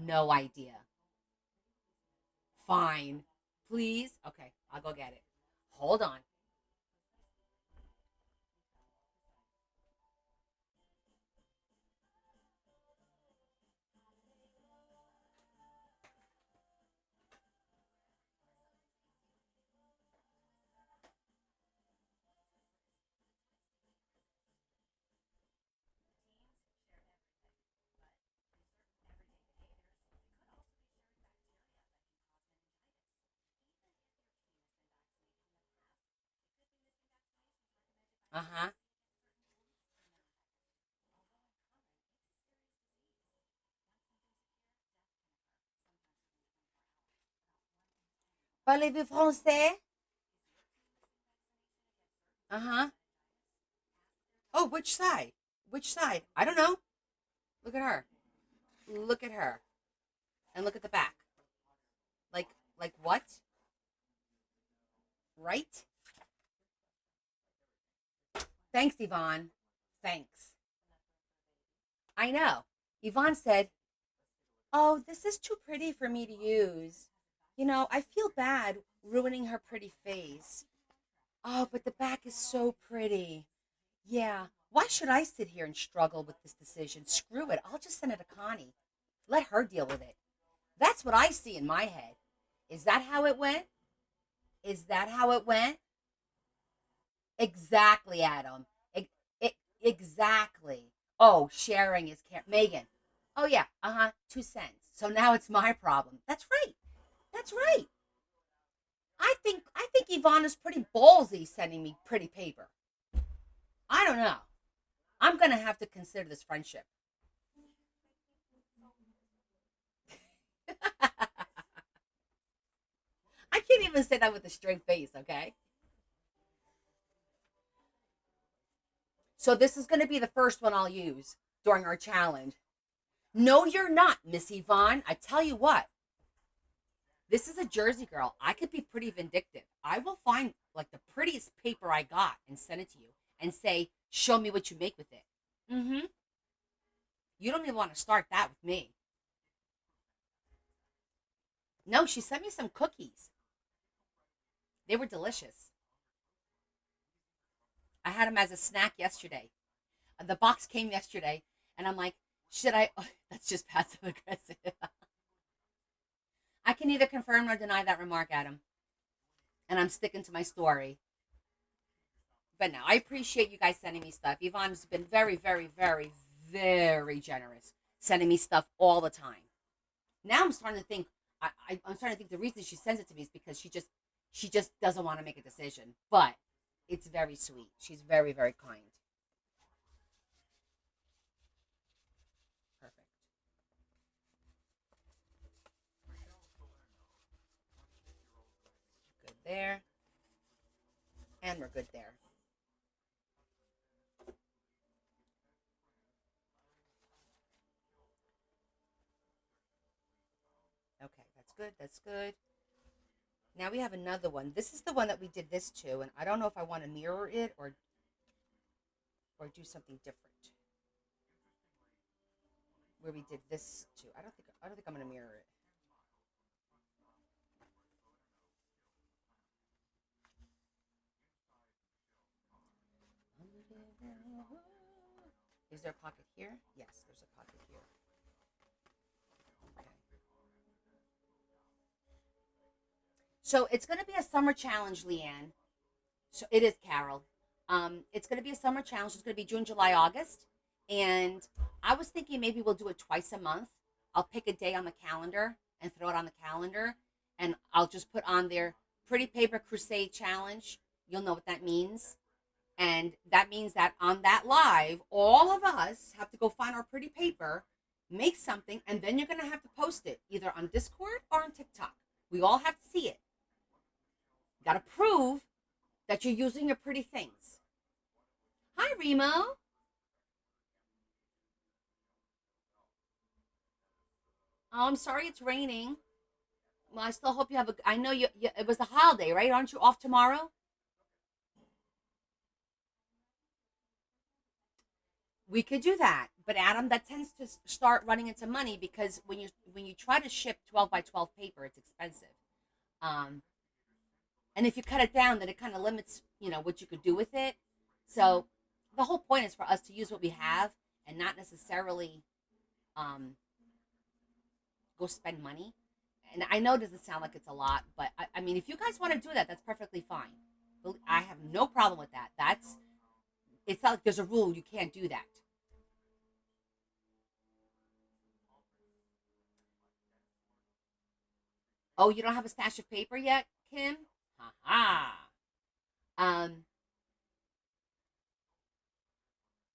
No idea. Fine. Please? Okay, I'll go get it. Hold on. Uh-huh. Parlez-vous français? Uh-huh. Oh, which side? Which side? I don't know. Look at her. Look at her. And look at the back. Like what? Right? Thanks, Yvonne. Thanks. I know. Yvonne said, oh, this is too pretty for me to use. I feel bad ruining her pretty face. Oh, but the back is so pretty. Yeah. Why should I sit here and struggle with this decision? Screw it. I'll just send it to Connie. Let her deal with it. That's what I see in my head. Is that how it went? Is that how it went? Exactly, Adam. Exactly. Oh, sharing is care. Megan. Oh yeah. 2 cents. So now it's my problem. That's right. That's right. I think Yvonne is pretty ballsy sending me pretty paper. I don't know. I'm gonna have to consider this friendship. I can't even say that with a straight face, okay? So this is gonna be the first one I'll use during our challenge. No, you're not, Miss Yvonne. I tell you what, this is a Jersey girl. I could be pretty vindictive. I will find like the prettiest paper I got and send it to you and say, show me what you make with it. Mm-hmm. You don't even want to start that with me. No, she sent me some cookies. They were delicious. I had them as a snack yesterday. The box came yesterday, and I'm like, should I? Oh, that's just passive aggressive. I can neither confirm nor deny that remark, Adam. And I'm sticking to my story. But no, I appreciate you guys sending me stuff. Yvonne's been very, very, very, very generous, sending me stuff all the time. Now I'm starting to think. I'm starting to think the reason she sends it to me is because she just doesn't want to make a decision. But it's very sweet. She's very, very kind. Perfect. Good there. And we're good there. Okay, that's good. That's good. Now we have another one. This is the one that we did this to, and I don't know if I want to mirror it or do something different. Where we did this to. I don't think I'm gonna mirror it. Is there a pocket here? Yes, there's a pocket here. Okay. So it's gonna be a summer challenge, Leanne. So it is Carol. It's going to be a summer challenge. It's going to be June, July, August, and I was thinking maybe we'll do it twice a month. I'll pick a day on the calendar and throw it on the calendar, and I'll just put on there Pretty Paper Crusade Challenge. You'll know what that means, and that means that on that live, all of us have to go find our pretty paper, make something, and then you're going to have to post it either on Discord or on TikTok. We all have to see it. You got to prove that you're using your pretty things. Hi, Remo. Oh, I'm sorry it's raining. Well, I still hope you have a. I know you. It was a holiday, right? Aren't you off tomorrow? We could do that, but Adam, that tends to start running into money because when you try to ship 12 by 12 paper, it's expensive. Um, and if you cut it down, then it kind of limits, what you could do with it. So the whole point is for us to use what we have and not necessarily um, go spend money. And I know it doesn't sound like it's a lot, but I mean, if you guys want to do that, that's perfectly fine. I have no problem with that. It's not like there's a rule you can't do that. Oh, you don't have a stash of paper yet, Kim? Ha ha. Um,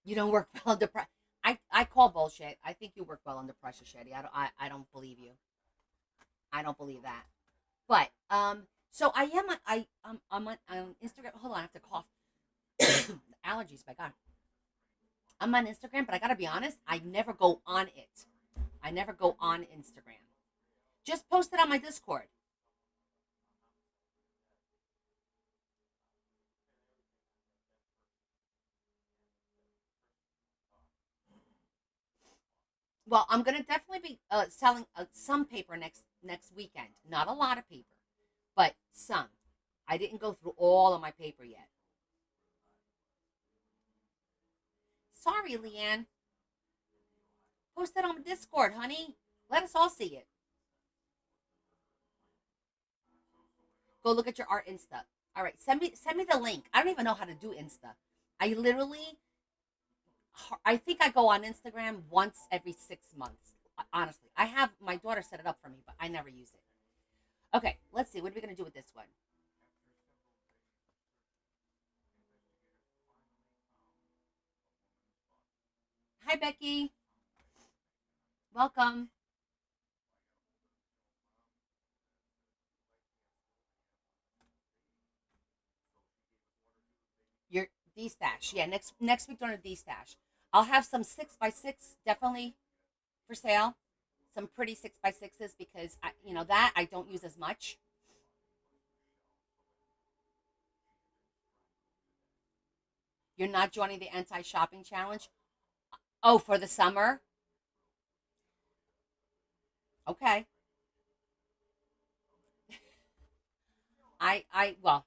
you don't work well under pressure. I call bullshit. I think you work well under pressure, Shetty. I don't believe you. I don't believe that. But so I'm on Instagram. Hold on, I have to cough. Allergies, my God. I'm on Instagram, but I gotta be honest, I never go on it. I never go on Instagram. Just post it on my Discord. Well, I'm gonna definitely be selling some paper next weekend. Not a lot of paper, but some. I didn't go through all of my paper yet. Sorry, Leanne. Post it on Discord, honey. Let us all see it. Go look at your art Insta. All right, send me the link. I don't even know how to do Insta. I literally, I think I go on Instagram once every 6 months. Honestly, I have my daughter set it up for me, but I never use it. Okay, let's see. What are we gonna do with this one? Hi, Becky. Welcome. Your D stash. Yeah, next week during D stash. I'll have some 6x6 definitely for sale. Some pretty 6x6s because that I don't use as much. You're not joining the anti shopping challenge. Oh, for the summer. Okay. Well,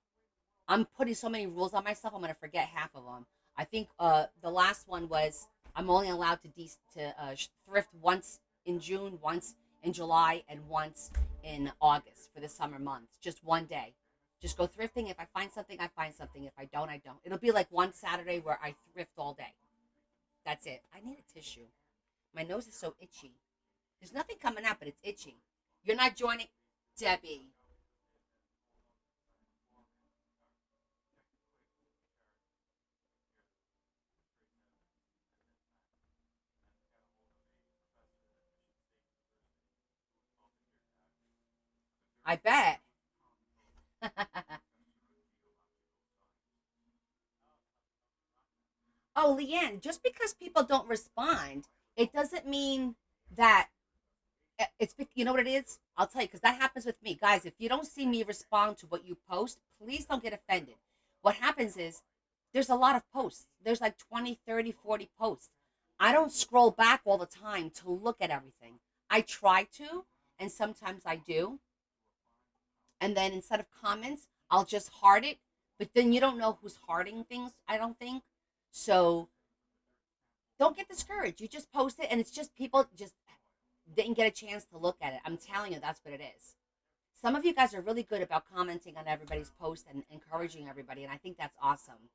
I'm putting so many rules on myself. I'm gonna forget half of them. I think the last one was I'm only allowed to thrift once in June, once in July, and once in August for the summer months. Just one day. Just go thrifting. If I find something, I find something. If I don't, I don't. It'll be like one Saturday where I thrift all day. That's it. I need a tissue. My nose is so itchy. There's nothing coming out, but it's itchy. You're not joining, Debbie. I bet. Oh, Leanne, just because people don't respond, it doesn't mean that You know what it is? I'll tell you, because that happens with me. Guys, if you don't see me respond to what you post, please don't get offended. What happens is there's a lot of posts. There's like 20, 30, 40 posts. I don't scroll back all the time to look at everything. I try to, and sometimes I do. And then instead of comments, I'll just heart it. But then you don't know who's hearting things, I don't think. So don't get discouraged. You just post it, and it's just people just didn't get a chance to look at it. I'm telling you, that's what it is. Some of you guys are really good about commenting on everybody's post and encouraging everybody, and I think that's awesome.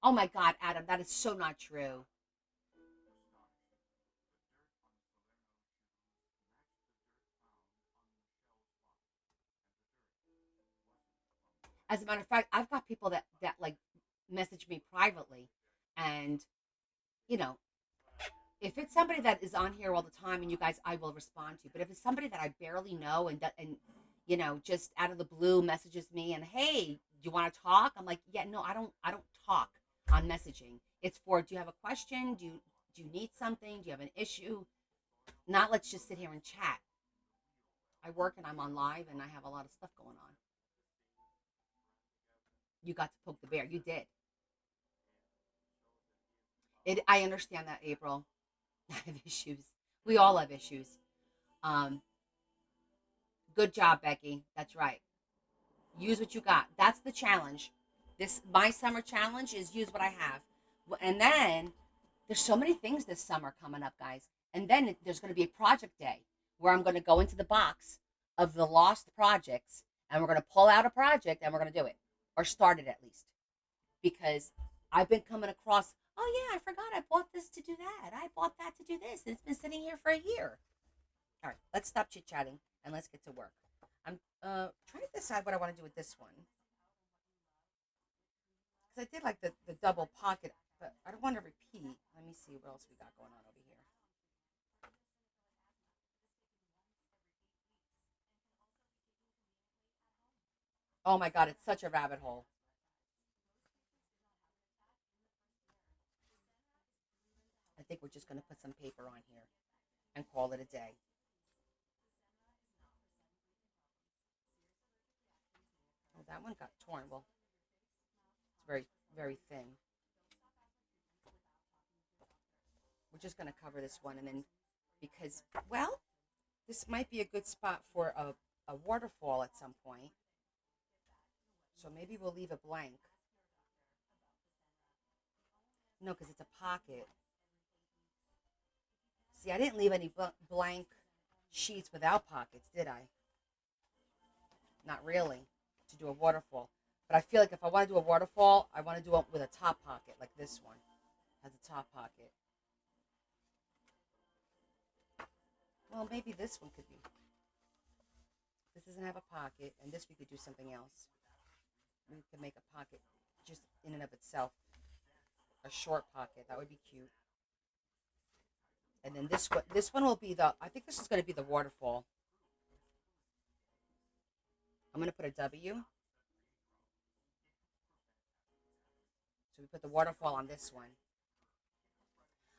Oh my God, Adam, that is so not true. As a matter of fact, I've got people that like message me privately, and you know, if it's somebody that is on here all the time, and you guys, I will respond to. But if it's somebody that I barely know and just out of the blue messages me and hey, do you want to talk? I'm like, yeah, no, I don't talk on messaging. It's for, do you have a question? Do you need something? Do you have an issue? Not let's just sit here and chat. I work and I'm on live and I have a lot of stuff going on. You got to poke the bear. You did. I understand that, April. I have issues. We all have issues. Um, Good job, Becky. That's right. Use what you got. That's the challenge. This my summer challenge is use what I have. And then there's so many things this summer coming up, guys. And then there's going to be a project day where I'm going to go into the box of the lost projects and we're going to pull out a project and we're going to do it or start it at least because I've been coming across, oh yeah, I forgot I bought this to do that. I bought that to do this. It's been sitting here for a year. All right, let's stop chit chatting and let's get to work. I'm trying to decide what I want to do with this one because I did like the double pocket, but I don't want to repeat. Let me see what else we got going on over here. Oh my God, it's such a rabbit hole. I think we're just going to put some paper on here and call it a day. Oh, that one got torn. Well, it's very, very thin. We're just going to cover this one and then because, well, this might be a good spot for a waterfall at some point. So maybe we'll leave it blank. No, because it's a pocket. See, I didn't leave any blank sheets without pockets, did I? Not really, to do a waterfall. But I feel like if I want to do a waterfall, I want to do it with a top pocket, like this one has a top pocket. Well, maybe this one could be. This doesn't have a pocket, and this we could do something else. We could make a pocket just in and of itself, a short pocket. That would be cute. And then this one will be the. I think this is going to be the waterfall. I'm going to put a W. So we put the waterfall on this one.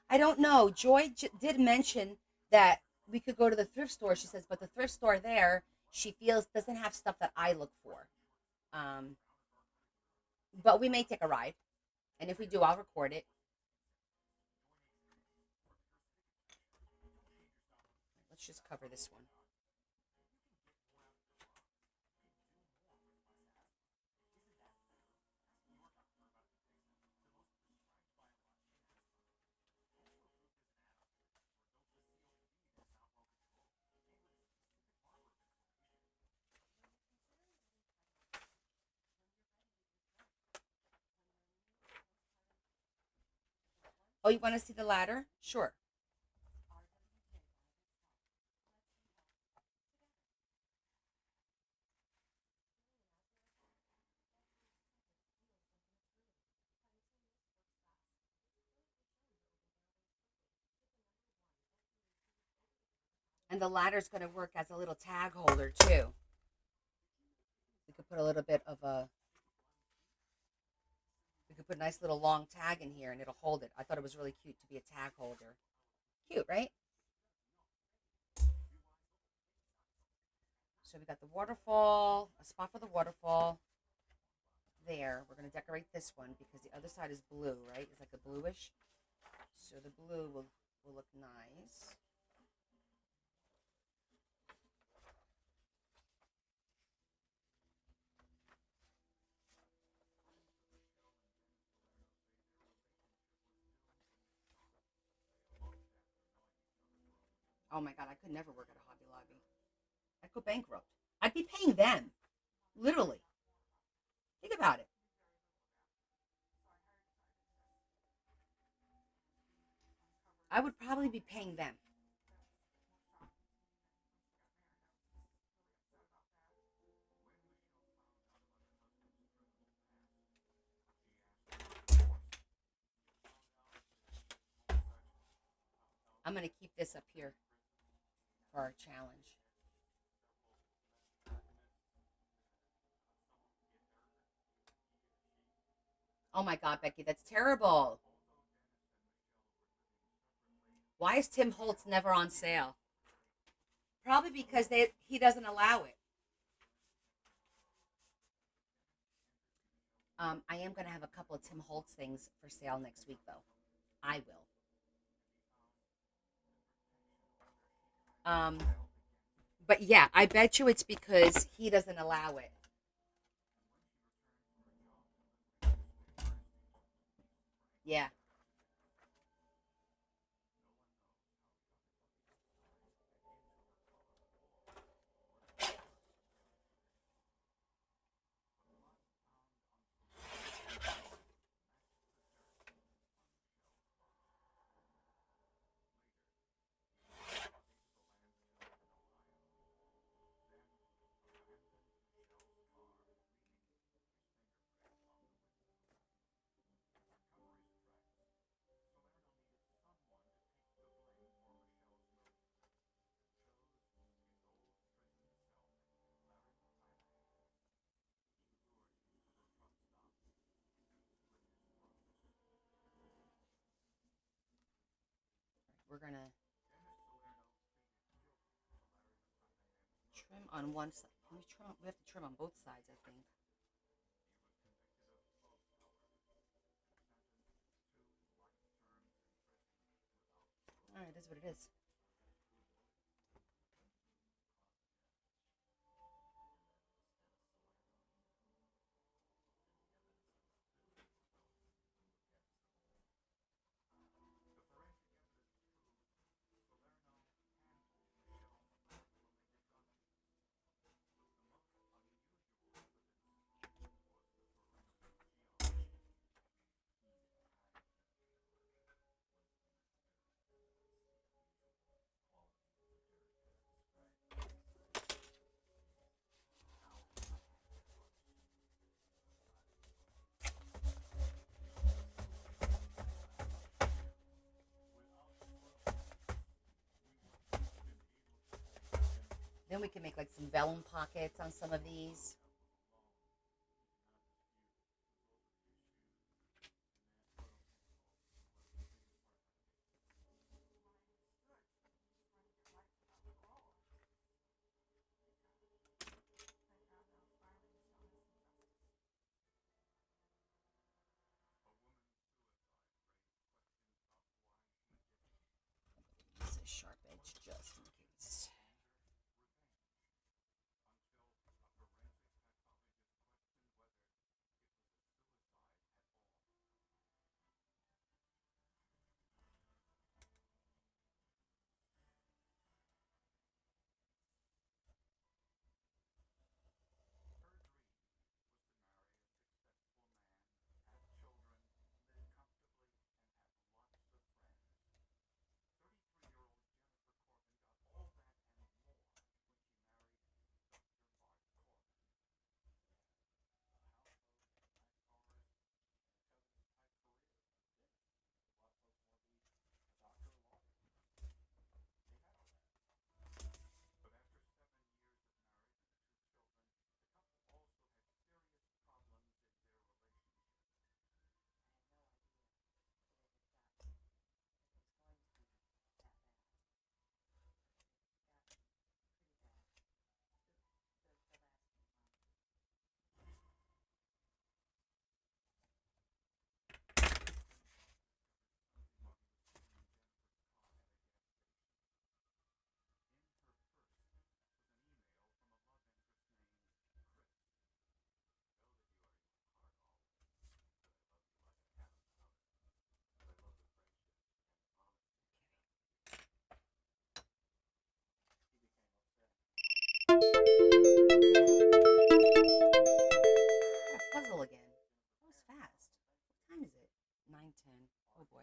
I don't know. Joy did mention that we could go to the thrift store. She says, but the thrift store there, she feels doesn't have stuff that I look for. Um, but we may take a ride, and if we do, I'll record it. Let's just cover this one. Oh, you want to see the ladder? Sure. And the ladder's going to work as a little tag holder too. We could put a little bit of a. We could put a nice little long tag in here and it'll hold it. I thought it was really cute to be a tag holder. Cute, right? So we got the waterfall, a spot for the waterfall there. We're going to decorate this one because the other side is blue, right? It's like a bluish. So the blue will look nice. Oh my God, I could never work at a Hobby Lobby. I'd go bankrupt. I'd be paying them, literally. Think about it. I would probably be paying them. I'm going to keep this up here for our challenge. Oh my God, Becky, that's terrible. Why is Tim Holtz never on sale? Probably because he doesn't allow it. I am going to have a couple of Tim Holtz things for sale next week, though. I will. But yeah, I bet you it's because he doesn't allow it. Yeah. We're going to trim on one side. Can we trim? We have to trim on both sides, I think. All right, it is what it is. Then we can make like some vellum pockets on some of these. Use a sharp edge just in case. Got a puzzle again. That was fast. What time is it? 9:10. Oh boy.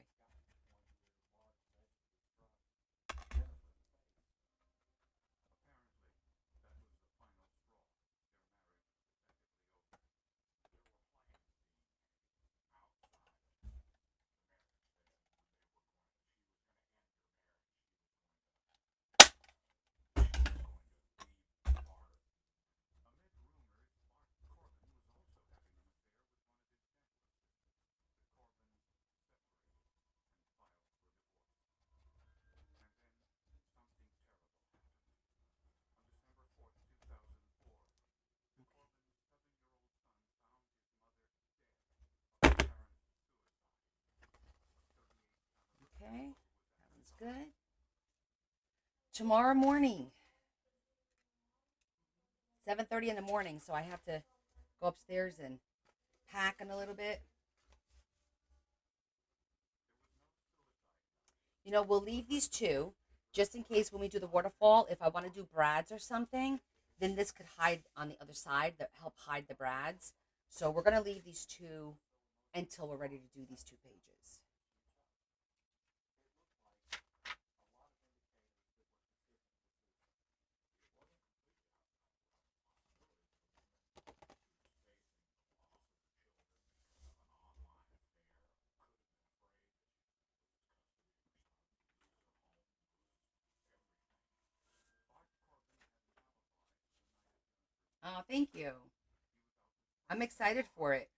Okay, that one's good. Tomorrow morning, 7:30 in the morning. So I have to go upstairs and pack in a little bit. We'll leave these two just in case when we do the waterfall. If I want to do brads or something, then this could hide on the other side that help hide the brads. So we're gonna leave these two until we're ready to do these two pages. Oh, thank you. I'm excited for it.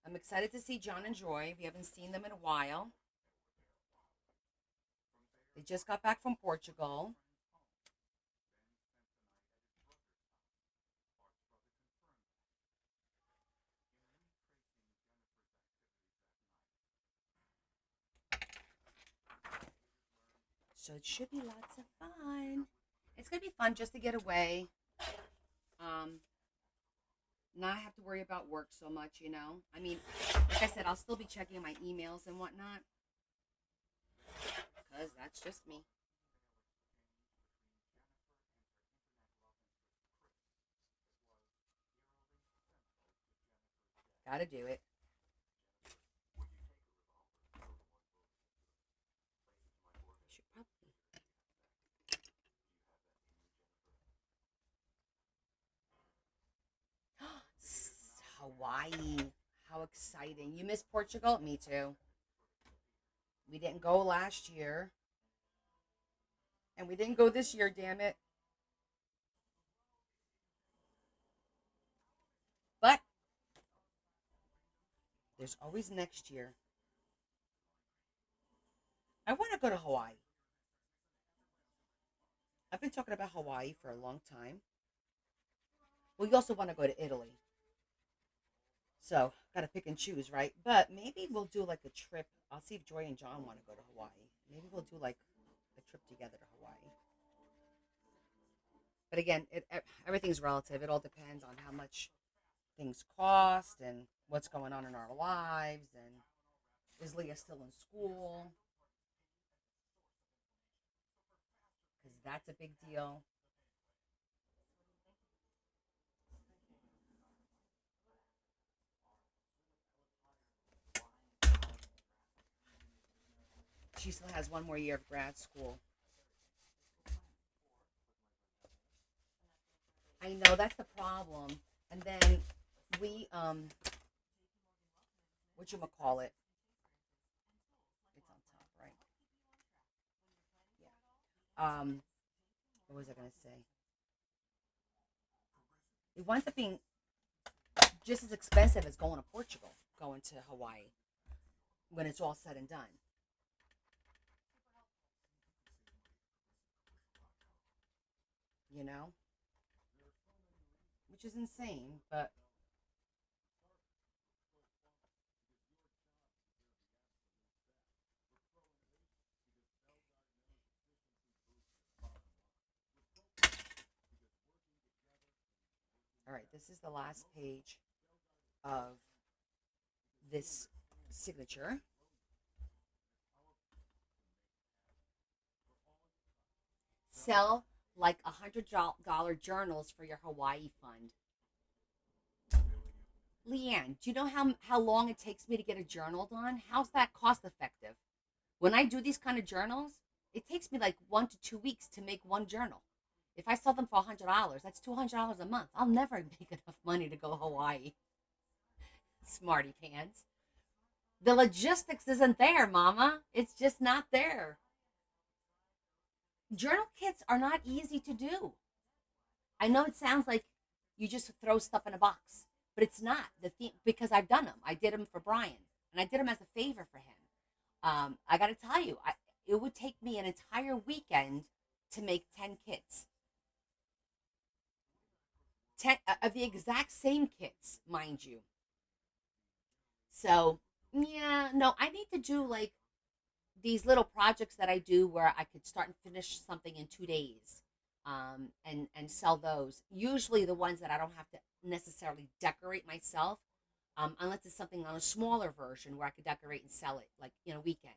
I'm excited to see John and Joy. We haven't seen them in a while. They just got back from Portugal. So it should be lots of fun. It's gonna be fun just to get away. Um, Not have to worry about work so much. I mean, like I said, I'll still be checking my emails and whatnot. Because that's just me. Gotta do it. Should probably. Hawaii. How exciting. You miss Portugal? Me too. We didn't go last year. And we didn't go this year, damn it. But there's always next year. I want to go to Hawaii. I've been talking about Hawaii for a long time. We also want to go to Italy. So, gotta pick and choose, right? But maybe we'll do like a trip. I'll see if Joy and John want to go to Hawaii. Maybe we'll do like a trip together to Hawaii. But again, everything's relative. It all depends on how much things cost and what's going on in our lives. And is Leah still in school? Because that's a big deal. She still has one more year of grad school. I know that's the problem. And then we what you call it? It's on top, right? Yeah. What was I gonna say? It winds up being just as expensive as going to Portugal, going to Hawaii when it's all said and done. You know, which is insane. But all right, this is the last page of this signature. Sell like $100 journals for your Hawaii fund. Leanne, do you know how long it takes me to get a journal done? How's that cost effective? When I do these kind of journals, it takes me like 1 to 2 weeks to make one journal. If I sell them for $100, that's $200 a month. I'll never make enough money to go to Hawaii. Smarty pants. The logistics isn't there, Mama. It's just not there. Journal kits are not easy to do. I know it sounds like you just throw stuff in a box, but it's not the thing because I've done them. I did them for Brian, and I did them as a favor for him. I got to tell you, it would take me an entire weekend to make 10 kits, 10 of the exact same kits, mind you. So yeah, no, I need to do like these little projects that I do where I could start and finish something in 2 days, and sell those. Usually the ones that I don't have to necessarily decorate myself, unless it's something on a smaller version where I could decorate and sell it like in a weekend.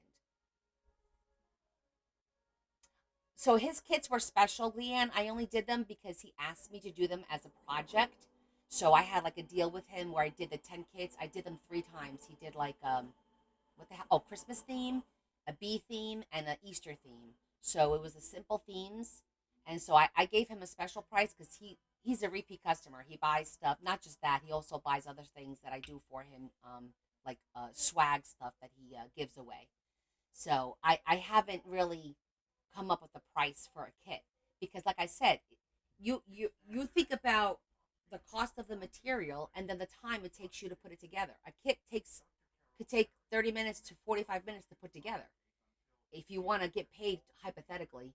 So his kits were special, Leanne. I only did them because he asked me to do them as a project. So I had like a deal with him where I did the 10 kits. I did them 3 times. He did like what the hell? Oh, Christmas theme, a bee theme, and an Easter theme. So it was the simple themes, and so I gave him a special price because he's a repeat customer. He buys stuff. Not just that, he also buys other things that I do for him, like swag stuff that he gives away. So I haven't really come up with a price for a kit because, like I said, you think about the cost of the material and then the time it takes you to put it together. A kit takes could take 30 minutes to 45 minutes to put together. If you want to get paid, hypothetically,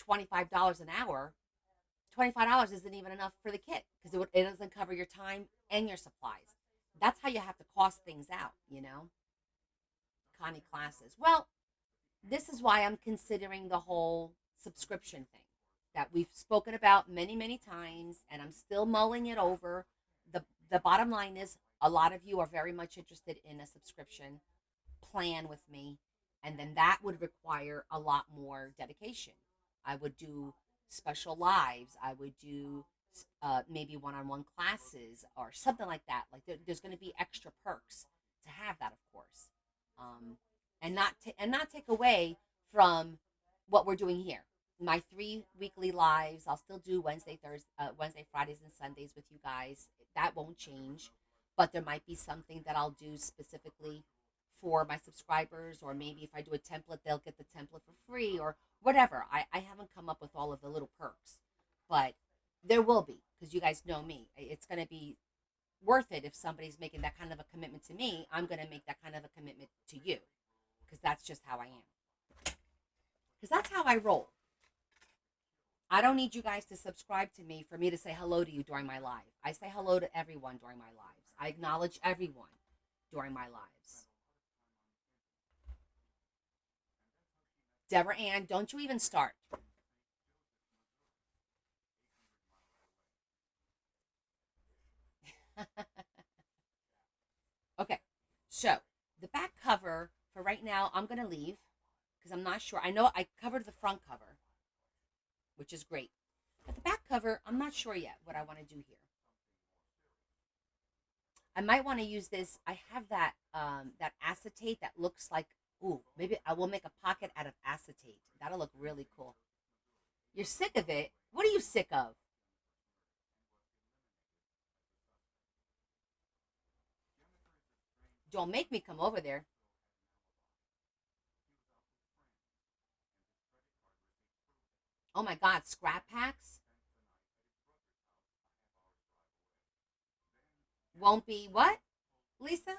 $25 an hour, $25 isn't even enough for the kit because it doesn't cover your time and your supplies. That's how you have to cost things out. Connie classes. Well, this is why I'm considering the whole subscription thing that we've spoken about many, many times, and I'm still mulling it over. The bottom line is a lot of you are very much interested in a subscription plan with me, and then that would require a lot more dedication. I would do special lives. I would do maybe one-on-one classes or something like that. Like there's going to be extra perks to have that, of course, and not take away from what we're doing here. My 3 weekly lives, I'll still do Wednesday, Fridays, and Sundays with you guys. That won't change, but there might be something that I'll do specifically for my subscribers, or maybe if I do a template, they'll get the template for free or whatever. I haven't come up with all of the little perks, but there will be because you guys know me. It's going to be worth it if somebody's making that kind of a commitment to me. I'm going to make that kind of a commitment to you because that's just how I am. Because that's how I roll. I don't need you guys to subscribe to me for me to say hello to you during my live. I say hello to everyone during my lives. I acknowledge everyone during my lives. Deborah Ann, don't you even start. Okay, so the back cover for right now, I'm going to leave because I'm not sure. I know I covered the front cover, which is great. But the back cover, I'm not sure yet what I want to do here. I might want to use this. I have that acetate that looks like, ooh, maybe I will make a pocket out of acetate. That'll look really cool. You're sick of it? What are you sick of? Don't make me come over there. Oh my God, scrap packs won't be what, Lisa?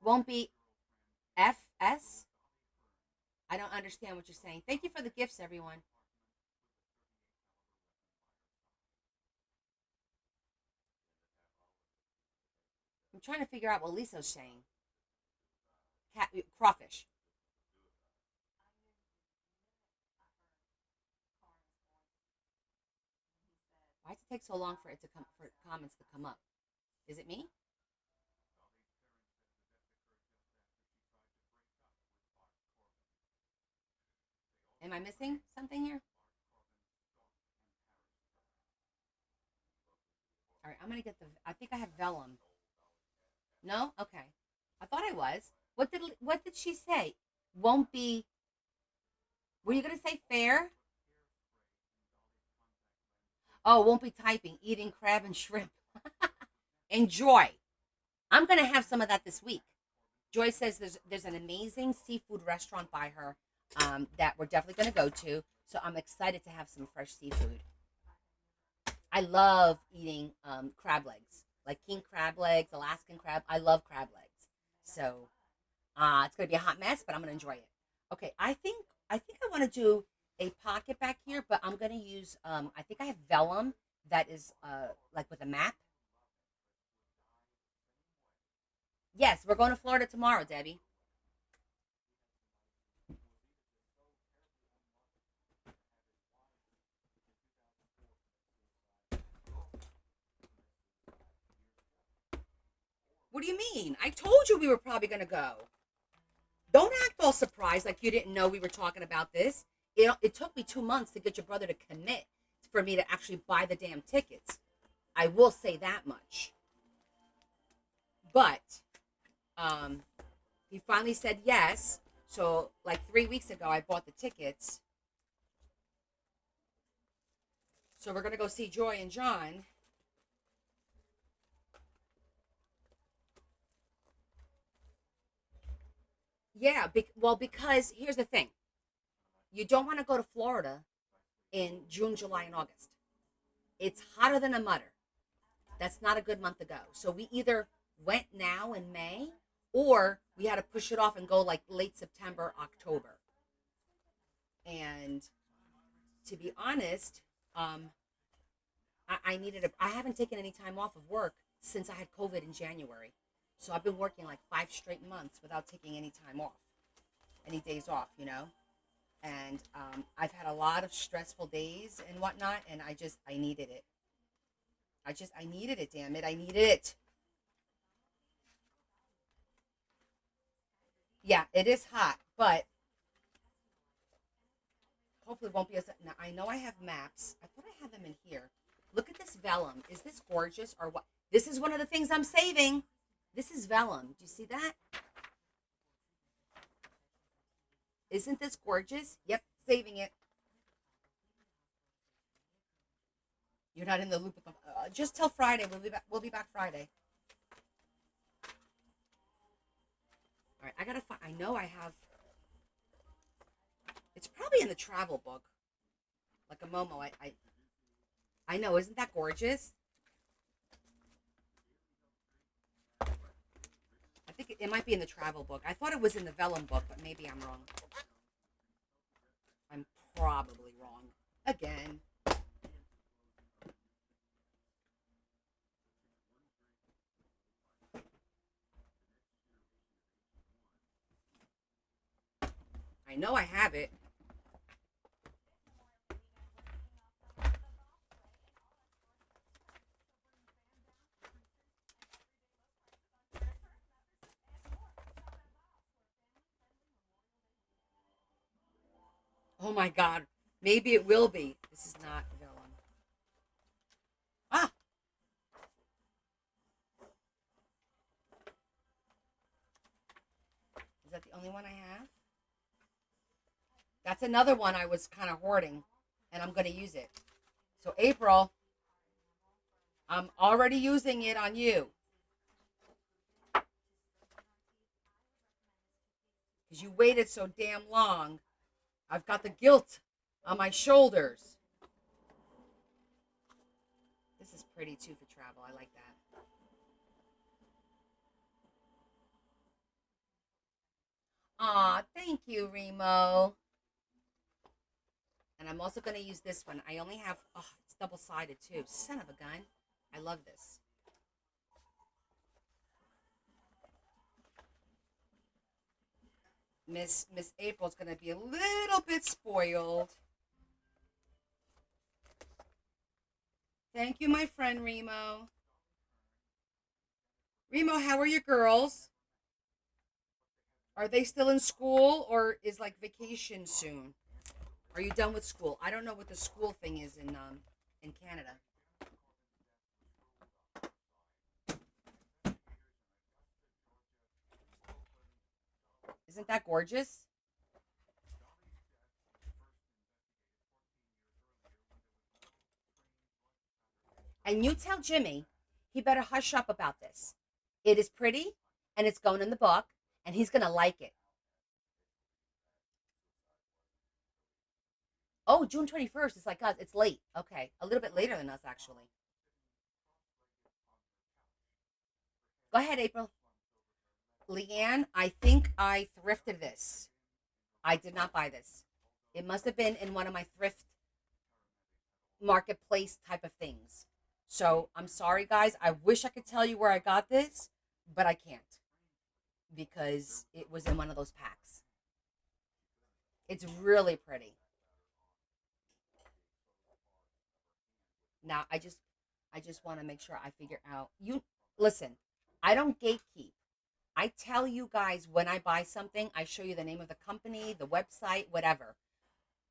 Won't be FS? I don't understand what you're saying. Thank you for the gifts, everyone. I'm trying to figure out what Lisa's saying. Crawfish. Why does it take so long for it to come for comments to come up? Is it me? Am I missing something here? All right, I'm gonna get the. I think I have vellum. No, okay. I thought I was. What did she say? Won't be. Were you gonna say fair? Oh, won't be typing. Eating crab and shrimp. Enjoy. I'm gonna have some of that this week. Joy says there's an amazing seafood restaurant by her that we're definitely gonna go to. So I'm excited to have some fresh seafood. I love eating crab legs, like king crab legs, Alaskan crab. I love crab legs. So it's gonna be a hot mess, but I'm gonna enjoy it. Okay, I think I want to do a pocket back here, but I'm gonna use I think I have vellum that is like with a map. Yes, we're going to Florida tomorrow, Debbie. What do you mean? I told you we were probably gonna go. Don't act all surprised like you didn't know we were talking about this. It took me 2 months to get your brother to commit for me to actually buy the damn tickets. I will say that much. But um, he finally said yes. So, like 3 weeks ago, I bought the tickets. So, we're going to go see Joy and John. Yeah. Well, because here's the thing, you don't want to go to Florida in June, July, and August. It's hotter than a mutter. That's not a good month to go. So we either went now in May or we had to push it off and go like late September, October. And to be honest, um, I needed I haven't taken any time off of work since I had COVID in January. So I've been working like 5 straight months without taking any time off, any days off, And I've had a lot of stressful days and whatnot, and I needed it. I needed it, damn it. I needed it. Yeah, it is hot, but hopefully it won't be as. Now, I know I have maps. I thought I had them in here. Look at this vellum. Is this gorgeous or what? This is one of the things I'm saving. This is vellum. Do you see that? Isn't this gorgeous? Yep, saving it. You're not in the loop. Just till Friday. We'll be back. We'll be back Friday. All right. I gotta find. I know I have. It's probably in the travel book, like a Momo. I know. Isn't that gorgeous? I think it might be in the travel book. I thought it was in the vellum book, but maybe I'm wrong. I'm probably wrong again. I know I have it. Oh my God. Maybe it will be. This is not vellum. Ah, is that the only one I have? That's another one I was kind of hoarding, and I'm going to use it. So, April, I'm already using it on you because you waited so damn long. I've got the guilt on my shoulders. This is pretty too for travel. I like that. Aw, thank you, Remo. And I'm also going to use this one. I only have, oh, it's double sided too. Son of a gun. I love this. Miss April's going to be a little bit spoiled. Thank you, my friend Remo. Remo, how are your girls? Are they still in school or is like vacation soon? Are you done with school? I don't know what the school thing is in Canada. Isn't that gorgeous? And you tell Jimmy he better hush up about this. It is pretty and it's going in the book and he's going to like it. Oh, June 21st. It's like us. It's late. Okay. A little bit later than us, actually. Go ahead, April. Leanne, I think I thrifted this. I did not buy this. It must have been in one of my thrift marketplace type of things. So I'm sorry, guys. I wish I could tell you where I got this, but I can't because it was in one of those packs. It's really pretty. Now I just want to make sure I figure out you listen, I don't gatekeep. I tell you guys when I buy something, I show you the name of the company, the website, whatever.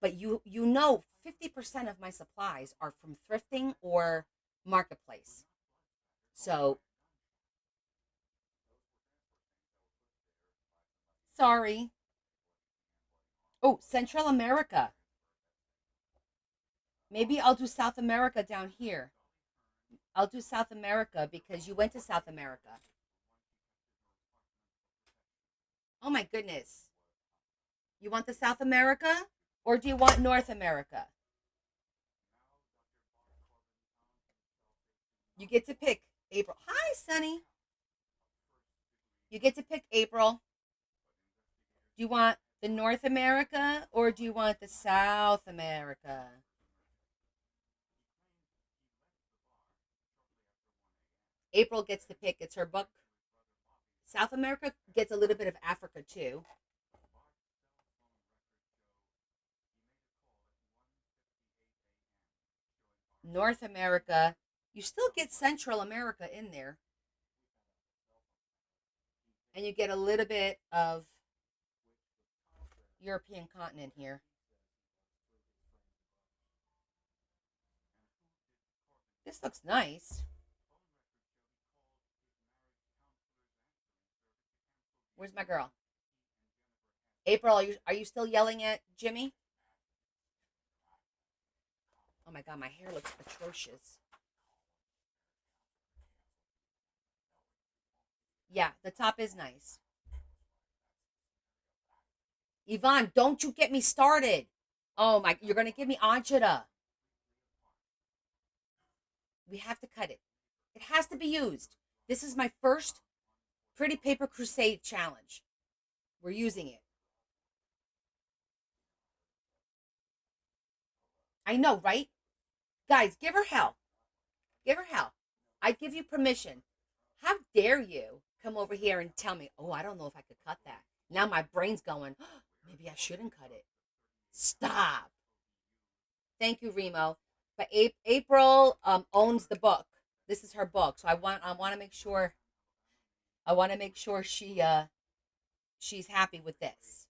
But you know 50% of my supplies are from thrifting or marketplace. So, sorry. Oh, Central America. Maybe I'll do South America down here. I'll do South America because you went to South America. Oh my goodness. You want the South America or do you want North America? You get to pick April. Hi, Sunny. You get to pick April. Do you want the North America or do you want the South America? April gets to pick. It's her book. South America gets a little bit of Africa too. North America, you still get Central America in there, and you get a little bit of European continent here. This looks nice. Where's my girl? April, are you still yelling at Jimmy? Oh my god, my hair looks atrocious. Yeah, the top is nice. Yvonne, don't you get me started. Oh my, you're gonna give me Anjada. We have to cut it. It has to be used. This is my first Pretty Paper Crusade challenge. We're using it. I know, right? Guys, give her hell. Give her hell. I give you permission. How dare you come over here and tell me, oh, I don't know if I could cut that. Now my brain's going, oh, maybe I shouldn't cut it. Stop. Thank you, Remo. But April owns the book. This is her book, so I want to make sure she's happy with this.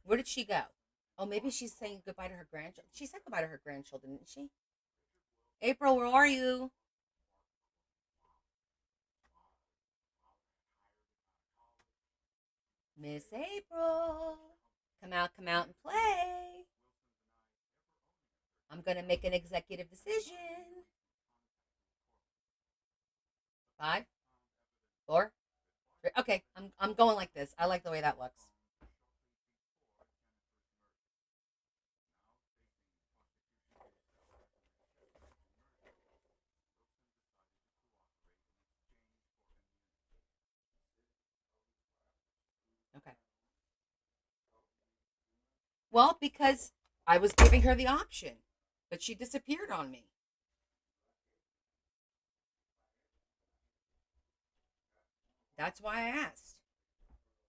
Where did she go? Oh, maybe she's saying goodbye to her grandchildren. She said goodbye to her grandchildren, didn't she? April, where are you? Miss April. Come out and play. I'm going to make an executive decision. 5, 4, 3. Okay, I'm going like this. I like the way that looks. Okay. Well, because I was giving her the option, but she disappeared on me. That's why I asked.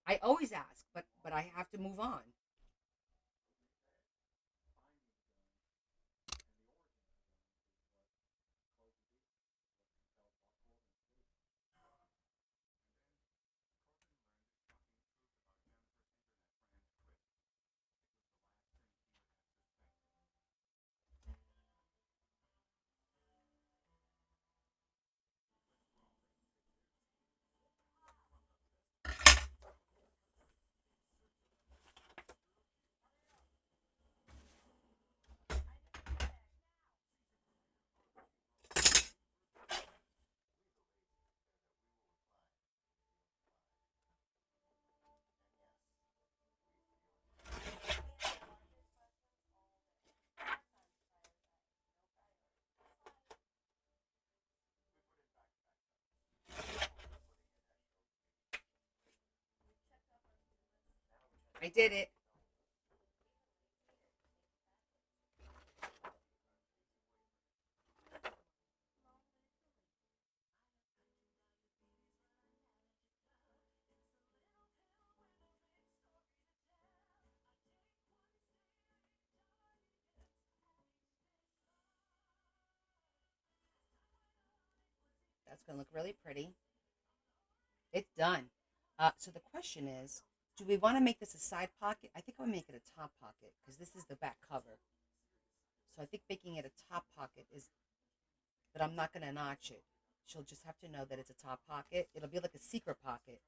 I always ask, but I have to move on. I did it. That's going to look really pretty. It's done. So the question is, do we want to make this a side pocket? I think I'll make it a top pocket because this is the back cover. So I think making it a top pocket is, but I'm not going to notch it. She'll just have to know that it's a top pocket. It'll be like a secret pocket.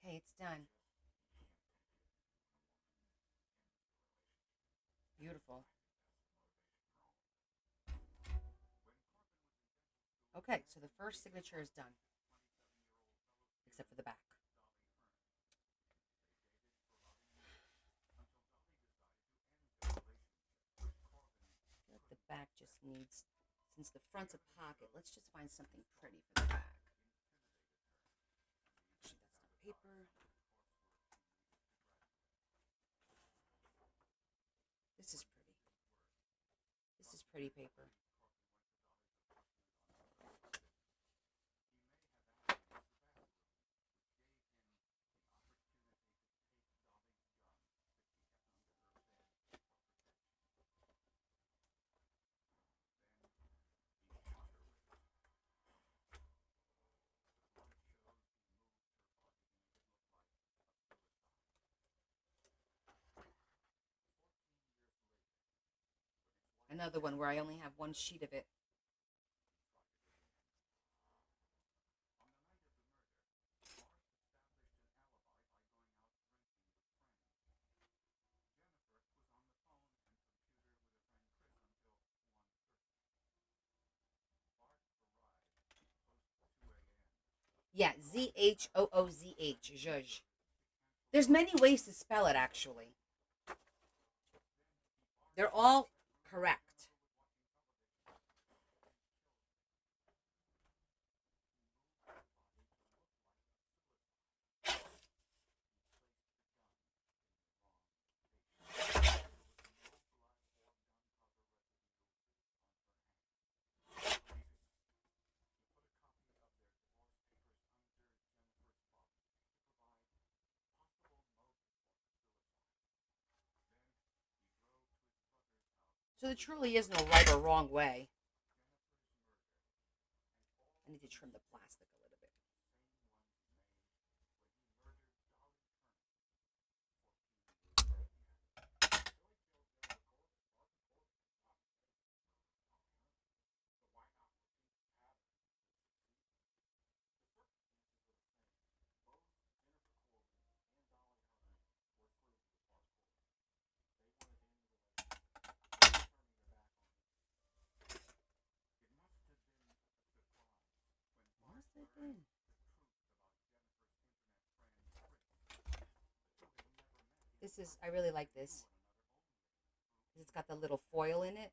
Okay, it's done. Beautiful. Okay, so the first signature is done, except for the back. I feel like the back just needs, since the front's a pocket, let's just find something pretty for the back. Actually, that's not paper. This is pretty. This is pretty paper. Another one where I only have one sheet of it. Yeah, Zhoozh. Zhuzh. There's many ways to spell it, actually. They're all correct. So there truly is no right or wrong way. I need to trim the plastic a little bit. What's it been? This is, I really like this. It's got the little foil in it.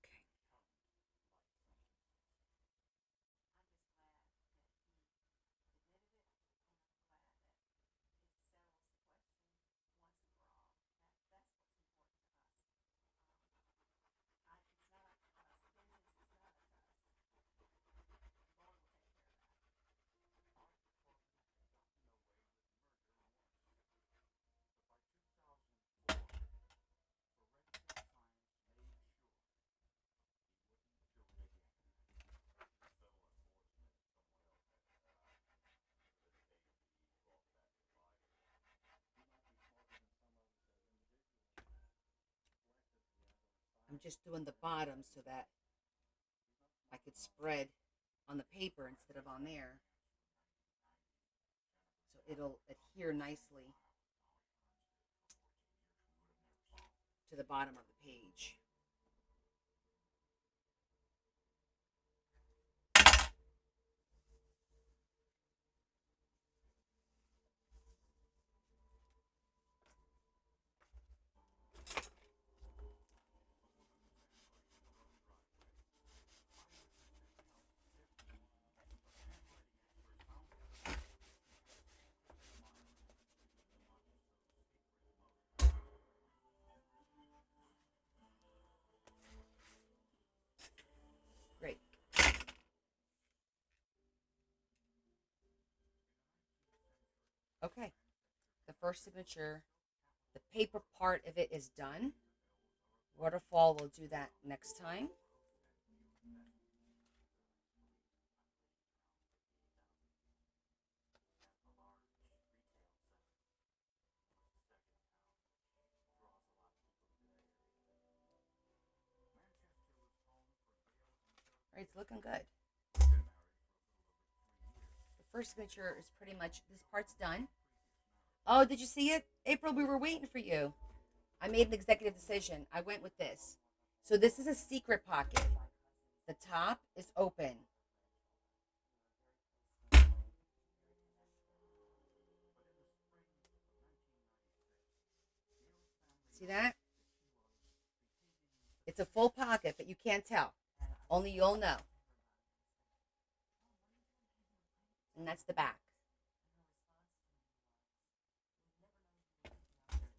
Okay. I'm just doing the bottom so that I could spread on the paper instead of on there. So it'll adhere nicely to the bottom of the page. Great. Okay. The first signature, the paper part of it is done. Waterfall, we'll do that next time. All right, it's looking good. The first signature is pretty much, this part's done. Oh, did you see it? April, we were waiting for you. I made an executive decision. I went with this. So this is a secret pocket. The top is open. See that? It's a full pocket, but you can't tell. Only you'll know. And that's the back.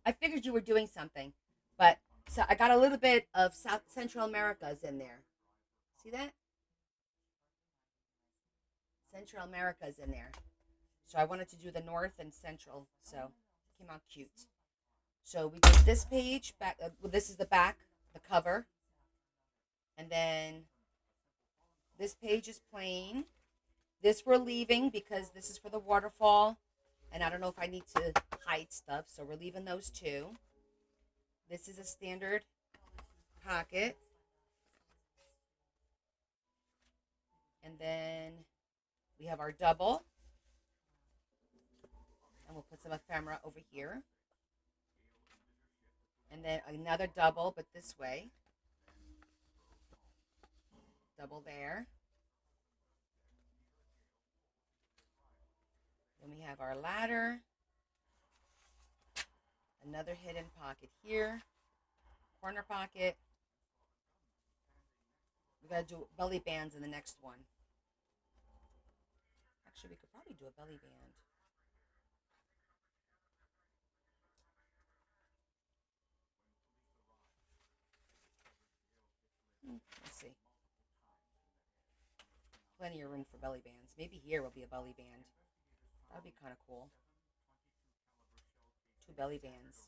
I figured you were doing something, but so I got a little bit of South Central Americas in there. See that? Central Americas in there. So I wanted to do the North and Central, so it came out cute. So we did this page back. Well, this is the back, the cover, and then this page is plain. This we're leaving because this is for the waterfall, and I don't know if I need to hide stuff, so we're leaving those two. This is a standard pocket, and then we have our double, and we'll put some ephemera over here, and then another double, but this way. Double there. Then we have our ladder. Another hidden pocket here. Corner pocket. We gotta do belly bands in the next one. Actually, we could probably do a belly band. Let's see. Plenty of room for belly bands. Maybe here will be a belly band. That would be kind of cool. Two belly bands.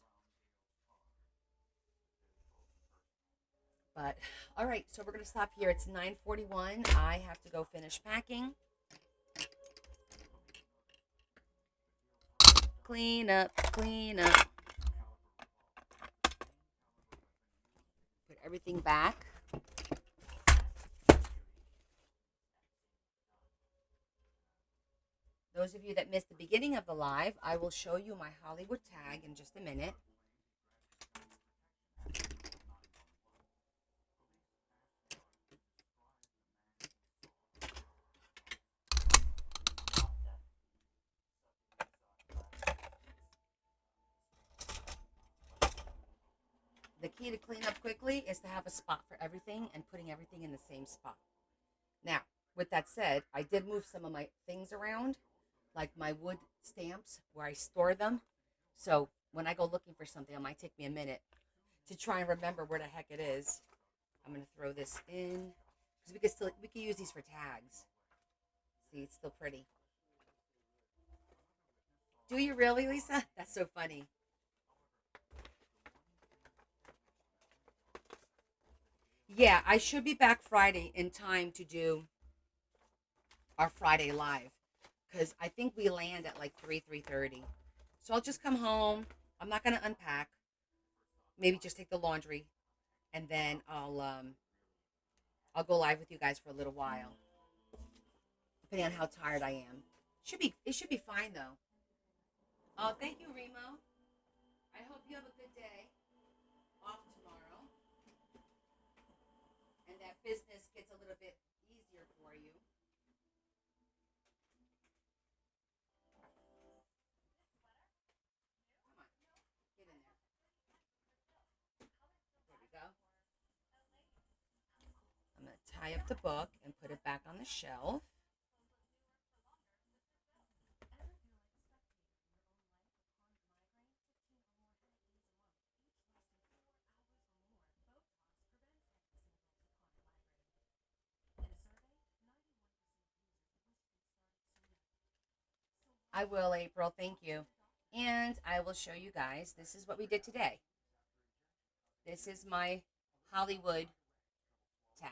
But all right, so we're gonna stop here. It's 9:41. I have to go finish packing. Clean up, clean up. Put everything back. Those of you that missed the beginning of the live, I will show you my Hollywood tag in just a minute. The key to clean up quickly is to have a spot for everything and putting everything in the same spot. Now, with that said, I did move some of my things around, like my wood stamps where I store them. So when I go looking for something, it might take me a minute to try and remember where the heck it is. I'm gonna throw this in because we can use these for tags. See, it's still pretty. Do you really, Lisa? That's so funny. Yeah, I should be back Friday in time to do our Friday live because I think we land at like 3:30. So I'll just come home. I'm not gonna unpack. Maybe just take the laundry, and then I'll go live with you guys for a little while, depending on how tired I am. It should be fine though. Oh, thank you, Remo. I hope you have a good day off tomorrow, and that business gets a little bit easier for you. Come on, get in there. There we go. I'm going to tie up the book and put it back on the shelf. I will, April. Thank you. And I will show you guys. This is what we did today. This is my Hollywood tag.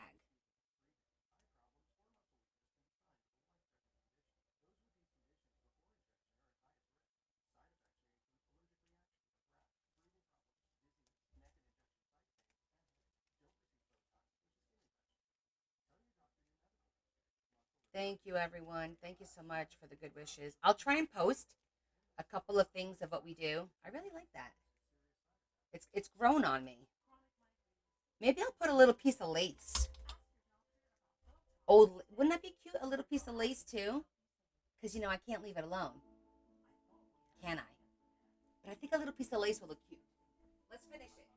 Thank you, everyone. Thank you so much for the good wishes. I'll try and post a couple of things of what we do. I really like that. It's grown on me. Maybe I'll put a little piece of lace. Oh, wouldn't that be cute? A little piece of lace too? Because I can't leave it alone, can I? But I think a little piece of lace will look cute. Let's finish it.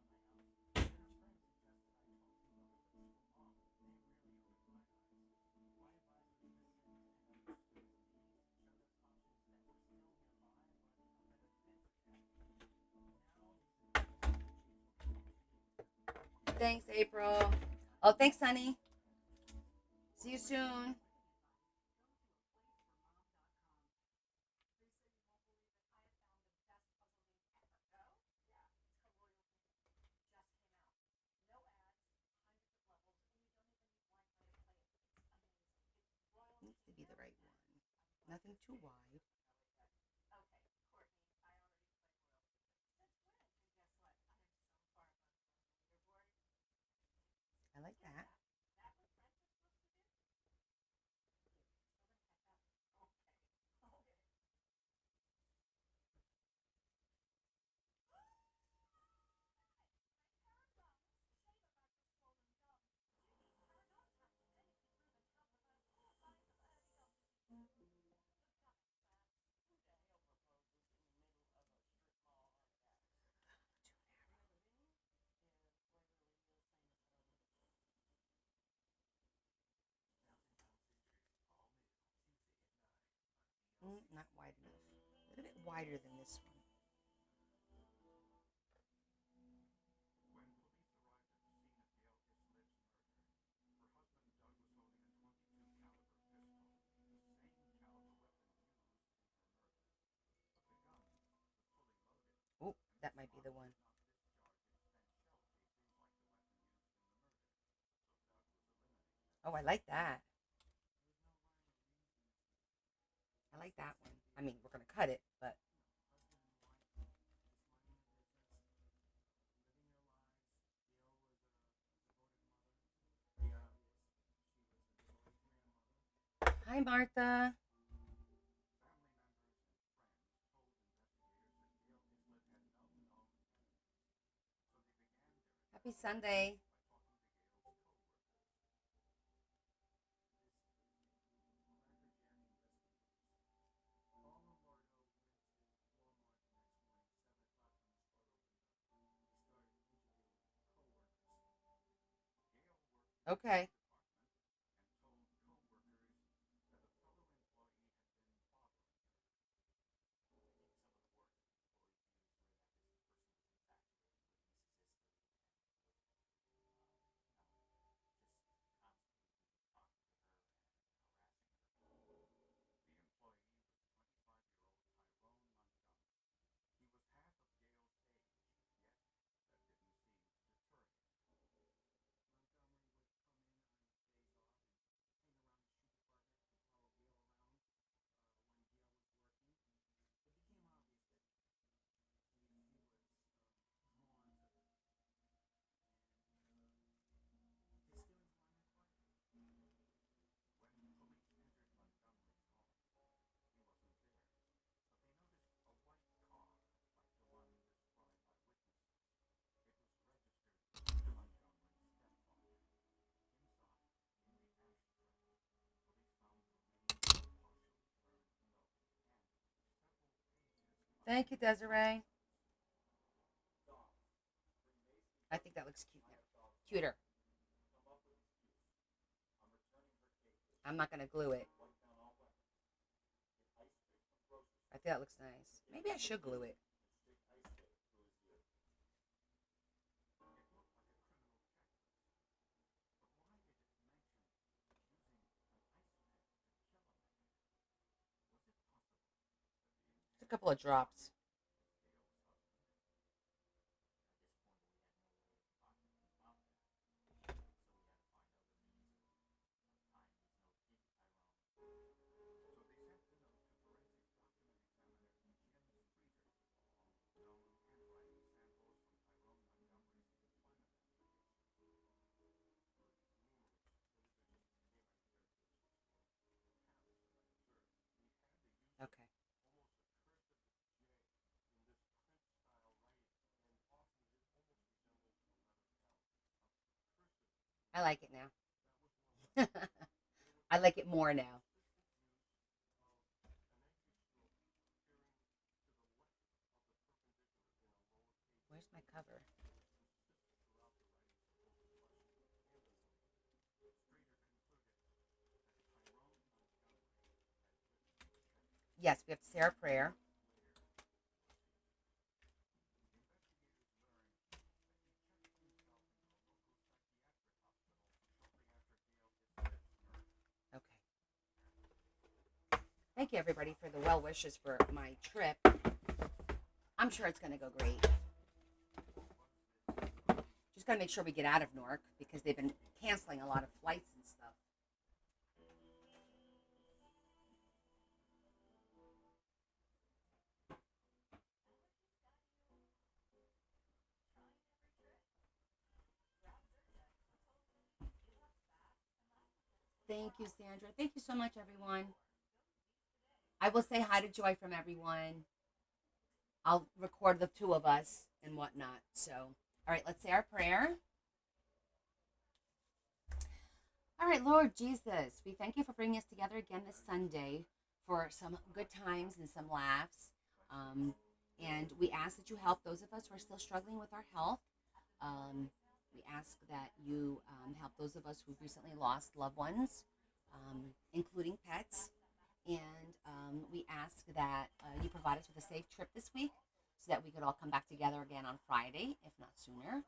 Thanks, April. Oh, thanks, honey. See you soon. Needs to be the right one. Nothing too wide. I like that. Not wide enough. A little bit wider than this one. Oh, that might be the one. Oh, I like that. I like that one. I mean, we're gonna cut it, but hi, Martha. Happy Sunday. Okay. Thank you, Desiree. I think that looks cute now. Cuter. I'm not gonna glue it. I think that looks nice. Maybe I should glue it. Just a couple of drops. Okay. I like it now. I like it more now. Where's my cover? Yes, we have to say our prayer. Okay. Thank you, everybody, for the well wishes for my trip. I'm sure it's going to go great. Just got to make sure we get out of Newark because they've been canceling a lot of flights and stuff. Thank you, Sandra. Thank you so much, everyone. I will say hi to Joy from everyone. I'll record the two of us and whatnot. So, all right, let's say our prayer. All right, Lord Jesus, we thank you for bringing us together again this Sunday for some good times and some laughs. And we ask that you help those of us who are still struggling with our health. We ask that you help those of us who've recently lost loved ones, including pets. And we ask that you provide us with a safe trip this week so that we could all come back together again on Friday, if not sooner,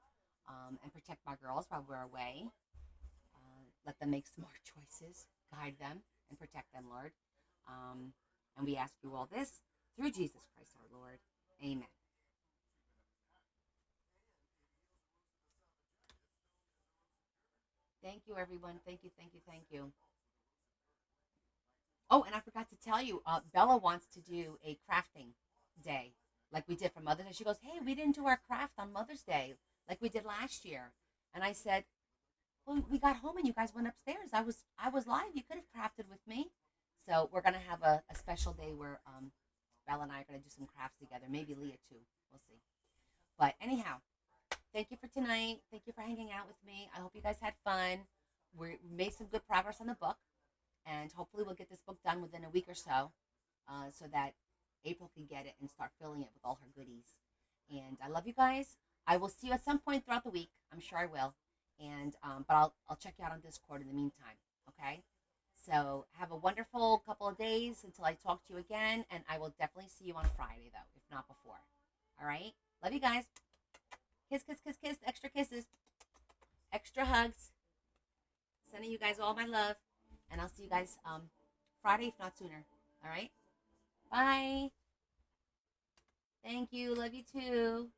and protect my girls while we're away. Let them make smart choices, guide them, and protect them, Lord. And we ask you all this through Jesus Christ our Lord. Amen. Thank you, everyone. Thank you, thank you, thank you. Oh, and I forgot to tell you, Bella wants to do a crafting day like we did for Mother's Day. She goes, "Hey, we didn't do our craft on Mother's Day like we did last year." And I said, "Well, we got home and you guys went upstairs. I was live. You could have crafted with me." So we're gonna have a special day where Bella and I are gonna do some crafts together. Maybe Leah too. We'll see. But anyhow, thank you for tonight. Thank you for hanging out with me. I hope you guys had fun. We made some good progress on the book, and hopefully we'll get this book done within a week or so that April can get it and start filling it with all her goodies. And I love you guys. I will see you at some point throughout the week. I'm sure I will. And but I'll check you out on Discord in the meantime. Okay. So have a wonderful couple of days until I talk to you again, and I will definitely see you on Friday though, if not before. All right. Love you guys. Kiss, kiss, kiss, kiss. Extra kisses. Extra hugs. Sending you guys all my love. And I'll see you guys Friday, if not sooner. All right? Bye. Thank you. Love you too.